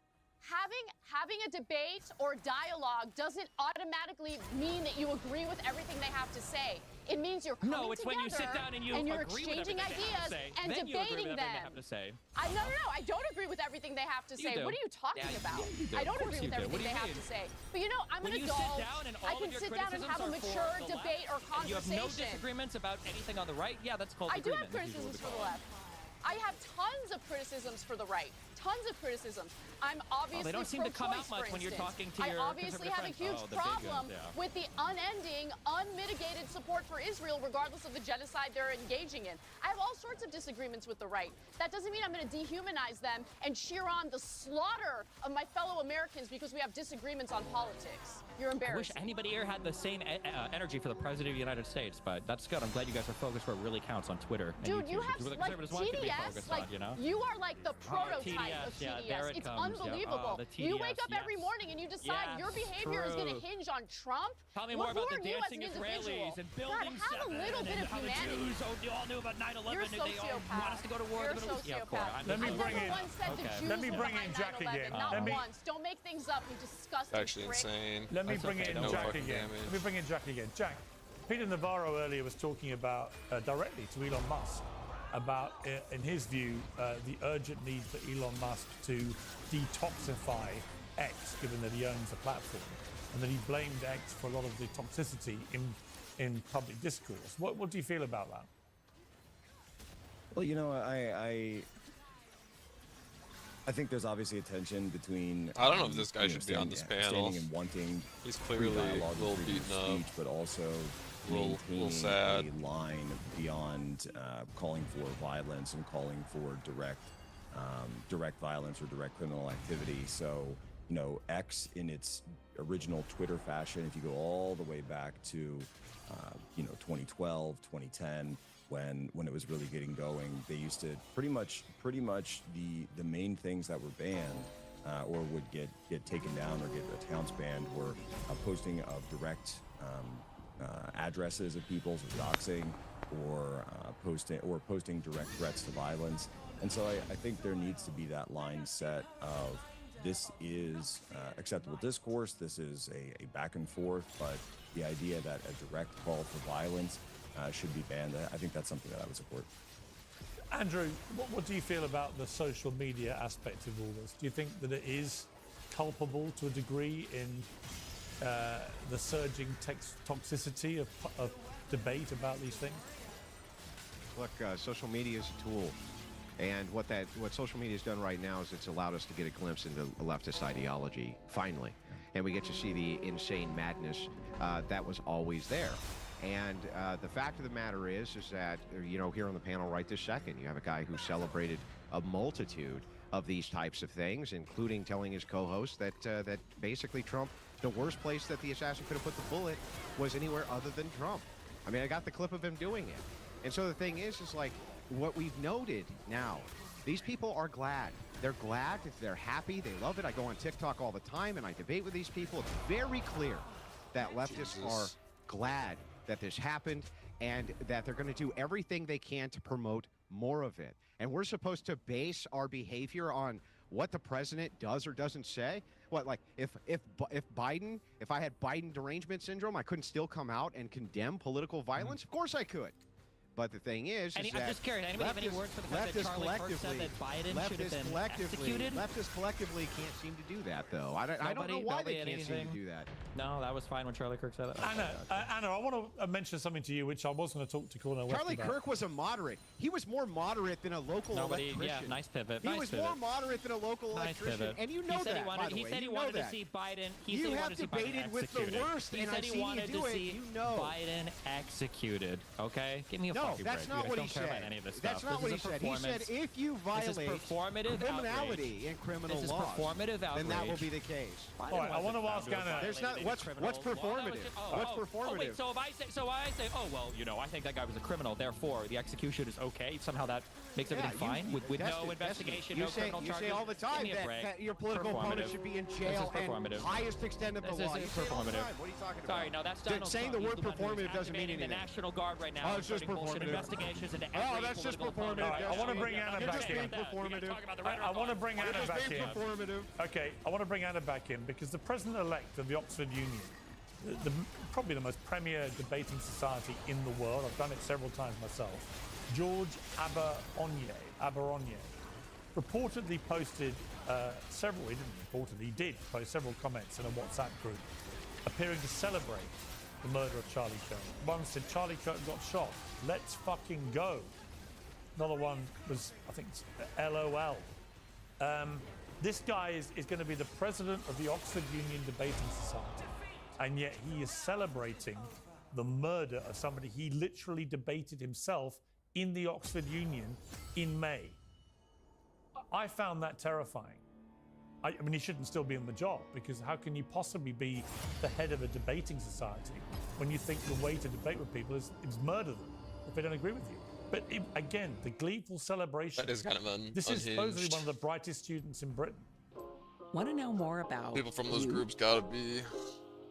Having a debate or dialogue doesn't automatically mean that you agree with everything they have to say. It means you're coming No, it's when you sit down and you're exchanging ideas and then debating them. No, I don't agree with everything they have to say. What are you talking about? I don't agree with everything they have to say. But you know, I'm an adult. I can sit down and have a mature debate or conversation. You have no disagreements about anything on the right? Yeah, that's called I do have criticisms for the left. I have tons of criticisms for the right. Tons of criticisms. I'm obviously they don't seem to come out much when you're talking to your I obviously have a huge problem with the unending, unmitigated support for Israel, regardless of the genocide they're engaging in. I have all sorts of disagreements with the right. That doesn't mean I'm going to dehumanize them and cheer on the slaughter of my fellow Americans because we have disagreements on politics. You're embarrassing. I wish anybody here had the same energy for the President of the United States, but that's good. I'm glad you guys are focused where it really counts on Twitter. Dude, you have like TDS, like you are like the prototype of TDS. It's unbelievable. You wake up every morning and you decide your behavior is going to hinge on Trump. Tell me more about the dancing Israelis and building have a little bit of humanity. They all knew about 9/11 You're and they all want us to go to war. You're a sociopath. Let me bring in. Let me bring in Jack again. Not once. Don't make things up. You disgusting. Actually insane. Let me bring in Jack again. Let me bring in Jack again. Jack, Peter Navarro earlier was talking about directly to Elon Musk about, in his view, the urgent need for Elon Musk to detoxify X, given that he owns the platform, and that he blamed X for a lot of the toxicity in public discourse. What do you feel about that? Well, you know, I think there's obviously a tension between. I don't know if this guy should be on standing, this panel. Standing and wanting. He's clearly a dialogue little and freedom beaten of up. speech, but also Little maintaining sad. a line beyond calling for violence and calling for direct violence or direct criminal activity. So, you know, X in its original Twitter fashion, if you go all the way back to, you know, 2012, 2010. When it was really getting going, they used to pretty much the main things that were banned or would get taken down or get accounts banned were posting of direct addresses of people's or doxing or posting direct threats to violence. And so I think there needs to be that line set of this is acceptable discourse, this is a back and forth, but the idea that a direct call for violence should be banned. I think that's something that I would support. Andrew, what do you feel about the social media aspect of all this? Do you think that it is culpable to a degree in the surging toxicity of debate about these things? Look, social media is a tool. And what social media has done right now is it's allowed us to get a glimpse into a leftist ideology, finally. And we get to see the insane madness that was always there. And the fact of the matter is that, you know, here on the panel right this second, you have a guy who celebrated a multitude of these types of things, including telling his co-host that that basically Trump, the worst place that the assassin could have put the bullet was anywhere other than Trump. I mean, I got the clip of him doing it. And so the thing is like, what we've noted now, these people are glad. They're glad, they're happy, they love it. I go on TikTok all the time and I debate with these people. It's very clear that leftists are glad that this happened and that they're going to do everything they can to promote more of it. And we're supposed to base our behavior on what the president does or doesn't say? What, like, if I had Biden derangement syndrome, I couldn't still come out and condemn political violence? Of course I could. But the thing is I'm that just curious, anybody have any words for the fact that Charlie Kirk said that Biden should have been executed? Leftists collectively can't seem to do that, though. I don't know why they can't seem to do that. No, that was fine when Charlie Kirk said that. Anna, I want to mention something to you, which I was going to talk to Cornel West Charlie about. Kirk was a moderate. He was more moderate than a local electrician. Yeah, nice pivot. He was more moderate than a local electrician, and you know that. By the way, he said he wanted to see Biden. You have debated with the worst, and I've seen you do it. You know, Biden executed. Okay, give me a fucking break. No, that's not what he said. That's not what he said. He said if you violate criminality in criminal laws, then that will be the case. All right, I want to ask Anna. There's not what's performative. What's performative? Oh wait, so I say, oh well, you know, I think that guy was a criminal, therefore the execution is okay. Somehow that makes everything fine with no investigation, no criminal charges. You say all the time that your political opponent should be in jail and highest extent of the law. This is performative. What are you talking about? Sorry, no, that's Donald saying Trump. the word performative doesn't mean anything. The National Guard right now. Oh, it's just performative. Investigations into oh, that's just performative. Right, I want to bring Anna back in. I want to bring Anna back in. Okay, I want to bring Anna back in because the president-elect of the Oxford Union, probably the most premier debating society in the world, I've done it several times myself, George Aberonye, reportedly posted he did post several comments in a WhatsApp group appearing to celebrate the murder of Charlie Kirk. One said, Charlie Kirk got shot, let's fucking go. Another one was, I think, LOL. This guy is going to be the president of the Oxford Union Debating Society, and yet he is celebrating the murder of somebody he literally debated himself in the Oxford Union in May. I found that terrifying. I mean, he shouldn't still be in the job, because how can you possibly be the head of a debating society when you think the way to debate with people is murder them if they don't agree with you? But again, the gleeful celebration. That is kind of This is supposedly one of the brightest students in Britain. Want to know more about people from those groups? Gotta be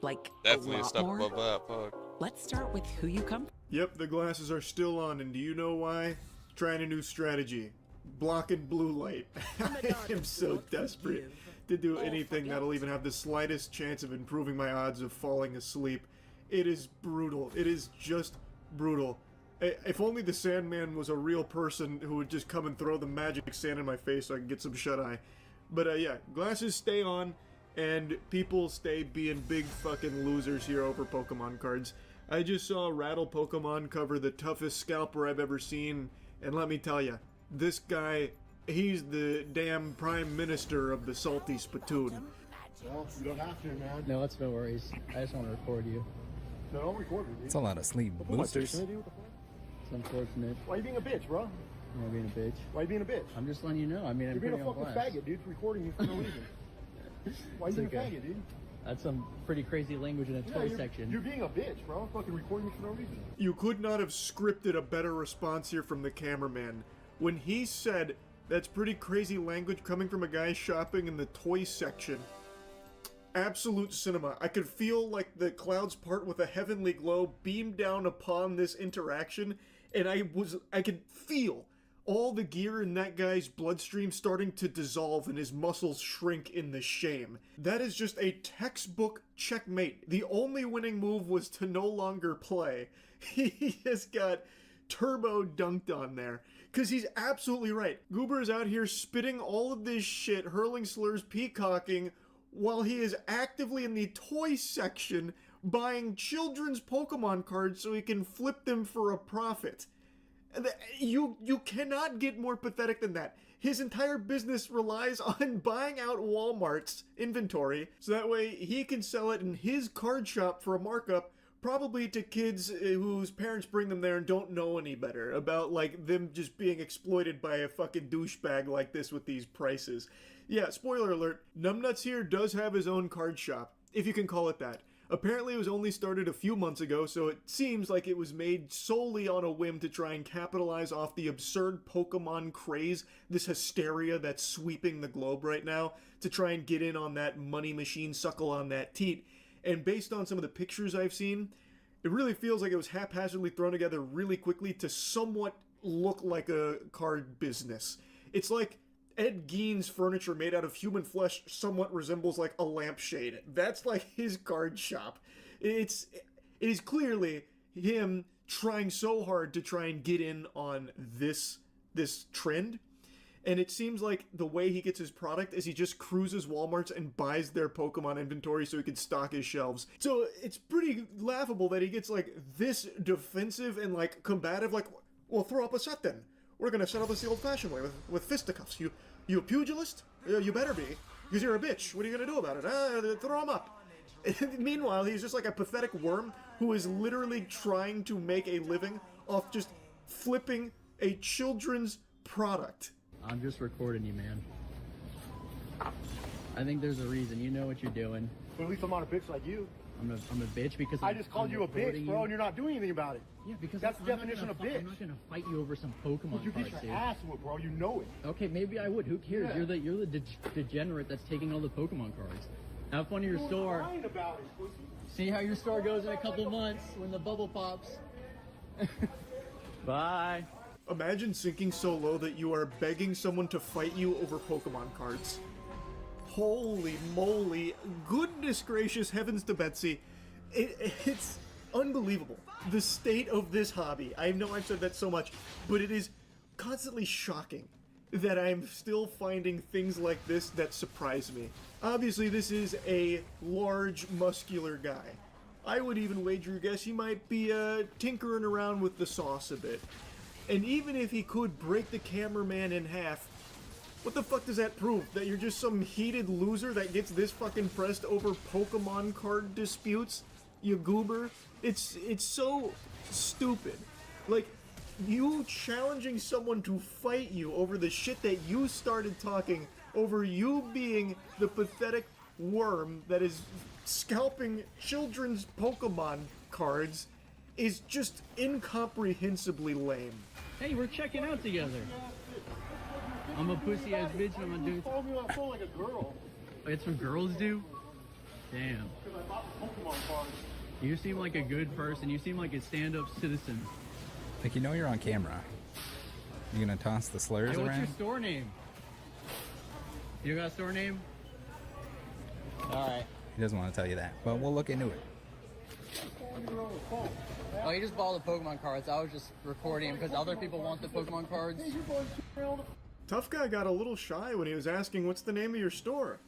like definitely a step above that. Fuck. Let's start with who you come. Yep, the glasses are still on, and do you know why? Trying a new strategy. Blocking blue light. I am so desperate to do anything that'll even have the slightest chance of improving my odds of falling asleep. It is brutal. It is just brutal. If only the Sandman was a real person who would just come and throw the magic sand in my face so I can get some shut-eye. But yeah, glasses stay on, and people stay being big fucking losers here over Pokemon cards. I just saw Rattle Pokemon cover the toughest scalper I've ever seen, And let me tell you, this guy, he's the damn prime minister of the salty spittoon. Well, you don't have to, man. No, it's no worries. I just want to record you. No, don't record me, dude. It's a lot of sleep boosters. It's unfortunate. Why you being a bitch, bro? Am I being a bitch? Why you being a bitch? I'm just letting you know. I mean, You're I'm being a putting you on fucking blast. faggot, dude. Recording you for no reason. Why you being a faggot, dude? That's some pretty crazy language in a toy section. You're being a bitch, bro. Fucking recording me for no reason. You could not have scripted a better response here from the cameraman. When he said, that's pretty crazy language coming from a guy shopping in the toy section. Absolute cinema. I could feel like the clouds part with a heavenly glow beam down upon this interaction, and I could feel all the gear in that guy's bloodstream starting to dissolve and his muscles shrink in the shame. That is just a textbook checkmate. The only winning move was to no longer play. He just got turbo dunked on there. Because he's absolutely right. Goober is out here spitting all of this shit, hurling slurs, peacocking, while he is actively in the toy section buying children's Pokemon cards so he can flip them for a profit. You cannot get more pathetic than that. His entire business relies on buying out Walmart's inventory so that way he can sell it in his card shop for a markup, probably to kids whose parents bring them there and don't know any better about, like, them just being exploited by a fucking douchebag like this with these prices. Yeah, spoiler alert, Numbnuts here does have his own card shop, if you can call it that. Apparently it was only started a few months ago, so it seems like it was made solely on a whim to try and capitalize off the absurd Pokemon craze, this hysteria that's sweeping the globe right now, to try and get in on that money machine, suckle on that teat. And based on some of the pictures I've seen, it really feels like it was haphazardly thrown together really quickly to somewhat look like a card business. It's like Ed Gein's furniture made out of human flesh somewhat resembles like a lampshade. That's like his card shop. It is clearly him trying so hard to try and get in on this trend. And it seems like the way he gets his product is he just cruises Walmarts and buys their Pokemon inventory so he can stock his shelves. So it's pretty laughable that he gets like this defensive and like combative, like, well, throw up a set then. We're gonna settle this the old-fashioned way with fisticuffs. You a pugilist? You better be, because you're a bitch. What are you gonna do about it? Throw him up. Meanwhile, he's just like a pathetic worm who is literally trying to make a living off just flipping a children's product. I'm just recording you, man. I think there's a reason. You know what you're doing. But at least I'm not a bitch like you. I'm a bitch because I just called you a bitch, bro, and you're not doing anything about it. Yeah, because that's the definition of bitch. I'm not gonna fight you over some Pokemon You cards, get dude. your ass whooped, bro. You know it. Okay, maybe I would. Who cares? Yeah. You're the degenerate that's taking all the Pokemon cards. Have fun at your store. Lying about it, pussy. See how your store goes in a couple months when the bubble pops. Bye. Imagine sinking so low that you are begging someone to fight you over Pokemon cards. Holy moly, goodness gracious, heavens to Betsy. It's unbelievable. The state of this hobby. I know I've said that so much, but it is constantly shocking that I'm still finding things like this that surprise me. Obviously, this is a large, muscular guy. I would even wager a guess he might be tinkering around with the sauce a bit. And even if he could break the cameraman in half, what the fuck does that prove? That you're just some heated loser that gets this fucking pressed over Pokemon card disputes? You goober? It's so stupid. Like, you challenging someone to fight you over the shit that you started talking, over you being the pathetic worm that is scalping children's Pokemon cards, is just incomprehensibly lame. Hey, we're checking out together. I'm a pussy ass bitch and I'm gonna do You called me on the phone like a girl. It's what girls do? Damn. Because I bought the Pokemon cards. You seem like a good person. You seem like a stand-up citizen. Like, you know you're on camera. You gonna toss the slurs Hey, what's around? your store name? You got a store name? Alright. He doesn't want to tell you that, but we'll look into it. Oh, he just bought the Pokemon cards. I was just recording him because other people want the Pokemon cards. Tough Guy got a little shy when he was asking what's the name of your store.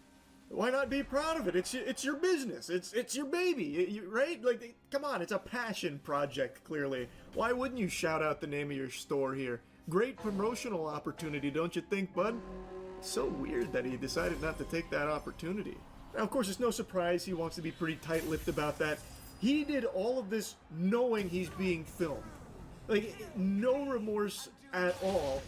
Why not be proud of it? It's your business. It's your baby, right? Like, come on, it's a passion project, clearly. Why wouldn't you shout out the name of your store here? Great promotional opportunity, don't you think, bud? So weird that he decided not to take that opportunity. Now, of course, it's no surprise he wants to be pretty tight-lipped about that. He did all of this knowing he's being filmed. Like, no remorse at all.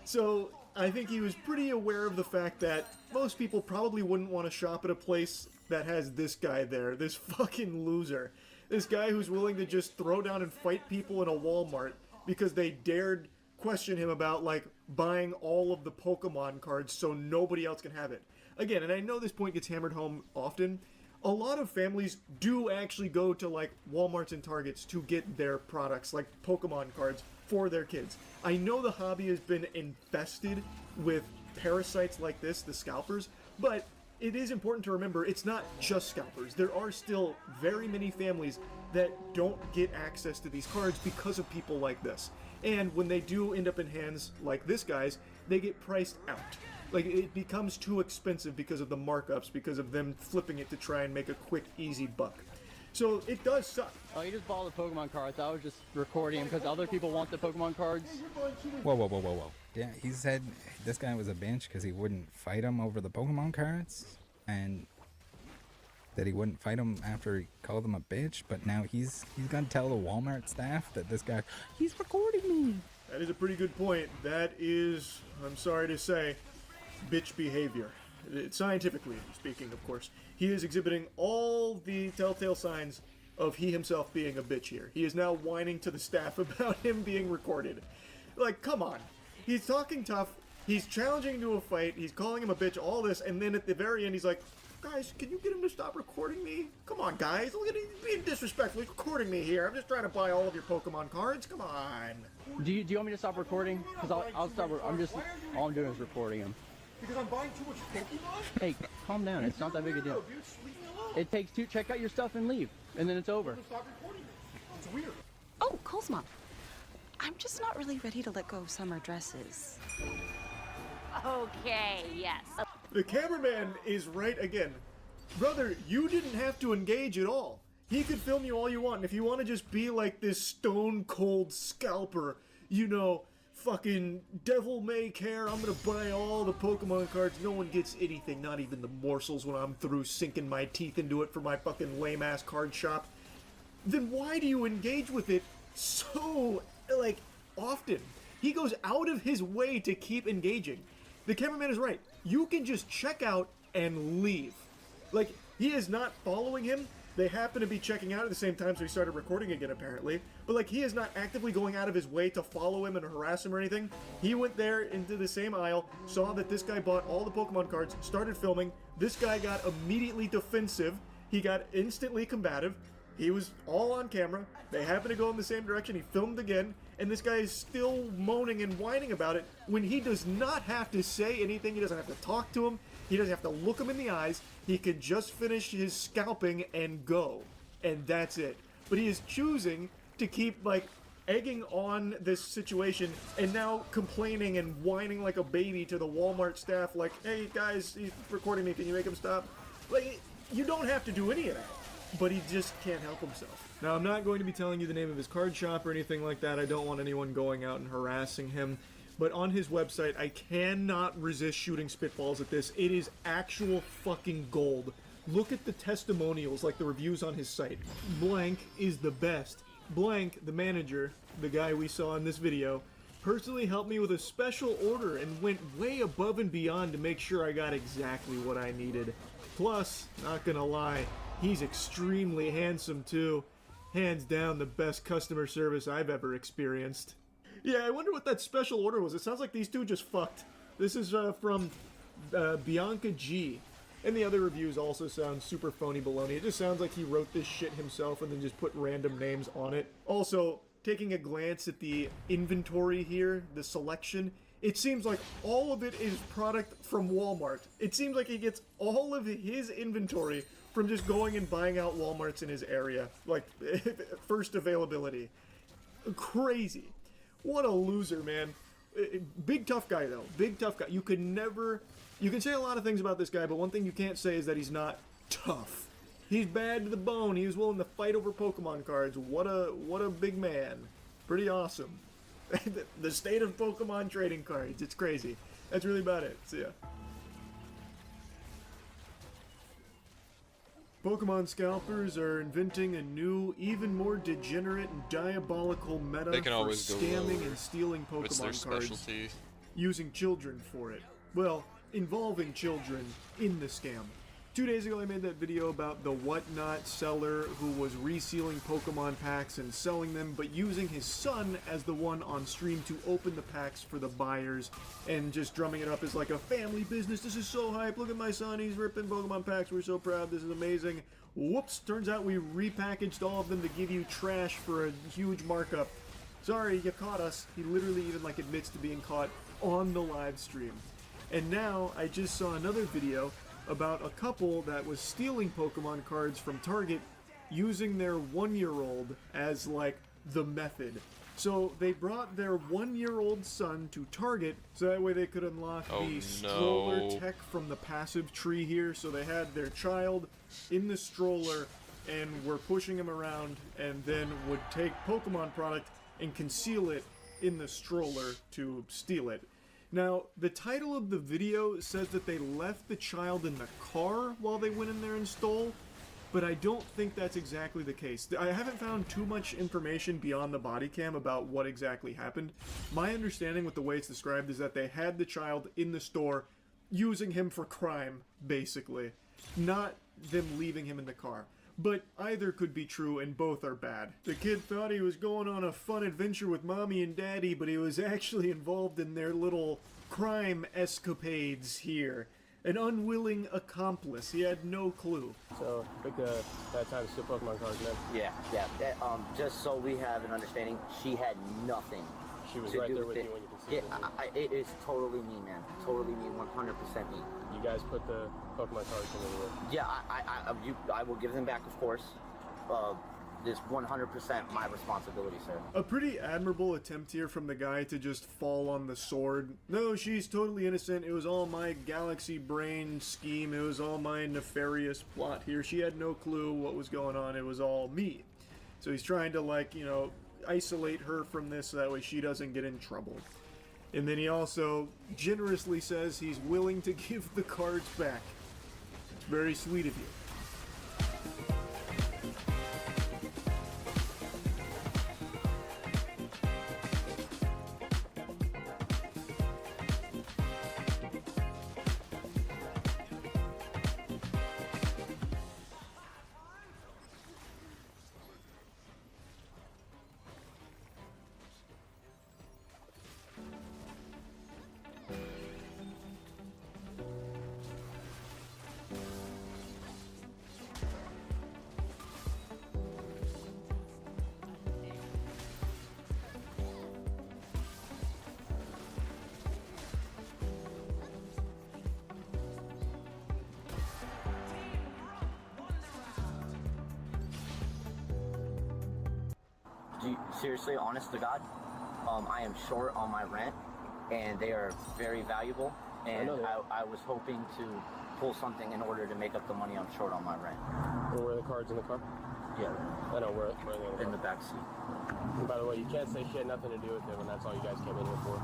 So, I think he was pretty aware of the fact that most people probably wouldn't want to shop at a place that has this guy there, this fucking loser. This guy who's willing to just throw down and fight people in a Walmart because they dared question him about, like, buying all of the Pokemon cards so nobody else can have it. Again, and I know this point gets hammered home often, a lot of families do actually go to, like, Walmarts and Targets to get their products, like Pokemon cards, for their kids. I know the hobby has been infested with parasites like this, the scalpers, but it is important to remember it's not just scalpers. There are still very many families that don't get access to these cards because of people like this. And when they do end up in hands like this guy's, they get priced out. Like, it becomes too expensive because of the markups, because of them flipping it to try and make a quick, easy buck. So it does suck. Oh, you just bought the Pokemon cards. I was just recording him because other people want the Pokemon cards. Whoa. Yeah, he said this guy was a bitch because he wouldn't fight him over the Pokemon cards, and that he wouldn't fight him after he called him a bitch, but now he's gonna tell the Walmart staff that this guy, he's recording me. That is a pretty good point. That is, I'm sorry to say, bitch behavior. Scientifically speaking, of course. He is exhibiting all the telltale signs of he himself being a bitch here. He is now whining to the staff about him being recorded. Like, come on. He's talking tough, he's challenging to a fight, he's calling him a bitch, all this, and then at the very end he's like, guys, can you get him to stop recording me? Come on, guys, look at him being disrespectful. He's recording me here. I'm just trying to buy all of your Pokemon cards. Come on. Do you want me to stop recording? Because I'll stop. All I'm doing is recording him. Because I'm buying too much Pokemon? Hey, calm down. It's not that big a deal. Dude, leave me alone. It takes two. Check out your stuff and leave, and then it's over. Stop recording me. It's weird. Oh, Cole's mom. I'm just not really ready to let go of summer dresses. Okay, yes. The cameraman is right again. Brother, you didn't have to engage at all. He could film you all you want, and if you want to just be like this stone cold scalper, you know, fucking devil may care, I'm gonna buy all the Pokemon cards, no one gets anything, not even the morsels when I'm through sinking my teeth into it for my fucking lame ass card shop, then why do you engage with it so, like, often? He goes out of his way to keep engaging. The cameraman is right. You can just check out and leave. Like, he is not following him. They happen to be checking out at the same time, so he started recording again, apparently. But, like, he is not actively going out of his way to follow him and harass him or anything. He went there into the same aisle, saw that this guy bought all the Pokemon cards, started filming. This guy got immediately defensive. He got instantly combative. He was all on camera. They happened to go in the same direction. He filmed again, and this guy is still moaning and whining about it when he does not have to say anything. He doesn't have to talk to him. He doesn't have to look him in the eyes. He could just finish his scalping and go, and that's it. But he is choosing to keep, like, egging on this situation and now complaining and whining like a baby to the Walmart staff, like, hey guys, he's recording me, can you make him stop? Like, you don't have to do any of that. But he just can't help himself. Now, I'm not going to be telling you the name of his card shop or anything like that. I don't want anyone going out and harassing him. But on his website, I cannot resist shooting spitballs at this. It is actual fucking gold. Look at the testimonials, like the reviews on his site. Blank is the best. Blank, the manager, the guy we saw in this video, personally helped me with a special order and went way above and beyond to make sure I got exactly what I needed. Plus, not gonna lie, he's extremely handsome too. Hands down the best customer service I've ever experienced. Yeah, I wonder what that special order was. It sounds like these two just fucked. This is from Bianca G. And the other reviews also sound super phony baloney. It just sounds like he wrote this shit himself and then just put random names on it. Also, taking a glance at the inventory here, the selection, it seems like all of it is product from Walmart. It seems like he gets all of his inventory from just going and buying out Walmarts in his area. Like, first availability. Crazy. What a loser, man. Big tough guy, though. Big tough guy. You can say a lot of things about this guy, but one thing you can't say is that he's not tough. He's bad to the bone. He was willing to fight over Pokemon cards. What a big man. Pretty awesome. The state of Pokemon trading cards. It's crazy. That's really about it. So yeah. Pokemon scalpers are inventing a new, even more degenerate and diabolical meta They can for always go scamming lower. and stealing What's their Pokemon cards specialty? using children for it. Well, involving children in the scam. 2 days ago I made that video about the Whatnot seller who was resealing Pokemon packs and selling them, but using his son as the one on stream to open the packs for the buyers and just drumming it up as like a family business. This is so hype. Look at my son. He's ripping Pokemon packs. We're so proud. This is amazing. Whoops. Turns out we repackaged all of them to give you trash for a huge markup. Sorry, you caught us. He literally even like admits to being caught on the live stream. And now I just saw another video about a couple that was stealing Pokemon cards from Target using their 1-year-old as like the method. So they brought their 1-year-old son to Target so that way they could unlock the stroller tech from the passive tree here. So they had their child in the stroller and were pushing him around and then would take Pokemon product and conceal it in the stroller to steal it. Now, the title of the video says that they left the child in the car while they went in there and stole, but I don't think that's exactly the case. I haven't found too much information beyond the body cam about what exactly happened. My understanding with the way it's described is that they had the child in the store using him for crime, basically, not them leaving him in the car. But either could be true and both are bad. The kid thought he was going on a fun adventure with mommy and daddy, but he was actually involved in their little crime escapades here. An unwilling accomplice. He had no clue. So, pick that time to steal Pokemon cards, man. Yeah. Just so we have an understanding, she had nothing. She was right there with you when you conceived it. It is totally me, man. Totally me, 100% me. You guys put the Pokemon cards in the room. Yeah, I will give them back, of course. It's 100% my responsibility, sir. A pretty admirable attempt here from the guy to just fall on the sword. No, she's totally innocent. It was all my galaxy brain scheme. It was all my nefarious plot here. She had no clue what was going on. It was all me. So he's trying to, like, you know, isolate her from this so that way she doesn't get in trouble. And then he also generously says he's willing to give the cards back. It's very sweet of you. Seriously, honest to God, I am short on my rent, and they are very valuable, and I was hoping to pull something in order to make up the money I'm short on my rent. Were the cards in the car? Yeah. I know, where are they in the back seat. And by the way, you can't say she had nothing to do with it when that's all you guys came in here for,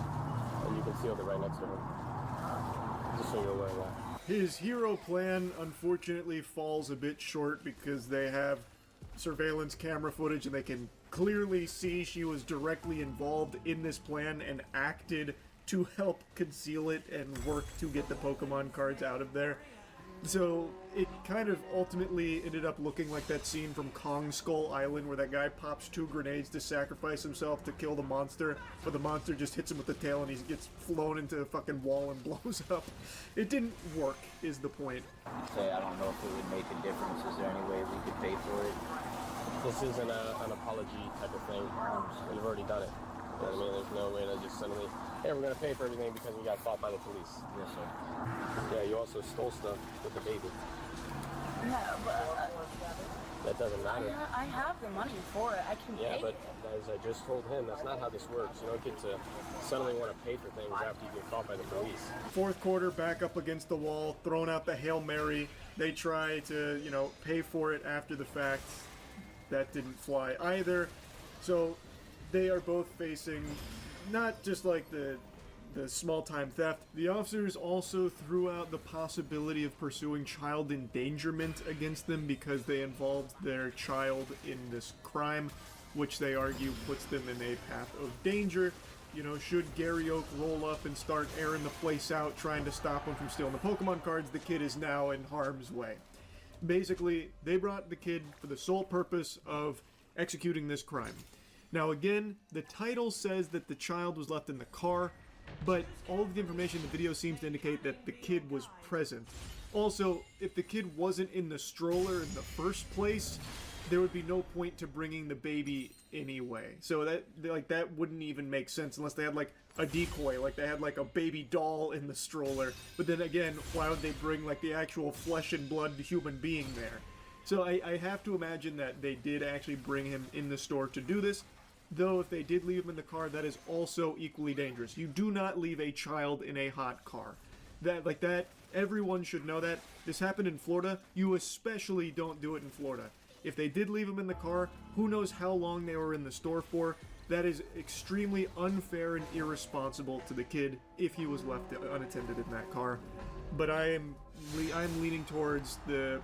and you concealed it right next to him. Just so you're aware of that. His hero plan, unfortunately, falls a bit short because they have surveillance camera footage and they can clearly see she was directly involved in this plan and acted to help conceal it and work to get the Pokemon cards out of there. So it kind of ultimately ended up looking like that scene from Kong Skull Island where that guy pops 2 grenades to sacrifice himself to kill the monster, but the monster just hits him with the tail and he gets flown into a fucking wall and blows up. It didn't work, is the point. Say, I don't know if it would make a difference. Is there any way we could pay for it? This isn't an apology type of thing. You've already done it. You know what I mean? There's no way to just suddenly, hey, we're going to pay for everything because we got caught by the police. Yes, sir. Yeah, you also stole stuff with the baby. No, but... That doesn't matter. I have the money for it. I can pay. Yeah, but as I just told him, that's not how this works. You don't get to suddenly want to pay for things after you get caught by the police. Fourth quarter, back up against the wall, throwing out the Hail Mary. They try to, you know, pay for it after the fact. That didn't fly either. So they are both facing not just like the small-time theft, the officers also threw out the possibility of pursuing child endangerment against them because they involved their child in this crime, which they argue puts them in a path of danger. You know, should Gary Oak roll up and start airing the place out, trying to stop him from stealing the Pokemon cards, the kid is now in harm's way. Basically, they brought the kid for the sole purpose of executing this crime. Now again, the title says that the child was left in the car, but all of the information in the video seems to indicate that the kid was present. Also, if the kid wasn't in the stroller in the first place, there would be no point to bringing the baby anyway. So that wouldn't even make sense unless they had like a decoy, like they had like a baby doll in the stroller. But then again, why would they bring like the actual flesh and blood human being there? So I have to imagine that they did actually bring him in the store to do this. Though if they did leave him in the car, that is also equally dangerous. You do not leave a child in a hot car. That, everyone should know that. This happened in Florida. You especially don't do it in Florida. If they did leave him in the car, who knows how long they were in the store for. That is extremely unfair and irresponsible to the kid if he was left unattended in that car. But I'm leaning towards the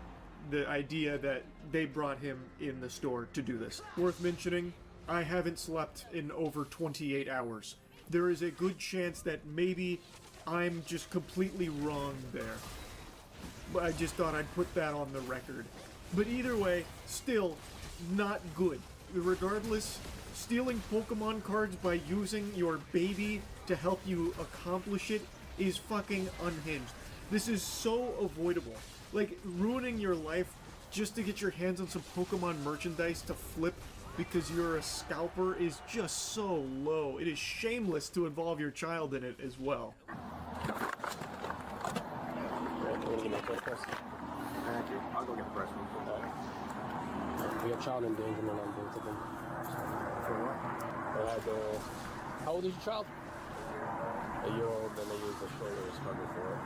idea that they brought him in the store to do this. Worth mentioning, I haven't slept in over 28 hours. There is a good chance that maybe I'm just completely wrong there. But I just thought I'd put that on the record. But either way, still not good. Regardless, stealing Pokemon cards by using your baby to help you accomplish it is fucking unhinged. This is so avoidable. Like, ruining your life just to get your hands on some Pokemon merchandise to flip because you're a scalper is just so low. It is shameless to involve your child in it as well. Thank you. I'll go get the first one. We have child endangerment on both of them. For what? How old is your child? A year old, and they use the stroller as cover for it.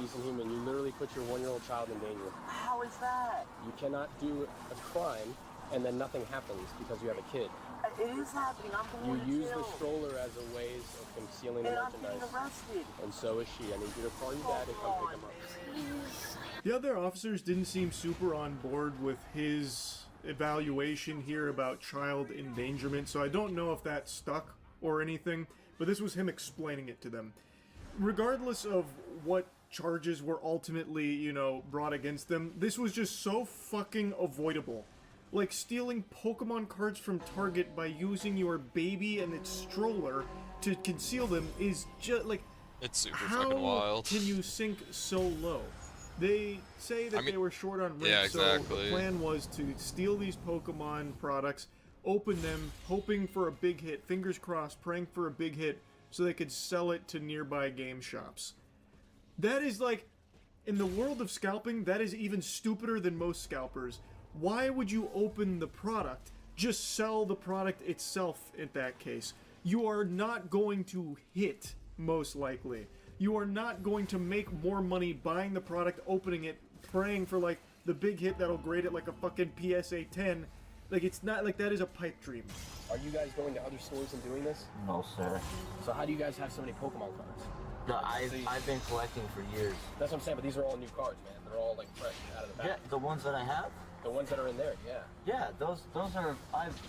Decent human, you literally put your 1-year-old child in danger. How is that? You cannot do a crime and then nothing happens because you have a kid. It is happening. I'm going to You use jail. the stroller as a ways of concealing the And I'm merchandise. getting arrested. And so is she. I need you to call your dad and come pick him up. The other officers didn't seem super on board with his evaluation here about child endangerment, so I don't know if that stuck or anything, but this was him explaining it to them. Regardless of what charges were ultimately, you know, brought against them, this was just so fucking avoidable. Like, stealing Pokemon cards from Target by using your baby and its stroller to conceal them is just, like... It's super fucking wild. How can you sink so low? They say that they were short on rent, yeah, exactly. So the plan was to steal these Pokemon products, open them, hoping for a big hit, fingers crossed, praying for a big hit, so they could sell it to nearby game shops. That is like, in the world of scalping, that is even stupider than most scalpers. Why would you open the product? Just sell the product itself in that case. You are not going to hit, most likely. You are not going to make more money buying the product, opening it, praying for like the big hit that'll grade it like a fucking PSA 10. Like, it's not like that is a pipe dream. Are you guys going to other stores and doing this? No, sir. So how do you guys have so many Pokemon cards? I've been collecting for years. That's what I'm saying, but these are all new cards, man. They're all like fresh out of the Yeah, pack. the ones that I have? The ones that are in there, yeah. Yeah, those are,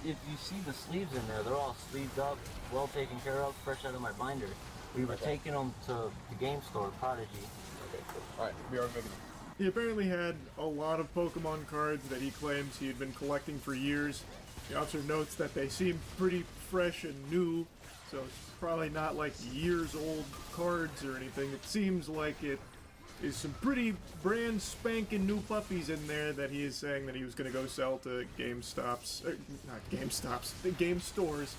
if you see the sleeves in there, they're all sleeved up, well taken care of, fresh out of my binder. We were taking them to the game store, Prodigy. Okay, cool. Alright, we are moving. He apparently had a lot of Pokemon cards that he claims he had been collecting for years. The officer notes that they seem pretty fresh and new, so it's probably not like years old cards or anything. It seems like it is some pretty brand spanking new puppies in there that he is saying that he was going to go sell to GameStops, not GameStops, the game stores.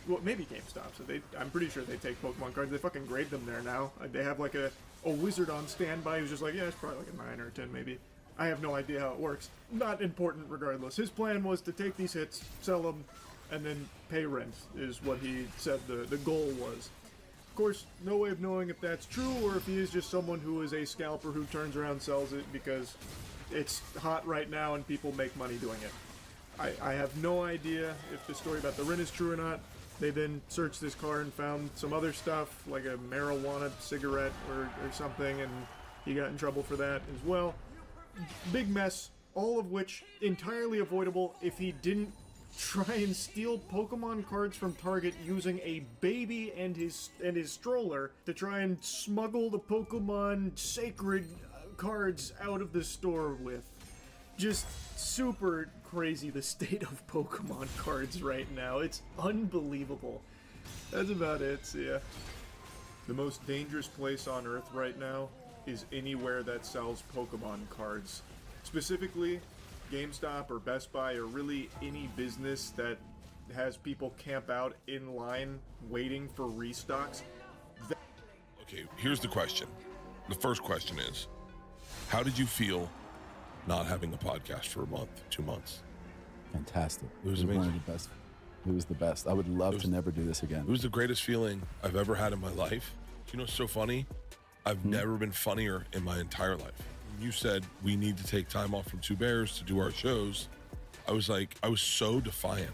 Well, maybe GameStops. I'm pretty sure they take Pokemon cards. They fucking grade them there now. They have like a wizard on standby who's just like, yeah, it's probably like a 9 or a 10 maybe. I have no idea how it works. Not important regardless. His plan was to take these hits, sell them, and then pay rent, is what he said the goal was. Of course, no way of knowing if that's true or if he is just someone who is a scalper who turns around and sells it because it's hot right now and people make money doing it. I have no idea if the story about the Rin is true or not. They then searched this car and found some other stuff, like a marijuana cigarette or something, and he got in trouble for that as well. Big mess, all of which entirely avoidable if he didn't try and steal Pokemon cards from Target using a baby and his stroller to try and smuggle the Pokemon sacred cards out of the store with. Just super crazy, the state of Pokemon cards right now. It's unbelievable. That's about it. So yeah. The most dangerous place on Earth right now is anywhere that sells Pokemon cards. Specifically, GameStop or Best Buy or really any business that has people camp out in line waiting for restocks. Okay, here's the question. The first question is, how did you feel not having a podcast for a month, 2 months? Fantastic. It was one amazing. of the best. It was the best. I would love to never do this again. It was the greatest feeling I've ever had in my life. You know what's so funny? I've never been funnier in my entire life. When you said we need to take time off from Two Bears to do our shows, I was so defiant.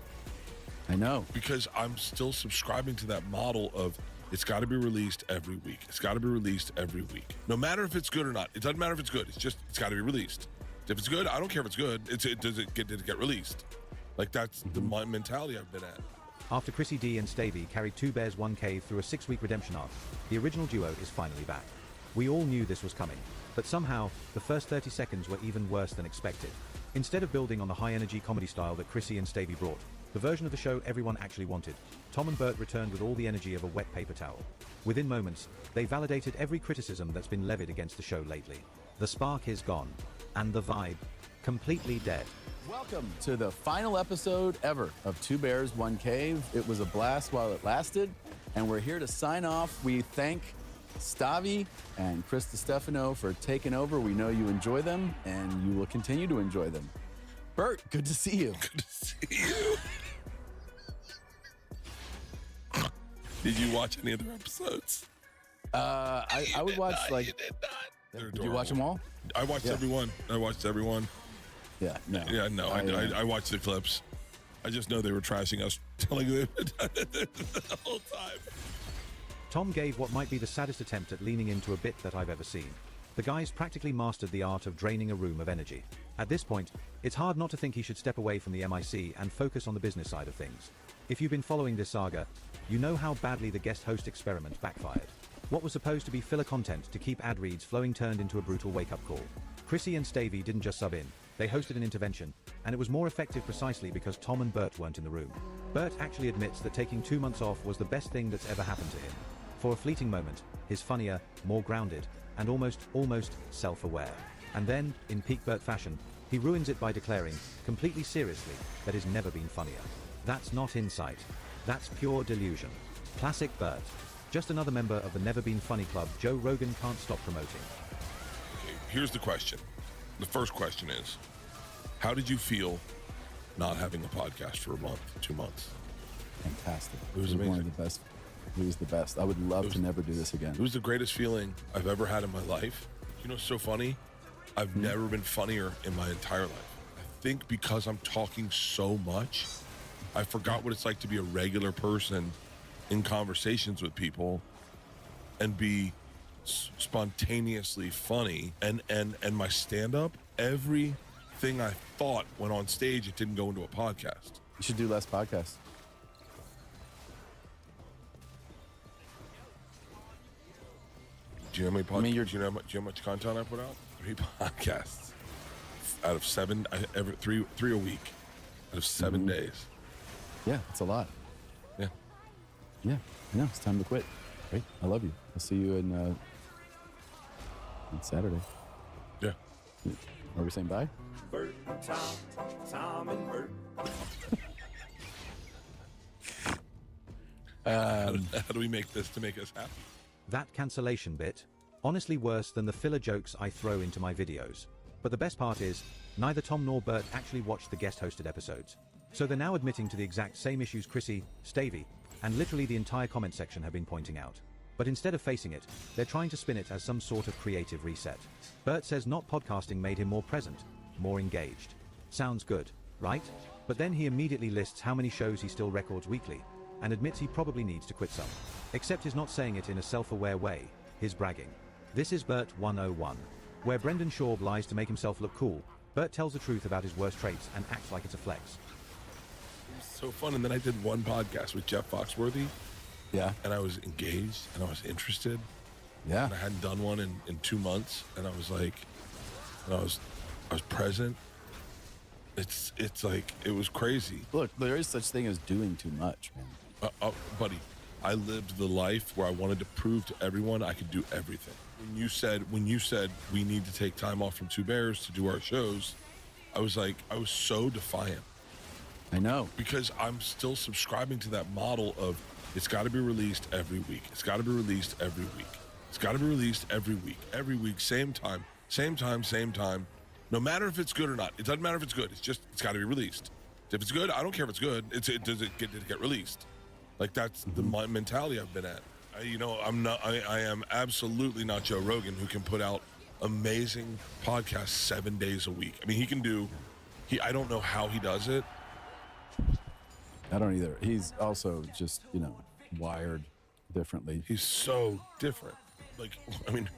I know. Because I'm still subscribing to that model of it's got to be released every week. It's got to be released every week. No matter if it's good or not. It doesn't matter if it's good. It's got to be released. If it's good, I don't care if it's good. Did it get released? Like, that's the mentality I've been at. After Chrissy D and Stavey carried Two Bears One Cave through a 6-week redemption arc, the original duo is finally back. We all knew this was coming, but somehow the first 30 seconds were even worse than expected. Instead of building on the high-energy comedy style that Chrissy and Stavey brought, the version of the show everyone actually wanted, Tom and Bert returned with all the energy of a wet paper towel. Within moments, they validated every criticism that's been levied against the show lately. The spark is gone, and the vibe completely dead. Welcome to the final episode ever of Two Bears, One Cave. It was a blast while it lasted, and we're here to sign off. We thank Stavi and Chris DiStefano for taking over. We know you enjoy them, and you will continue to enjoy them. Bert, good to see you. Good to see you. Did you watch any other episodes? I would watch, like... You did not. Did you watch them all? I watched everyone. Yeah, no. Yeah, no, I watched the clips. I just know they were trashing us, telling them the whole time. Tom gave what might be the saddest attempt at leaning into a bit that I've ever seen. The guys practically mastered the art of draining a room of energy. At this point, it's hard not to think he should step away from the MIC and focus on the business side of things. If you've been following this saga, you know how badly the guest host experiment backfired. What was supposed to be filler content to keep ad reads flowing turned into a brutal wake-up call. Chrissy and Stavey didn't just sub in, they hosted an intervention, and it was more effective precisely because Tom and Bert weren't in the room. Bert actually admits that taking 2 months off was the best thing that's ever happened to him. For a fleeting moment, he's funnier, more grounded, and almost self-aware. And then, in peak Bert fashion, he ruins it by declaring, completely seriously, that he's never been funnier. That's not insight. That's pure delusion. Classic Bert. Just another member of the Never Been Funny Club Joe Rogan can't stop promoting. Okay, here's the question. The first question is, how did you feel not having a podcast for a month, 2 months? Fantastic. It was amazing. One of the best. It was the best. I would love to never do this again. It was the greatest feeling I've ever had in my life. You know what's so funny? I've never been funnier in my entire life. I think because I'm talking so much, I forgot what it's like to be a regular person in conversations with people and be spontaneously funny. And my stand-up, everything I thought went on stage, it didn't go into a podcast. You should do less podcasts. Do you know how many podcasts? Do you know how much content I put out? 3 podcasts out of 7, three a week out of 7 days. Yeah, it's a lot. Yeah. Yeah, I know. It's time to quit. Great. I love you. I'll see you on Saturday. Yeah. Are we saying bye? Bert, Tom and Bert. How do we make this to make us happy? That cancellation bit, honestly worse than the filler jokes I throw into my videos. But the best part is, neither Tom nor Bert actually watched the guest-hosted episodes. So they're now admitting to the exact same issues Chrissy, Stavey, and literally the entire comment section have been pointing out. But instead of facing it, they're trying to spin it as some sort of creative reset. Bert says not podcasting made him more present, more engaged. Sounds good, right? But then he immediately lists how many shows he still records weekly, and admits he probably needs to quit some. Except he's not saying it in a self-aware way, he's bragging. This is Bert 101, where Brendan Schaub lies to make himself look cool. Bert tells the truth about his worst traits and acts like it's a flex. It was so fun, and then I did one podcast with Jeff Foxworthy. Yeah. And I was engaged, and I was interested. Yeah. And I hadn't done one in 2 months, and I was like, and I was present. It's like, it was crazy. Look, there is such thing as doing too much, man. Buddy, I lived the life where I wanted to prove to everyone I could do everything. When you said we need to take time off from Two Bears to do our shows, I was so defiant. I know. Because I'm still subscribing to that model of it's got to be released every week. It's got to be released every week. It's got to be released every week. Every week, same time. No matter if it's good or not. It doesn't matter if it's good. It's got to be released. If it's good, I don't care if it's good. Does it get released? Like, that's the mentality I've been at. I am absolutely not Joe Rogan, who can put out amazing podcasts 7 days a week. I mean, I don't know how he does it. I don't either. He's also just, wired differently. He's so different. Like, I mean,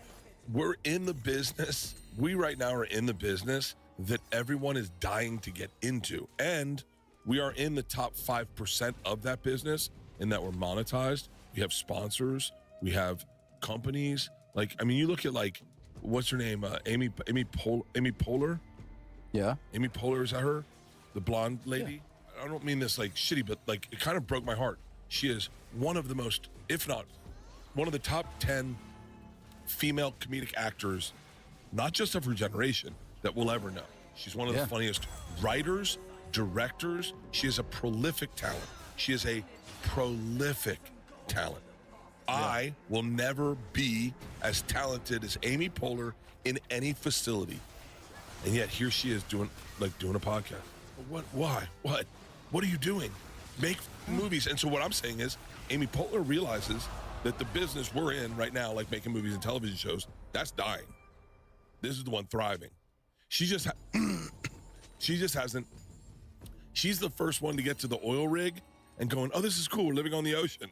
we're in the business. We right now are in the business that everyone is dying to get into. And we are in the top 5% of that business in that we're monetized. We have sponsors. We have companies. Like, I mean, you look at, like, what's her name? Amy Poehler? Yeah. Amy Poehler, is that her? The blonde lady? Yeah. I don't mean this, like, shitty, but, like, it kind of broke my heart. She is one of the most, if not one of the top 10 female comedic actors, not just of her generation, that we'll ever know. She's one of the funniest writers, directors. She is a prolific talent. I will never be as talented as Amy Poehler in any facility. And yet here she is doing a podcast. Why? What are you doing? Make movies. And so what I'm saying is Amy Poehler realizes that the business we're in right now, like making movies and television shows, that's dying. This is the one thriving. She just hasn't. She's the first one to get to the oil rig and going, oh, this is cool, living on the ocean.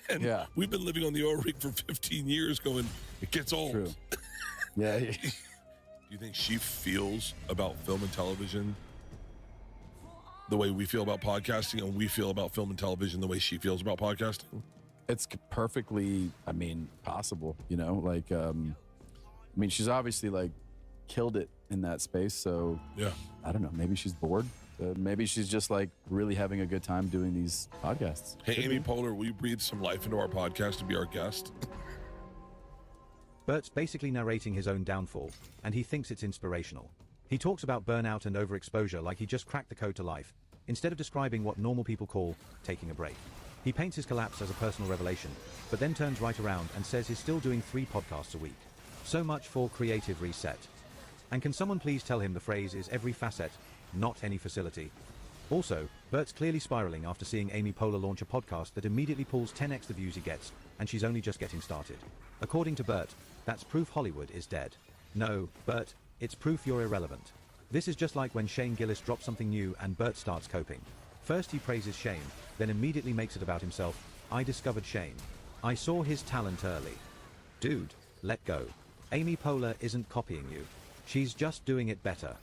And we've been living on the oil rig for 15 years going, it gets old. True. Yeah. Do you think she feels about film and television the way we feel about podcasting, and we feel about film and television the way she feels about podcasting? It's perfectly, possible, she's obviously, killed it in that space, so yeah. I don't know, maybe she's bored. Maybe she's just, really having a good time doing these podcasts. Hey, Amy Poehler, will you breathe some life into our podcast to be our guest? Bert's basically narrating his own downfall, and he thinks it's inspirational. He talks about burnout and overexposure like he just cracked the code to life, instead of describing what normal people call taking a break. He paints his collapse as a personal revelation, but then turns right around and says he's still doing 3 podcasts a week. So much for creative reset. And can someone please tell him the phrase is every facet, not any facility? Also, Bert's clearly spiraling after seeing Amy Poehler launch a podcast that immediately pulls 10x the views he gets, and she's only just getting started. According to Bert, that's proof Hollywood is dead. No, Bert, it's proof you're irrelevant. This is just like when Shane Gillis drops something new and Bert starts coping. First he praises Shane, then immediately makes it about himself. I discovered Shane. I saw his talent early. Dude, let go. Amy Poehler isn't copying you. She's just doing it better.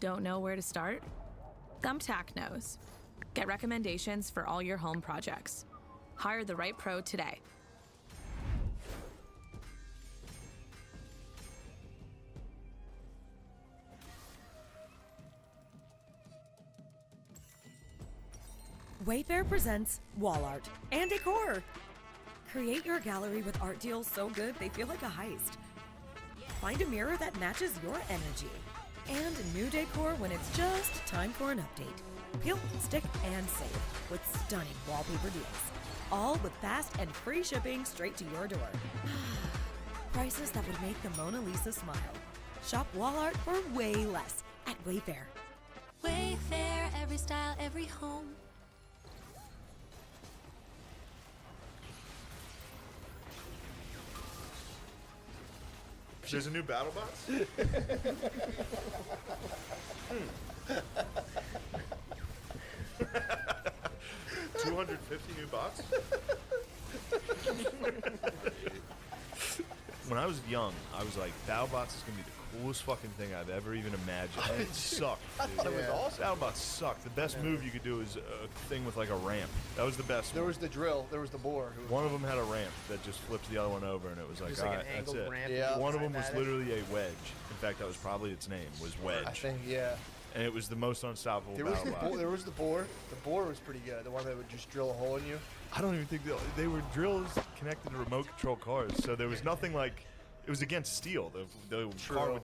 Don't know where to start? Thumbtack knows. Get recommendations for all your home projects. Hire the right pro today. White Bear presents wall art and decor. Create your gallery with art deals so good they feel like a heist. Find a mirror that matches your energy. And new decor when it's just time for an update. Peel, stick, and save with stunning wallpaper deals. All with fast and free shipping straight to your door. Prices that would make the Mona Lisa smile. Shop wall art for way less at Wayfair. Wayfair, every style, every home. There's a new battle box? 250 new bots? When I was young, I was like, BattleBots is gonna be the coolest fucking thing I've ever even imagined. And it sucked, dude. It was awesome. BattleBots sucked. The best move you could do is a thing with like a ramp. That was the best. There one. was the drill. There was the boar. One of them had a ramp that just flips the other one over, and it was like, Just like all an right, that's angled it. ramp Yeah. One of them was at it. literally a wedge. In fact, that was probably its name, was Wedge. I think, yeah. And it was the most unstoppable There was the BattleBot. there was the boar. The boar was pretty good. The one that would just drill a hole in you. I don't even think they were drills connected to remote control cars, so there was nothing like. It was against steel. The car would